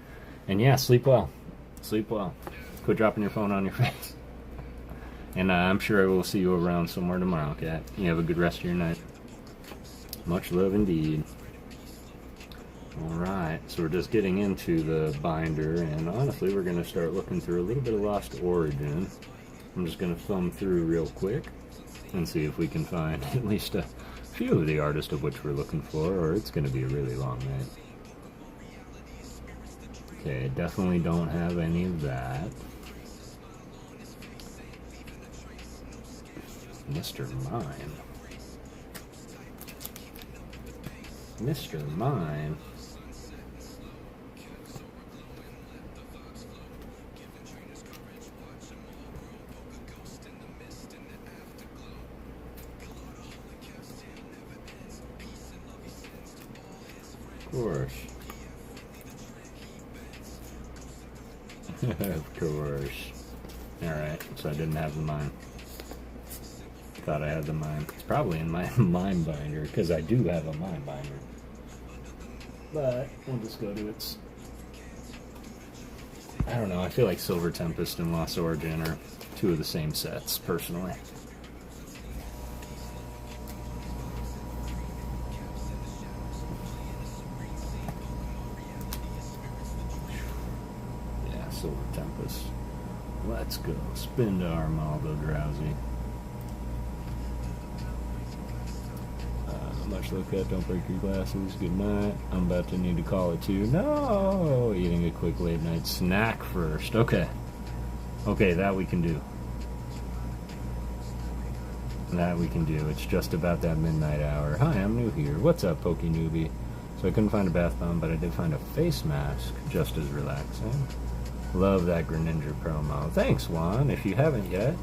And yeah, sleep well. Sleep well. Quit dropping your phone on your face. And I'm sure I will see you around somewhere tomorrow, Kat. You have a good rest of your night. Much love indeed. Alright, so we're just getting into the binder, and honestly, we're going to start looking through a little bit of Lost Origin. I'm just going to thumb through real quick and see if we can find at least a few of the artists of which we're looking for, or it's going to be a really long night. Okay, definitely don't have any of that. Mr. Mime. Mr. Mime. Of course. Of course. Alright, so I didn't have the mime. Thought I had the mime. It's probably in my mime binder, because I do have a mime binder. But we'll just go to its... I don't know, I feel like Silver Tempest and Lost Origin are two of the same sets, personally. Yeah, Silver Tempest. Let's go. Spin to Armaldo Drowsy. Much luck, Cat. Don't break your glasses. Good night. I'm about to need to call it too. No! Eating a quick late night snack first. Okay. Okay, that we can do. That we can do. It's just about that midnight hour. Hi, I'm new here. What's up, Poke Newbie? So I couldn't find a bath bomb, but I did find a face mask. Just as relaxing. Love that Greninja promo. Thanks, Juan. If you haven't yet,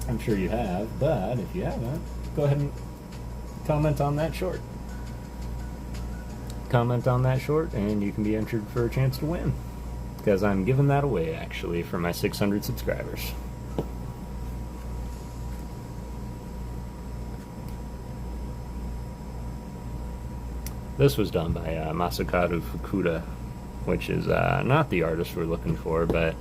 I'm sure you have, but if you haven't, go ahead and comment on that short. Comment on that short, and you can be entered for a chance to win. Because I'm giving that away, actually, for my 600 subscribers. This was done by Masakaru Fukuda, which is not the artist we're looking for, but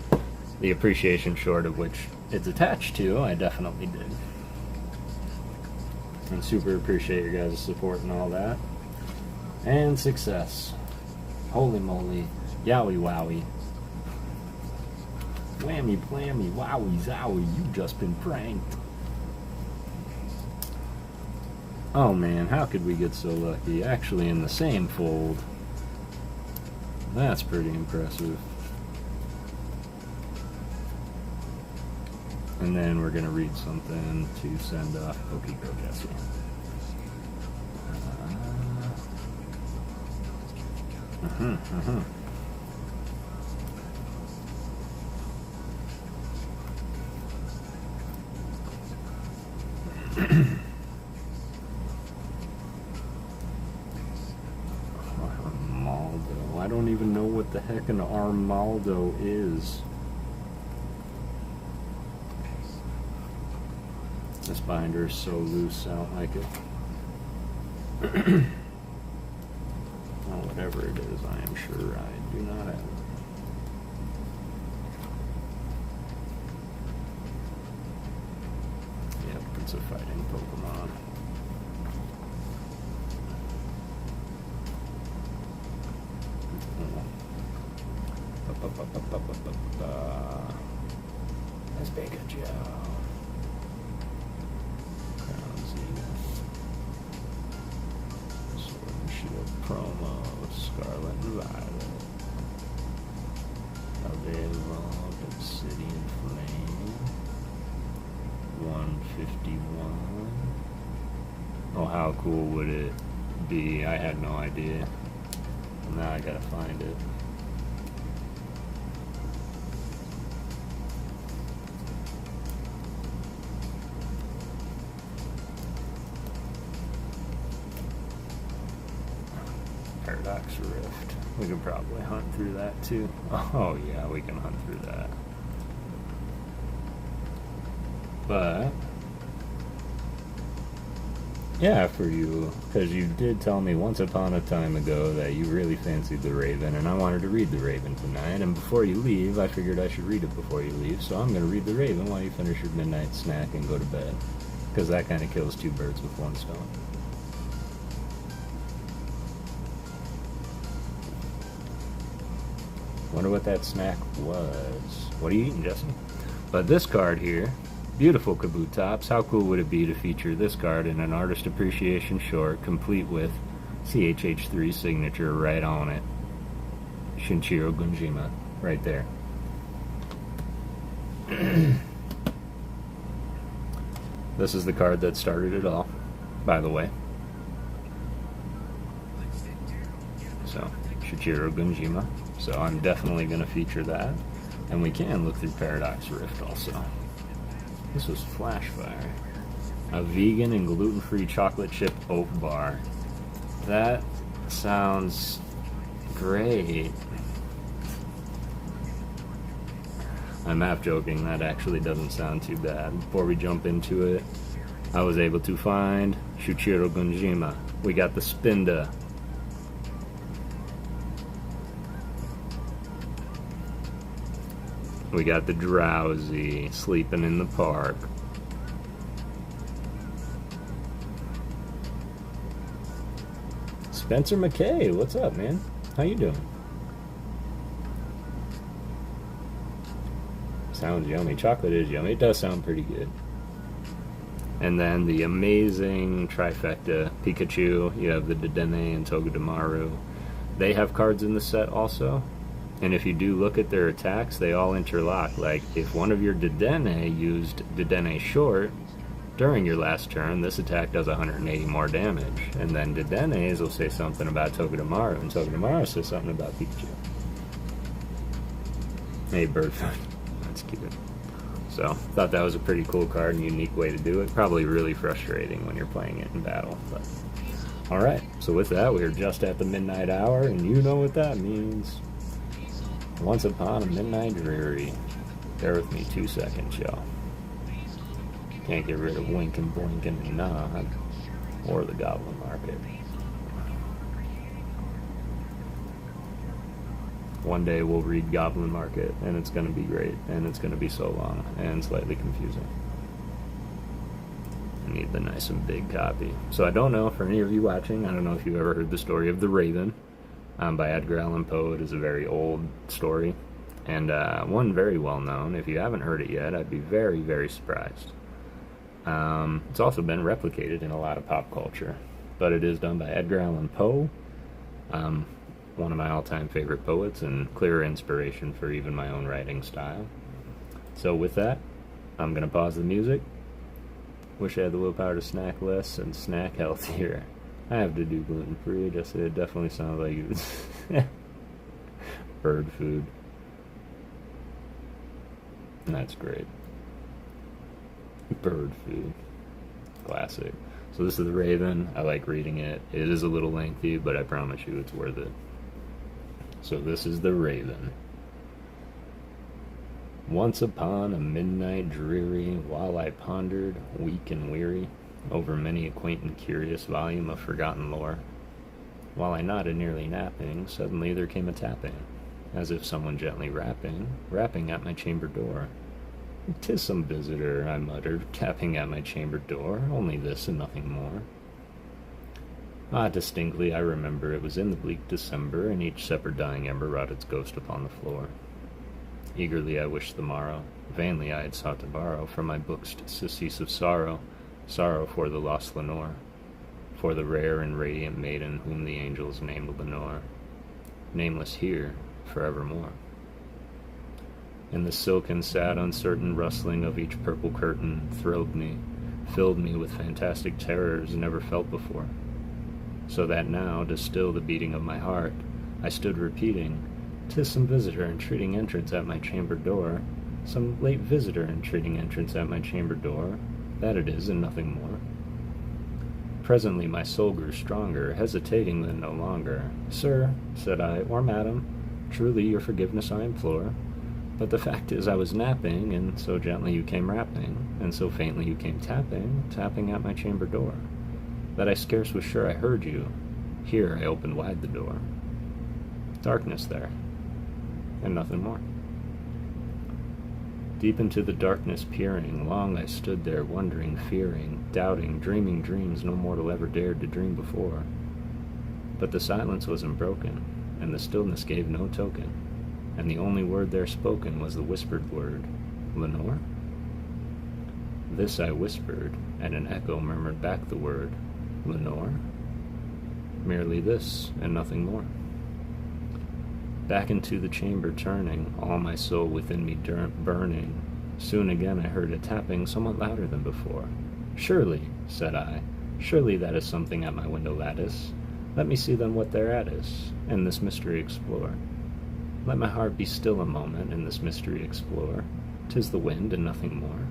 the appreciation short of which it's attached to, I definitely did. And super appreciate your guys' support and all that. And success. Holy moly. Yowie wowie. Whammy blammy wowie zowie. You've just been pranked. Oh man, how could we get so lucky? Actually in the same fold. That's pretty impressive. And then we're going to read something to send off PokéGhost Jesse. Armaldo. I don't even know what the heck an Armaldo is. This binder is so loose, I don't like it. Well, whatever it is, I am sure I do not have it. Yep, it's a fighting Pokemon. That's Pikachu. Promo, Scarlet and Violet. Available, Obsidian Flame. 151. Oh, how cool would it be? I had no idea. Now I gotta find it. Paradox Rift. We could probably hunt through that too. Oh yeah, we can hunt through that. But yeah, for you, because you did tell me once upon a time ago that you really fancied The Raven, and I wanted to read The Raven tonight, and before you leave, I figured I should read it before you leave, so I'm going to read The Raven while you finish your midnight snack and go to bed. because that kind of kills two birds with one stone. Wonder what that snack was. What are you eating, Jesse? But this card here, beautiful Kabutops. How cool would it be to feature this card in an artist appreciation short, complete with CHH3 signature right on it. Shinichiro Gunjima, right there. This is the card that started it all, by the way. So, Shinichiro Gunjima. So I'm definitely going to feature that. And we can look through Paradox Rift also. This was Flashfire. A vegan and gluten-free chocolate chip oat bar. That sounds great. I'm half joking, that actually doesn't sound too bad. Before we jump into it, I was able to find Shinichiro Gunjima. We got the Spinda. We got the Drowsy, sleeping in the park. Spencer McKay, what's up, man? How you doing? Sounds yummy. Chocolate is yummy. It does sound pretty good. And then the amazing trifecta Pikachu. You have the Dedenne and Togedemaru. They have cards in the set also. And if you do look at their attacks, they all interlock. Like, if one of your Dedenne used Dedenne Short during your last turn, this attack does 180 more damage. And then Dedennes will say something about Togedemaru, and Togedemaru says something about Pikachu. Hey, Birdfoot. That's cute. So, thought that was a pretty cool card and unique way to do it. Probably really frustrating when you're playing it in battle, but... Alright, so with that, we are just at the midnight hour, and you know what that means. Once upon a midnight dreary. Bear with me 2 seconds, y'all. Can't get rid of Wink and Blink and Nod, or the Goblin Market. One day we'll read Goblin Market, and it's going to be great, and it's going to be so long, and slightly confusing. I need the nice and big copy. So I don't know, for any of you watching, I don't know if you've ever heard the story of the Raven. By Edgar Allan Poe. It is a very old story, and one very well known. If you haven't heard it yet, I'd be very, very surprised. It's also been replicated in a lot of pop culture, but it is done by Edgar Allan Poe, one of my all-time favorite poets, and clear inspiration for even my own writing style. So with that, I'm going to pause the music. Wish I had the willpower to snack less and snack healthier. I have to do gluten-free, just it definitely sounds like it's bird food. That's great. Bird food. Classic. So this is the Raven. I like reading it. It is a little lengthy, but I promise you it's worth it. So this is the Raven. Once upon a midnight dreary, while I pondered, weak and weary, over many a quaint and curious volume of forgotten lore. While I nodded, nearly napping, suddenly there came a tapping, as if someone gently rapping at my chamber door. "'Tis some visitor," I muttered, tapping at my chamber door, "only this and nothing more." Ah, distinctly I remember it was in the bleak December, and each separate dying ember wrought its ghost upon the floor. Eagerly I wished the morrow, vainly I had sought to borrow from my books surcease of sorrow, sorrow for the lost Lenore, for the rare and radiant maiden whom the angels named Lenore, nameless here forevermore. And the silken, sad, uncertain rustling of each purple curtain thrilled me, filled me with fantastic terrors never felt before, so that now, to still the beating of my heart, I stood repeating, "'Tis some visitor entreating entrance at my chamber door, some late visitor entreating entrance at my chamber door, that it is, and nothing more." Presently my soul grew stronger, hesitating then no longer. "Sir," said I, "or madam, truly your forgiveness I implore, but the fact is I was napping, and so gently you came rapping, and so faintly you came tapping at my chamber door, that I scarce was sure I heard you. Here I opened wide the door. Darkness there, and nothing more." Deep into the darkness peering, long I stood there, wondering, fearing, doubting, dreaming dreams no mortal ever dared to dream before. But the silence wasn't broken, and the stillness gave no token, and the only word there spoken was the whispered word, Lenore? This I whispered, and an echo murmured back the word, Lenore? Merely this, and nothing more. Back into the chamber turning, all my soul within me burning. Soon again I heard a tapping somewhat louder than before. Surely, said I, surely that is something at my window lattice. Let me see then what thereat is, and this mystery explore. Let my heart be still a moment, and this mystery explore. 'Tis the wind, and nothing more.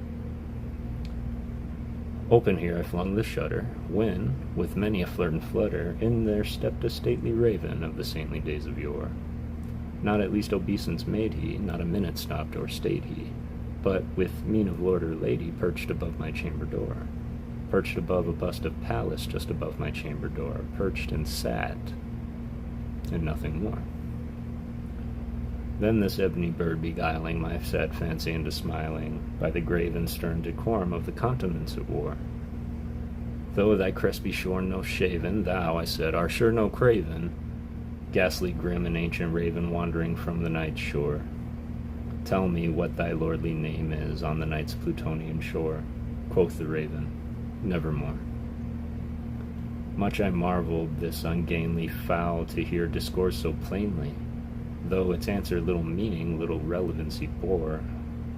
Open here I flung the shutter, when, with many a flirt and flutter, in there stepped a stately raven of the saintly days of yore. Not at least obeisance made he, not a minute stopped or stayed he, but with mien of lord or lady perched above my chamber door, perched above a bust of Pallas just above my chamber door, perched and sat, and nothing more. Then this ebony bird beguiling my sad fancy into smiling, by the grave and stern decorum of the countenance it wore. Though thy crest be shorn no shaven, thou, I said, art sure no craven, ghastly grim and ancient raven wandering from the night's shore. Tell me what thy lordly name is on the night's Plutonian shore. Quoth the raven, nevermore. Much I marveled this ungainly fowl to hear discourse so plainly, though its answer little meaning, little relevancy bore,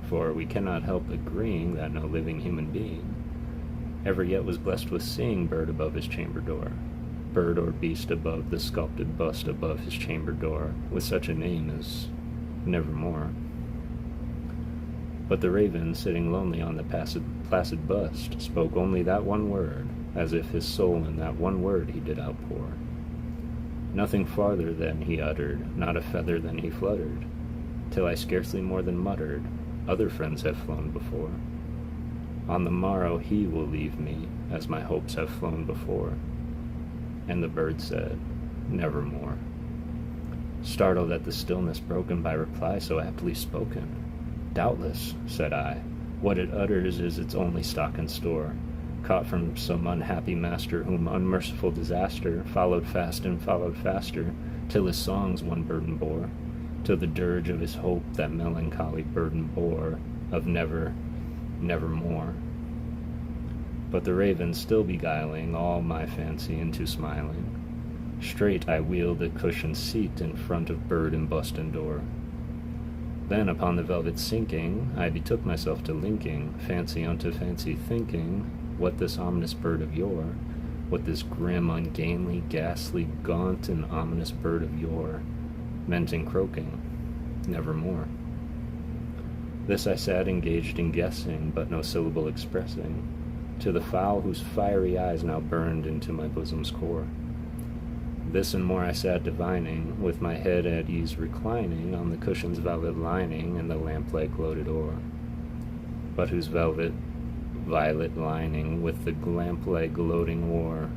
for we cannot help agreeing that no living human being ever yet was blessed with seeing bird above his chamber door, bird or beast above the sculpted bust above his chamber door, with such a name as nevermore. But the raven, sitting lonely on the placid bust, spoke only that one word, as if his soul in that one word he did outpour. Nothing farther than he uttered, not a feather than he fluttered, till I scarcely more than muttered, other friends have flown before. On the morrow he will leave me, as my hopes have flown before. And the bird said, nevermore. Startled at the stillness broken by reply so aptly spoken. Doubtless, said I, what it utters is its only stock and store, caught from some unhappy master whom unmerciful disaster followed fast and followed faster, till his songs one burden bore, till the dirge of his hope that melancholy burden bore, of never, nevermore. But the raven still beguiling all my fancy into smiling, straight I wheeled a cushioned seat in front of bird and bust and door. Then upon the velvet sinking, I betook myself to linking fancy unto fancy, thinking what this ominous bird of yore, what this grim, ungainly, ghastly, gaunt, and ominous bird of yore meant in croaking, nevermore. This I sat engaged in guessing, but no syllable expressing, to the fowl whose fiery eyes now burned into my bosom's core. This and more I sat divining, with my head at ease reclining on the cushion's velvet lining and the lamplight gloated o'er, but whose velvet violet lining with the lamplight gloating o'er,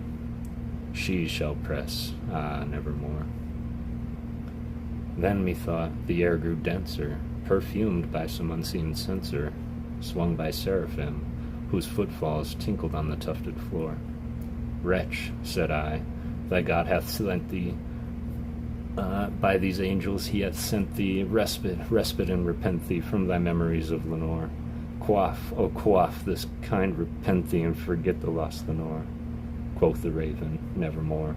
she shall press, nevermore. Then methought the air grew denser, perfumed by some unseen censer, swung by seraphim, whose footfalls tinkled on the tufted floor. Wretch, said I, thy God hath sent thee, by these angels he hath sent thee respite and repent thee from thy memories of Lenore. Quaff, oh quaff this kind repent thee and forget the lost Lenore. Quoth the raven, nevermore.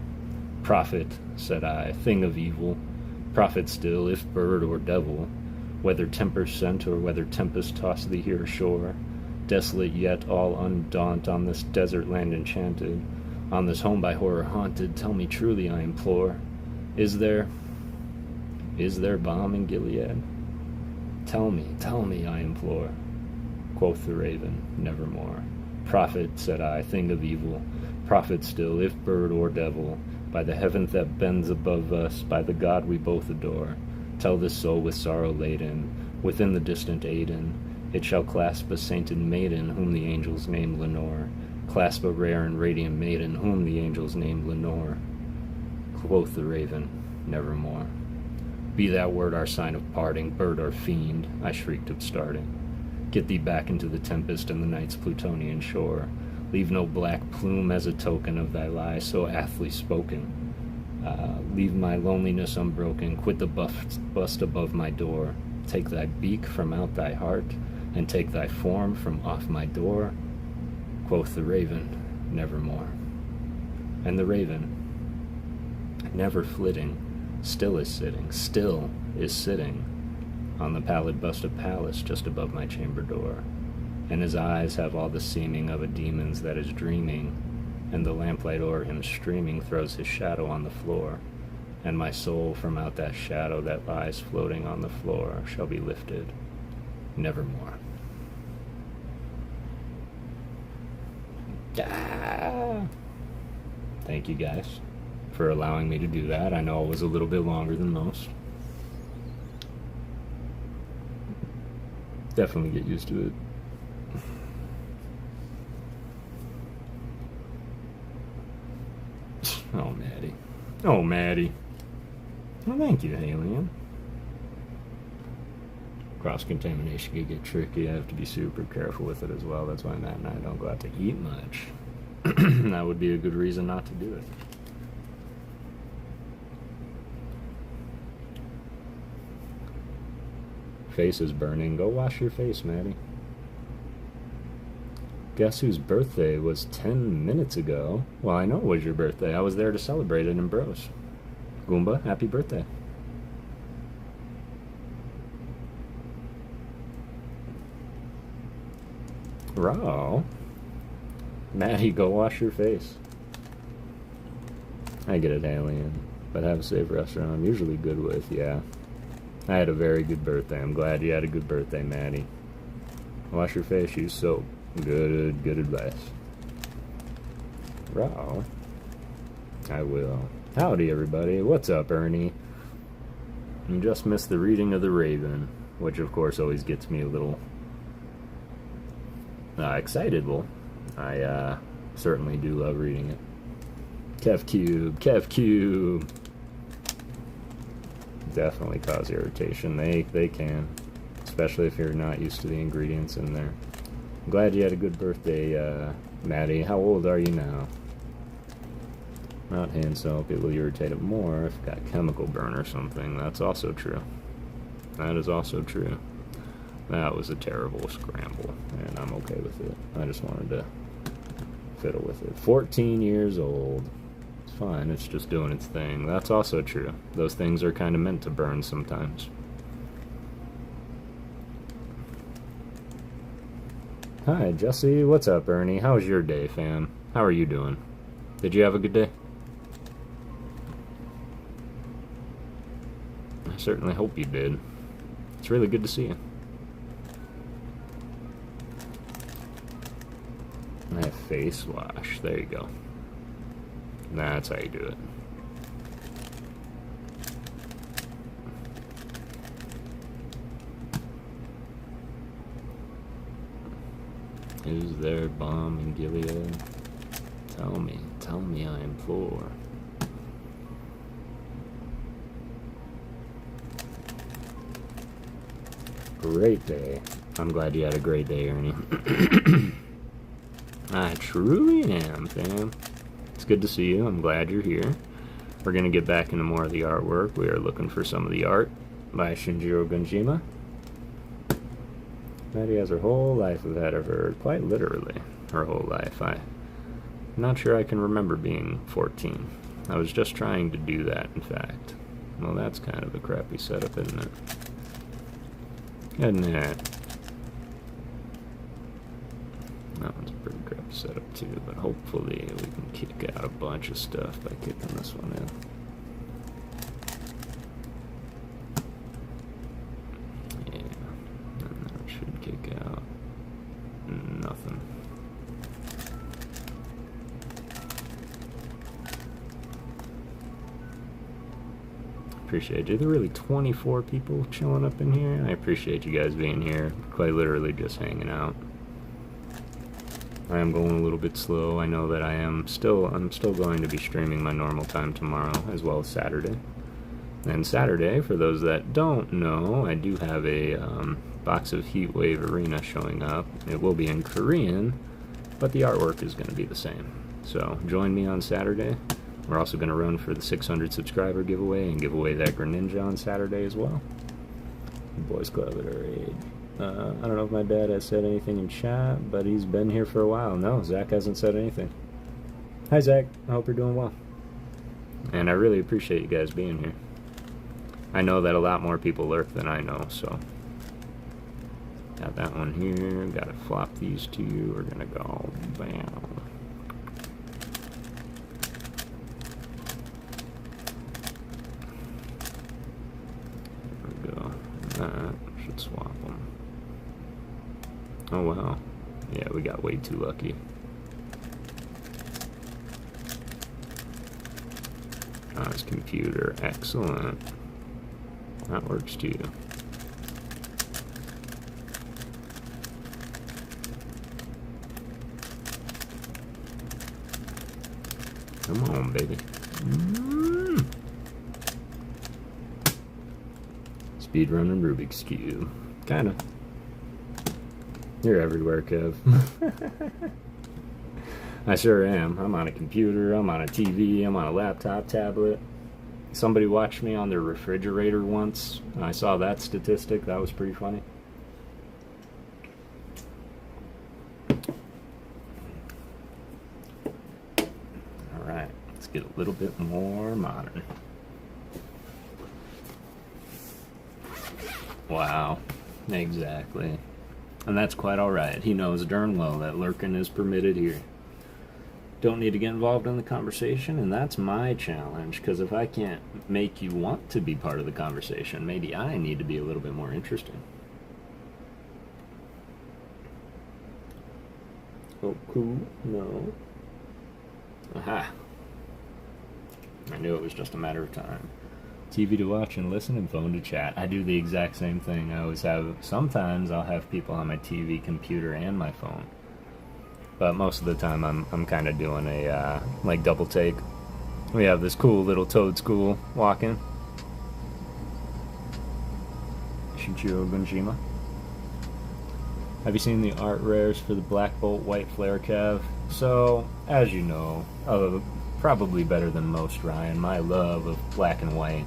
Prophet, said I, thing of evil, prophet still, if bird or devil, whether temper sent or whether tempest tossed thee here ashore, desolate yet all undaunt on this desert land enchanted, on this home by horror haunted, tell me truly, I implore, is there balm in Gilead? Tell me, I implore. Quoth the raven, nevermore. Prophet, said I, thing of evil, prophet still, if bird or devil, by the heaven that bends above us, by the God we both adore, tell this soul with sorrow laden, within the distant Aden, it shall clasp a sainted maiden whom the angels name Lenore, clasp a rare and radiant maiden whom the angels name Lenore. Quoth the raven, nevermore. Be that word our sign of parting, bird or fiend, I shrieked upstarting. Get thee back into the tempest and the night's Plutonian shore. Leave no black plume as a token of thy lie so aptly spoken. Leave my loneliness unbroken, quit the bust above my door. Take thy beak from out thy heart, and take thy form from off my door. Quoth the raven, nevermore. And the raven, never flitting, still is sitting on the pallid bust of Pallas just above my chamber door. And his eyes have all the seeming of a demon's that is dreaming, and the lamplight o'er him streaming throws his shadow on the floor. And my soul from out that shadow that lies floating on the floor shall be lifted nevermore. Ah. Thank you guys for allowing me to do that. I know it was a little bit longer than most. Definitely get used to it. Oh, Maddie. Oh, Maddie. Well, thank you, Alien. Cross-contamination can get tricky. I have to be super careful with it as well. That's why Matt and I don't go out to eat much. That would be a good reason not to do it. Face is burning. Go wash your face, Maddie. Guess whose birthday was 10 minutes ago? Well, I know it was your birthday. I was there to celebrate it in Bros. Goomba, happy birthday. Raw. Maddie, go wash your face. I get it, Alien. But have a safe restaurant. I'm usually good with, yeah. I had a very good birthday. I'm glad you had a good birthday, Maddie. Wash your face, use soap. Good advice. Raw. I will. Howdy, everybody. What's up, Ernie? You just missed the reading of The Raven, which, of course, always gets me a little excited. Well, I certainly do love reading it. Kev Cube. Definitely cause irritation. They can, especially if you're not used to the ingredients in there. I'm glad you had a good birthday, Maddie. How old are you now? Not hand soap. It will irritate it more if it got chemical burn or something. That's also true. That is also true. That was a terrible scramble, and I'm okay with it. I just wanted to fiddle with it. 14 years old. It's fine. It's just doing its thing. That's also true. Those things are kind of meant to burn sometimes. Hi, Jesse. What's up, Ernie? How's your day, fam? How are you doing? Did you have a good day? I certainly hope you did. It's really good to see you. I have face wash. There you go. That's how you do it. Is there balm in Gilead? Tell me, I implore. Great day. I'm glad you had a great day, Ernie. I truly am, fam. It's good to see you. I'm glad you're here. We're going to get back into more of the artwork. We are looking for some of the art by Shinjiro Gunjima. Maddie has her whole life ahead of her, quite literally, her whole life. I'm not sure I can remember being 14. I was just trying to do that, in fact. Well, that's kind of a crappy setup, isn't it? Isn't it? That one's a pretty crappy setup, too, but hopefully we can kick out a bunch of stuff by kicking this one in. Kick out nothing. Appreciate you. There are really 24 people chilling up in here. I appreciate you guys being here. Quite literally just hanging out. I am going a little bit slow. I know that I'm still going to be streaming my normal time tomorrow as well as Saturday. And Saturday, for those that don't know, I do have a box of Heatwave Arena showing up. It will be in Korean, but the artwork is going to be the same. So join me on Saturday. We're also going to run for the 600 subscriber giveaway and give away that Greninja on Saturday as well. Boys Club at our age. I don't know if my dad has said anything in chat, but he's been here for a while. No, Zach hasn't said anything. Hi, Zach. I hope you're doing well. And I really appreciate you guys being here. I know that a lot more people lurk than I know, so. Got that one here. Got to flop these two. We're going to go bam. There we go. That should swap them. Oh, wow. Yeah, we got way too lucky. Nice computer. Excellent. That works too. Come on, baby. Speedrunning Rubik's Cube. Kinda. You're everywhere, Kev. I sure am. I'm on a computer, I'm on a TV, I'm on a laptop, tablet. Somebody watched me on their refrigerator once, and I saw that statistic. That was pretty funny. Alright, let's get a little bit more modern. Wow, exactly. And that's quite alright. He knows darn well that lurking is permitted here. Don't need to get involved in the conversation, and that's my challenge, because if I can't make you want to be part of the conversation, maybe I need to be a little bit more interesting. Oh, cool. No. Aha. I knew it was just a matter of time. TV to watch and listen and phone to chat. I do the exact same thing. I always have, sometimes I'll have people on my TV, computer, and my phone. But most of the time I'm kind of doing a, like, double take. We have this cool little toad school walking. Shichiro Gunshima. Have you seen the art rares for the Black Bolt White Flare, Kev? So, as you know, probably better than most, Ryan, my love of black and white.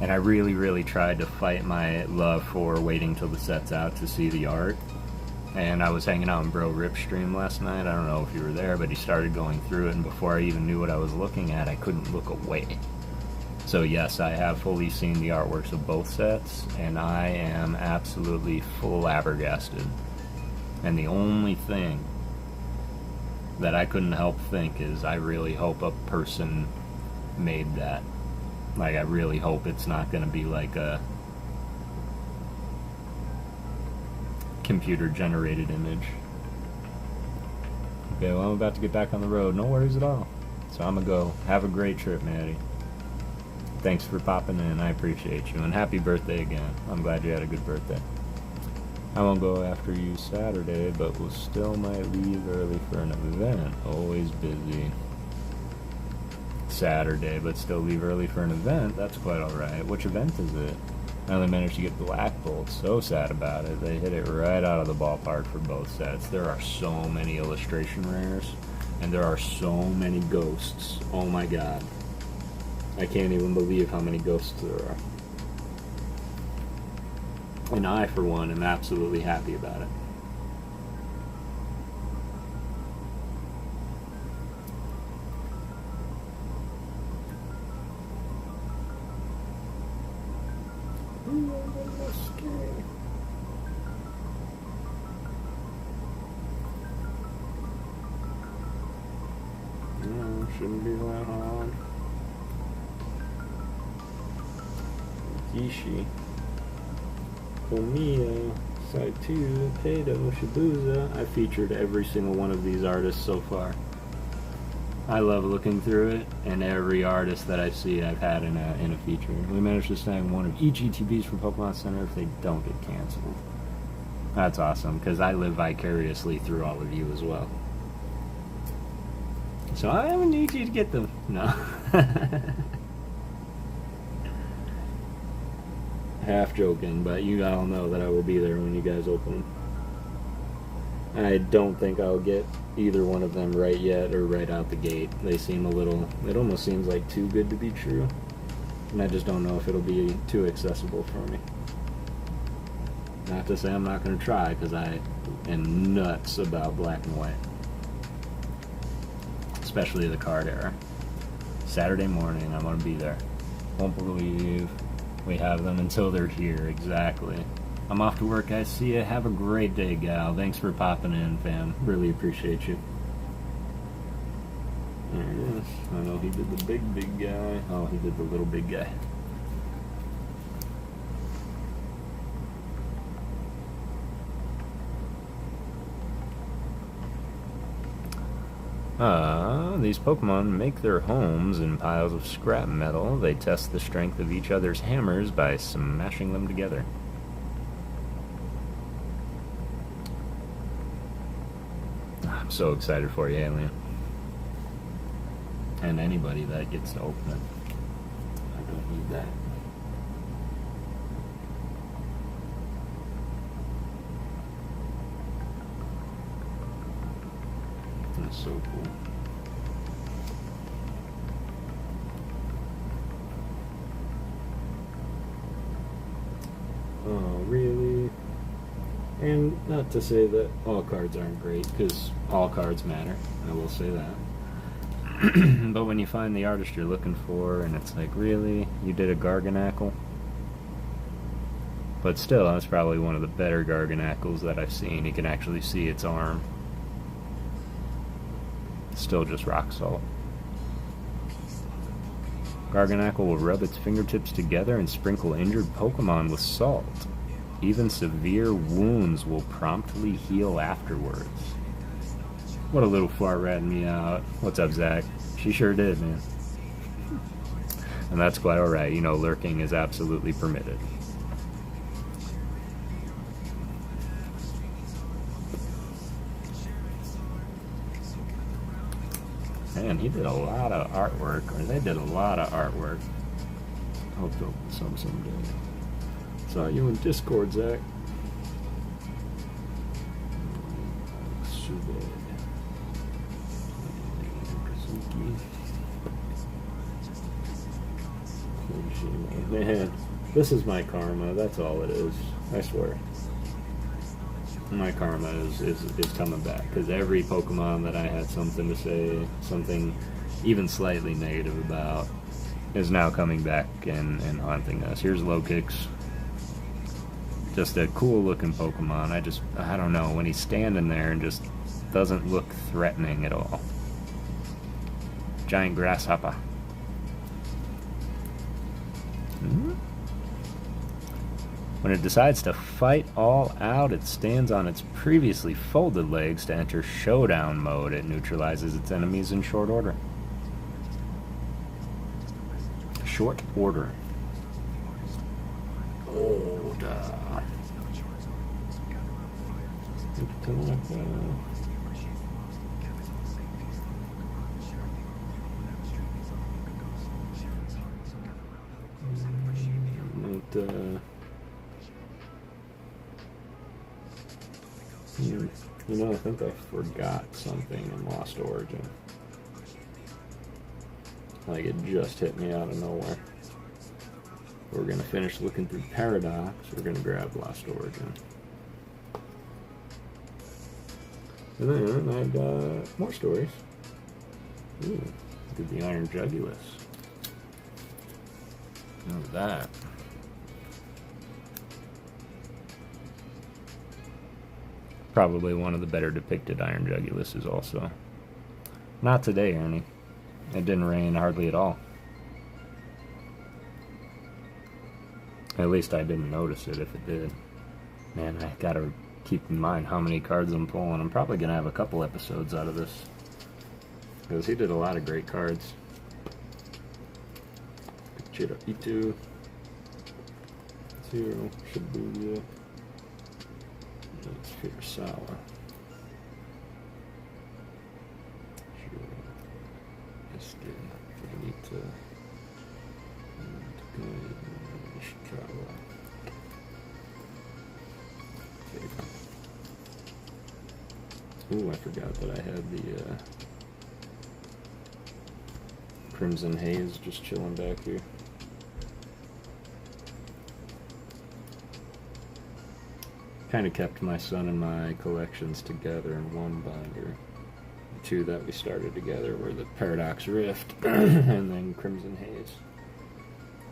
And I really tried to fight my love for waiting till the set's out to see the art. And I was hanging out in Bro Rip's stream last night. I don't know if you were there, but he started going through it, and before I even knew what I was looking at, I couldn't look away. So yes, I have fully seen the artworks of both sets, and I am absolutely flabbergasted. And the only thing that I couldn't help think is I really hope a person made that. Like, I really hope it's not going to be like a computer-generated image. Okay, well, I'm about to get back on the road. No worries at all. So I'm going to go. Have a great trip, Maddie. Thanks for popping in. I appreciate you. And happy birthday again. I'm glad you had a good birthday. I won't go after you Saturday, but we'll still might leave early for an event. Always busy. Saturday, but still leave early for an event? That's quite alright. Which event is it? I only managed to get Black Bolt. So sad about it. They hit it right out of the ballpark for both sets. There are so many illustration rares, and there are so many ghosts. Oh my god. I can't even believe how many ghosts there are. And I, for one, am absolutely happy about it. No, shouldn't be that hard. Kishi, Komiya, Saitu, Kado, Shibuza. I featured every single one of these artists so far. I love looking through it, and every artist that I see I've had in a feature. We managed to snag one of each ETBs from Pokemon Center if they don't get canceled. That's awesome, because I live vicariously through all of you as well. So I don't need you to get them. No. half joking, but you all know that I will be there when you guys open them. I don't think I'll get either one of them right yet or right out the gate. They seem a little, it almost seems like too good to be true. And I just don't know if it'll be too accessible for me. Not to say I'm not going to try, because I am nuts about black and white. Especially the card era. Saturday morning, I'm going to be there. Won't believe we have them until they're here, exactly. I'm off to work, guys. See ya. Have a great day, gal. Thanks for popping in, fam. Really appreciate you. There it is. I know he did the big guy. Oh, he did the little big guy. These Pokemon make their homes in piles of scrap metal. They test the strength of each other's hammers by smashing them together. I'm so excited for you, Alien. And anybody that gets to open it. I don't need that. That's so cool. Oh, really? And not to say that all cards aren't great, because all cards matter, I will say that. But when you find the artist you're looking for, and it's like, really? You did a Garganacl? But still, that's probably one of the better Garganacls that I've seen. You can actually see its arm. Still just rock salt. Garganacl will rub its fingertips together and sprinkle injured Pokemon with salt. Even severe wounds will promptly heal afterwards. What a little fart ratting me out. What's up, Zach? She sure did, man. And that's quite alright. You know, lurking is absolutely permitted. Man, he did a lot of artwork, or they did a lot of artwork. I hope to open some someday. Saw you in Discord, Zach. Man, this is my karma. That's all it is. I swear. My karma is coming back, because every Pokemon that I had something to say, something even slightly negative about, is now coming back and haunting us. Here's Lokix. Just a cool looking Pokemon. I don't know, when he's standing there and just doesn't look threatening at all. Giant grasshopper. When it decides to fight all out, it stands on its previously folded legs to enter showdown mode. It neutralizes its enemies in short order. Short order. You know, I think I forgot something in Lost Origin. Like, it just hit me out of nowhere. We're gonna finish looking through Paradox. We're gonna grab Lost Origin. And then I've got more stories. Ooh, did the Iron Jugulus. Look at that. Probably one of the better depicted Iron Juguluses also. Not today, Ernie. It didn't rain hardly at all. At least I didn't notice it if it did. Man, I gotta keep in mind how many cards I'm pulling. I'm probably gonna have a couple episodes out of this, because he did a lot of great cards. Chirapitu, Zero, Shibuya, that's Furusawa. Ishikawa. Ooh, I forgot that I had the Crimson Haze just chilling back here. Kind of kept my son and my collections together in one binder. The two that we started together were the Paradox Rift and then Crimson Haze.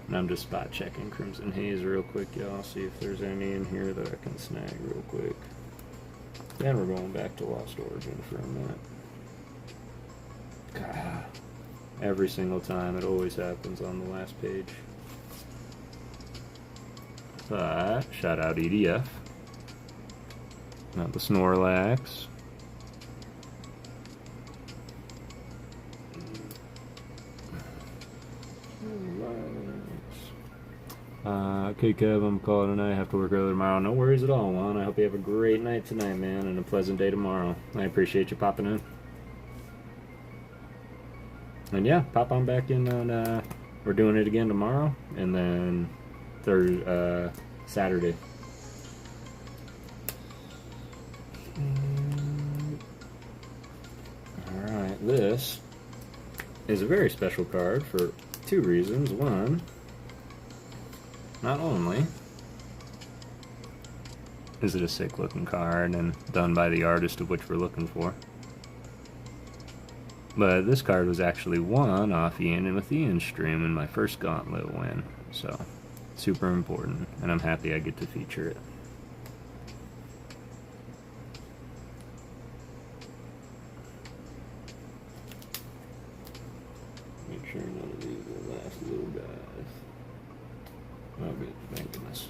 And I'm just spot checking Crimson Haze real quick, y'all, see if there's any in here that I can snag real quick. Then we're going back to Lost Origin for a minute. God, every single time, it always happens on the last page. But, shout out EDF. Not the Snorlax. Okay, Kev, I'm calling tonight. I have to work early tomorrow. No worries at all, Juan. I hope you have a great night tonight, man, and a pleasant day tomorrow. I appreciate you popping in. And yeah, pop on back in on, we're doing it again tomorrow, and then Saturday. Alright, this is a very special card for two reasons. One, not only is it a sick looking card and done by the artist of which we're looking for, but this card was actually won off Ian and with Ian's stream in my first Gauntlet win, so super important, and I'm happy I get to feature it. Make sure none of these are the last little guys. Oh, good. Thank goodness.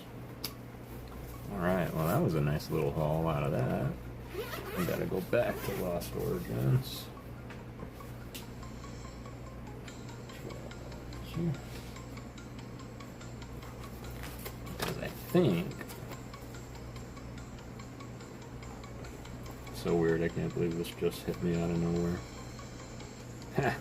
Alright, well, that was a nice little haul out of that. We gotta go back to Lost Origins. Because I think... So weird, I can't believe this just hit me out of nowhere. Ha!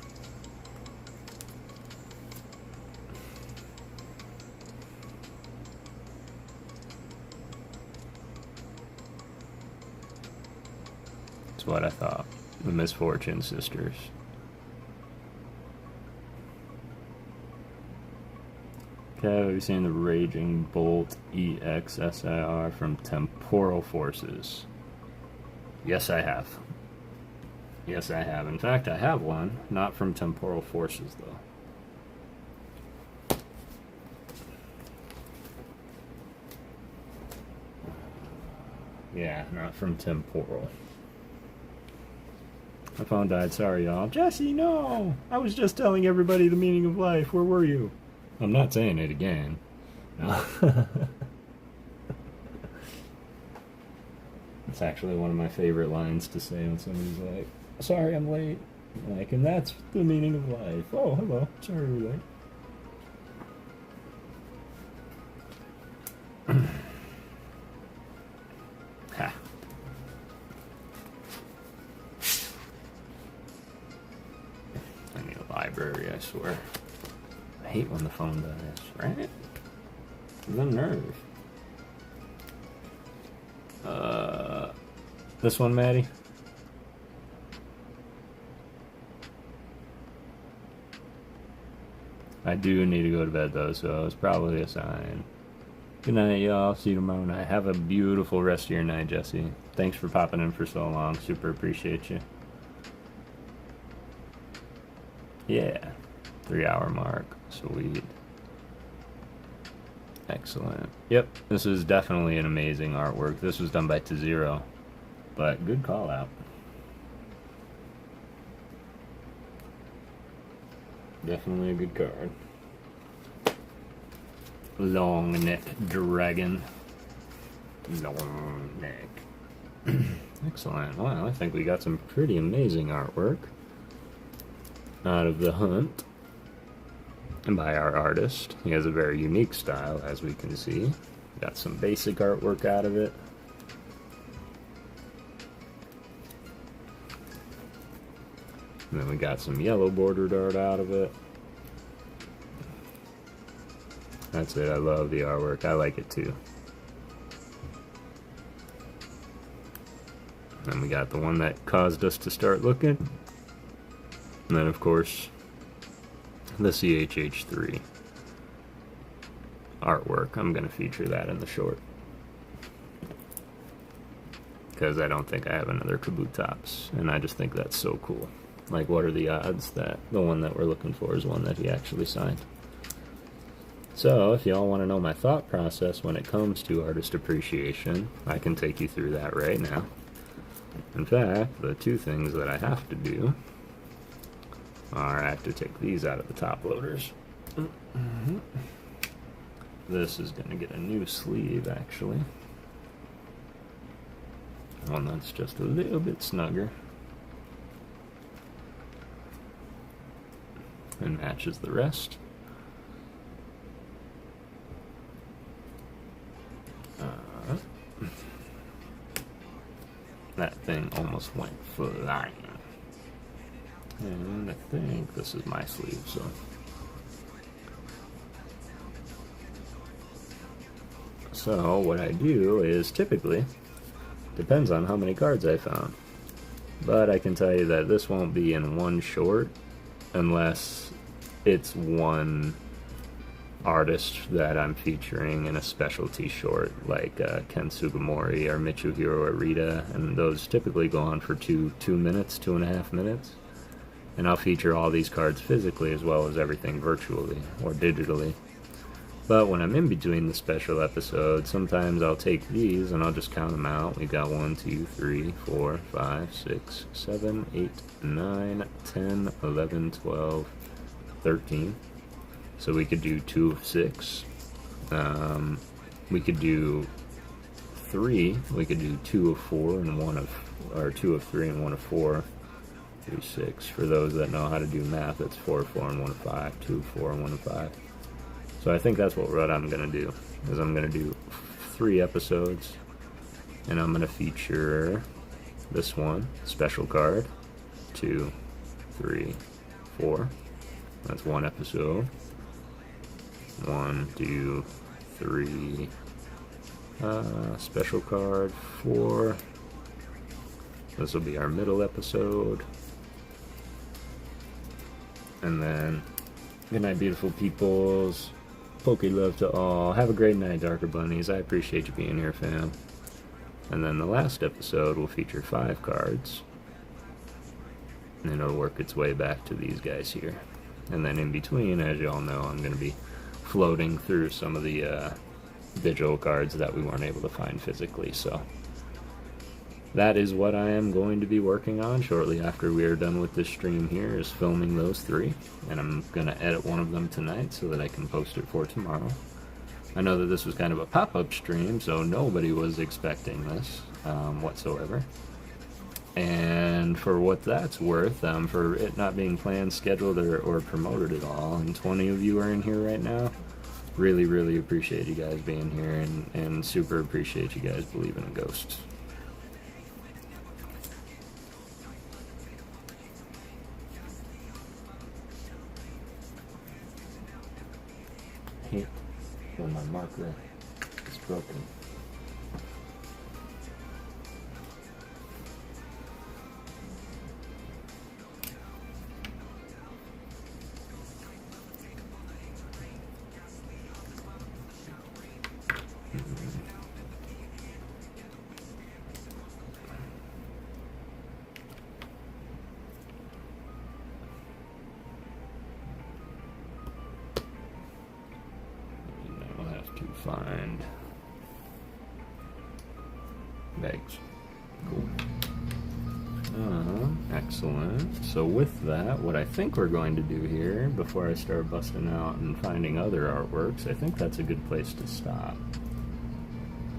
That's what I thought. The Misfortune Sisters. Okay, have you seen the Raging Bolt EXSIR from Temporal Forces? Yes, I have. Yes, I have. In fact, I have one. Not from Temporal Forces, though. Yeah, not from Temporal. My phone died. Sorry, y'all. Jesse, no! I was just telling everybody the meaning of life. Where were you? I'm not saying it again. No. It's actually one of my favorite lines to say when somebody's like, sorry, I'm late. Like, and that's the meaning of life. Oh, hello. Sorry we're late. Ha. I need a library, I swear. I hate when the phone dies, right? The nerve. This one, Maddie? I do need to go to bed, though, so it's probably a sign. Good night, y'all. See you tomorrow night. Have a beautiful rest of your night, Jesse. Thanks for popping in for so long. Super appreciate you. Yeah. 3-hour mark. Sweet. Excellent. Yep, this is definitely an amazing artwork. This was done by T0, but good call out. Definitely a good card. Long neck dragon. Long neck. Excellent. Wow, I think we got some pretty amazing artwork out of the hunt. And by our artist. He has a very unique style, as we can see. Got some basic artwork out of it. And then we got some yellow bordered art out of it. That's it. I love the artwork. I like it too. Then we got the one that caused us to start looking. And then, of course, the CHH3 artwork. I'm going to feature that in the short, because I don't think I have another Kabutops, and I just think that's so cool. Like, what are the odds that the one that we're looking for is one that he actually signed? So, if y'all want to know my thought process when it comes to artist appreciation, I can take you through that right now. In fact, the two things that I have to do are I have to take these out of the top loaders. This is going to get a new sleeve, actually. One that's just a little bit snugger and matches the rest. That thing almost went flying. And I think this is my sleeve, so. So what I do is typically, depends on how many cards I found. But I can tell you that this won't be in one short unless it's one artist that I'm featuring in a specialty short, like Ken Sugimori or Mitsuhiro Arita, and those typically go on for 2 minutes, 2.5 minutes. And I'll feature all these cards physically as well as everything virtually or digitally. But when I'm in between the special episodes, sometimes I'll take these and I'll just count them out. We've got 1, 2, 3, 4, 5, 6, 7, 8, 9, 10, 11, 12, 13. So we could do 2 of 6. We could do 3. We could do 2 of 4 and 1 of, or 2 of 3 and 1 of 4. 3, 6. For those that know how to do math, that's 4 of 4 and 1 of 5. 2 of 4 and 1 of 5. So I think that's what I'm going to do, is I'm going to do 3 episodes, and I'm going to feature this one, special card, 2, 3, 4. That's 1 episode. 1, 2, 3, special card, 4. This will be our middle episode. And then, good night, beautiful peoples. Poke love to all. Have a great night, Darker Bunnies. I appreciate you being here, fam. And then the last episode will feature 5 cards. And it'll work its way back to these guys here. And then in between, as you all know, I'm going to be floating through some of the digital cards that we weren't able to find physically. So that is what I am going to be working on shortly after we are done with this stream here, is filming those 3. And I'm going to edit one of them tonight so that I can post it for tomorrow. I know that this was kind of a pop-up stream, so nobody was expecting this whatsoever. And for what that's worth, for it not being planned, scheduled, or promoted at all, and 20 of you are in here right now, really, really appreciate you guys being here, and super appreciate you guys believing in ghosts. Hate when my marker is broken. Find bags. Cool. Excellent. So with that, what I think we're going to do here, before I start busting out and finding other artworks, I think that's a good place to stop.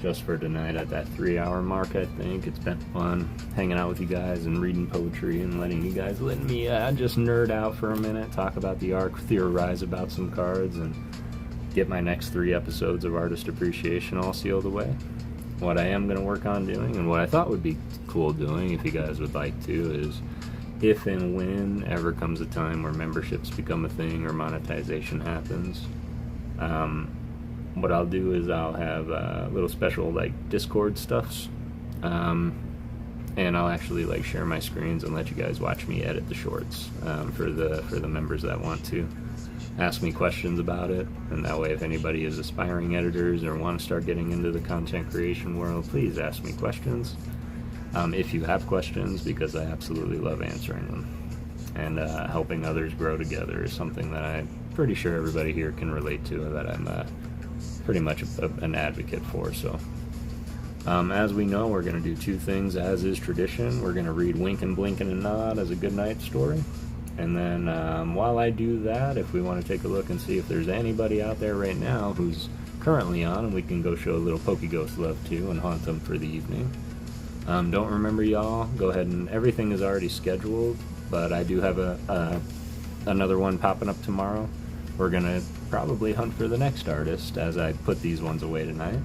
Just for tonight at that 3-hour mark, I think. It's been fun hanging out with you guys and reading poetry and letting me just nerd out for a minute, talk about the art, theorize about some cards, and get my next 3 episodes of artist appreciation all sealed away. What I am going to work on doing, and what I thought would be cool doing if you guys would like to, is if and when ever comes a time where memberships become a thing or monetization happens, what I'll do is I'll have little special like Discord stuffs and I'll actually like share my screens and let you guys watch me edit the shorts for the members that want to ask me questions about it. And that way, if anybody is aspiring editors or want to start getting into the content creation world, please ask me questions. If you have questions, because I absolutely love answering them. And helping others grow together is something that I'm pretty sure everybody here can relate to, that I'm pretty much an advocate for. So as we know, we're going to do two things as is tradition. We're going to read Winkin', Blinkin', and Nod as a goodnight story. And then while I do that, if we want to take a look and see if there's anybody out there right now who's currently on, and we can go show a little PokéGhost love to and haunt them for the evening. Don't remember, y'all, go ahead and everything is already scheduled, but I do have another one popping up tomorrow. We're going to probably hunt for the next artist as I put these ones away tonight.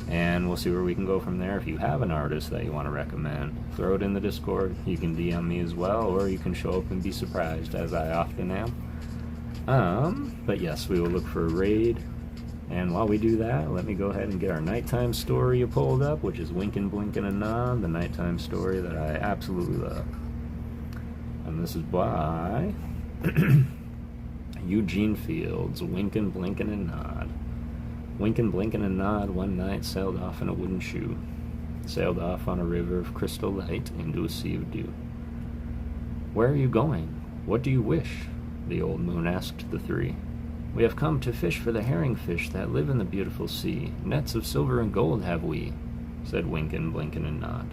And we'll see where we can go from there. If you have an artist that you want to recommend, throw it in the Discord. You can DM me as well, or you can show up and be surprised, as I often am. But yes, we will look for a raid. And while we do that, let me go ahead and get our nighttime story pulled up, which is Winkin', Blinkin', and Nod, the nighttime story that I absolutely love. And this is by Eugene Fields, Winkin', Blinkin', and Nod. Winkin', Blinkin', and Nod one night sailed off in a wooden shoe, sailed off on a river of crystal light into a sea of dew. "Where are you going? What do you wish?" the old moon asked the three. "We have come to fish for the herring fish that live in the beautiful sea. Nets of silver and gold have we," said Winkin', Blinkin', and Nod.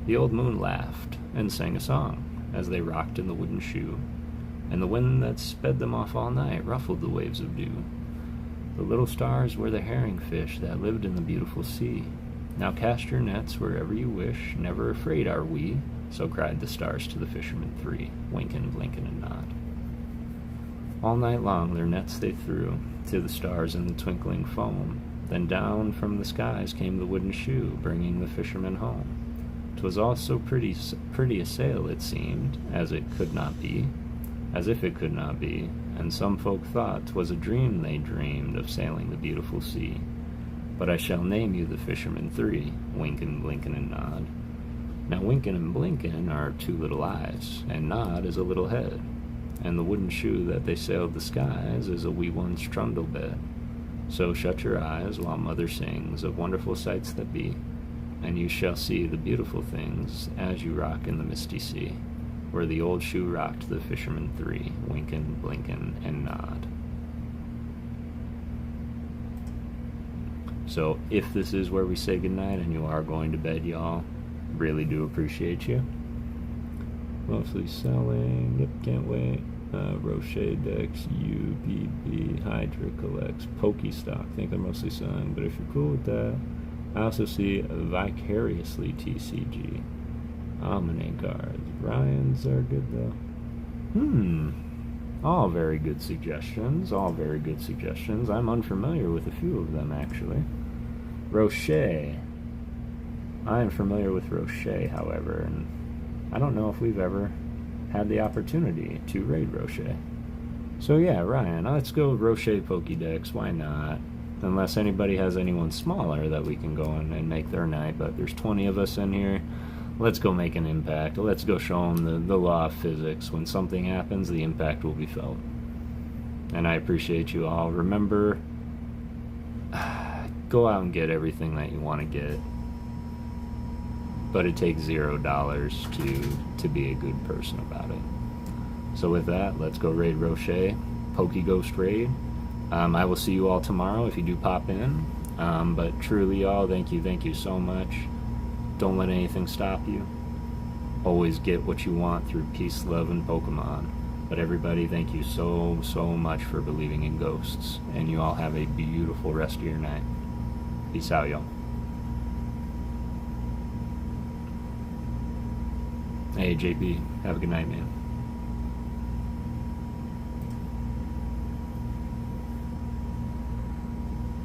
The old moon laughed and sang a song as they rocked in the wooden shoe, and the wind that sped them off all night ruffled the waves of dew. The little stars were the herring fish that lived in the beautiful sea. Now cast your nets wherever you wish, never afraid are we, so cried the stars to the fishermen three, Winkin', Blinkin', and Nod. All night long their nets they threw to the stars in the twinkling foam. Then down from the skies came the wooden shoe, bringing the fishermen home. 'Twas all so pretty a sail it seemed, as if it could not be, and some folk thought 'twas a dream they dreamed of sailing the beautiful sea. But I shall name you the fishermen three, Winkin', Blinkin', and Nod. Now Winkin' and Blinkin' are two little eyes, and Nod is a little head, and the wooden shoe that they sailed the skies is a wee one's trundle bed. So shut your eyes while mother sings of wonderful sights that be, and you shall see the beautiful things as you rock in the misty sea, where the old shoe rocked the fishermen three, Winkin', Blinkin', and Nod. So if this is where we say goodnight and you are going to bed, y'all, really do appreciate you. Mostly selling, yep, can't wait. Rocher Dex, UBB, Hydra collects, Pokestock, think they're mostly selling, but if you're cool with that. I also see Vicariously TCG. Omni cards. Ryan's are good though. All very good suggestions. I'm unfamiliar with a few of them, actually. Rocher. I am familiar with Rocher, however, and I don't know if we've ever had the opportunity to raid Rocher. So yeah, Ryan, let's go Rocher Pokédex. Why not? Unless anybody has anyone smaller that we can go in and make their night, but there's 20 of us in here. Let's go make an impact. Let's go show them the law of physics. When something happens, the impact will be felt. And I appreciate you all. Remember, go out and get everything that you want to get. But it takes $0 to be a good person about it. So with that, let's go raid Rocher, PokéGhost raid. I will see you all tomorrow if you do pop in. But truly, y'all, thank you so much. Don't let anything stop you. Always get what you want through peace, love, and Pokemon. But everybody, thank you so much for believing in ghosts. And you all have a beautiful rest of your night. Peace out, y'all. Hey, JP, have a good night, man.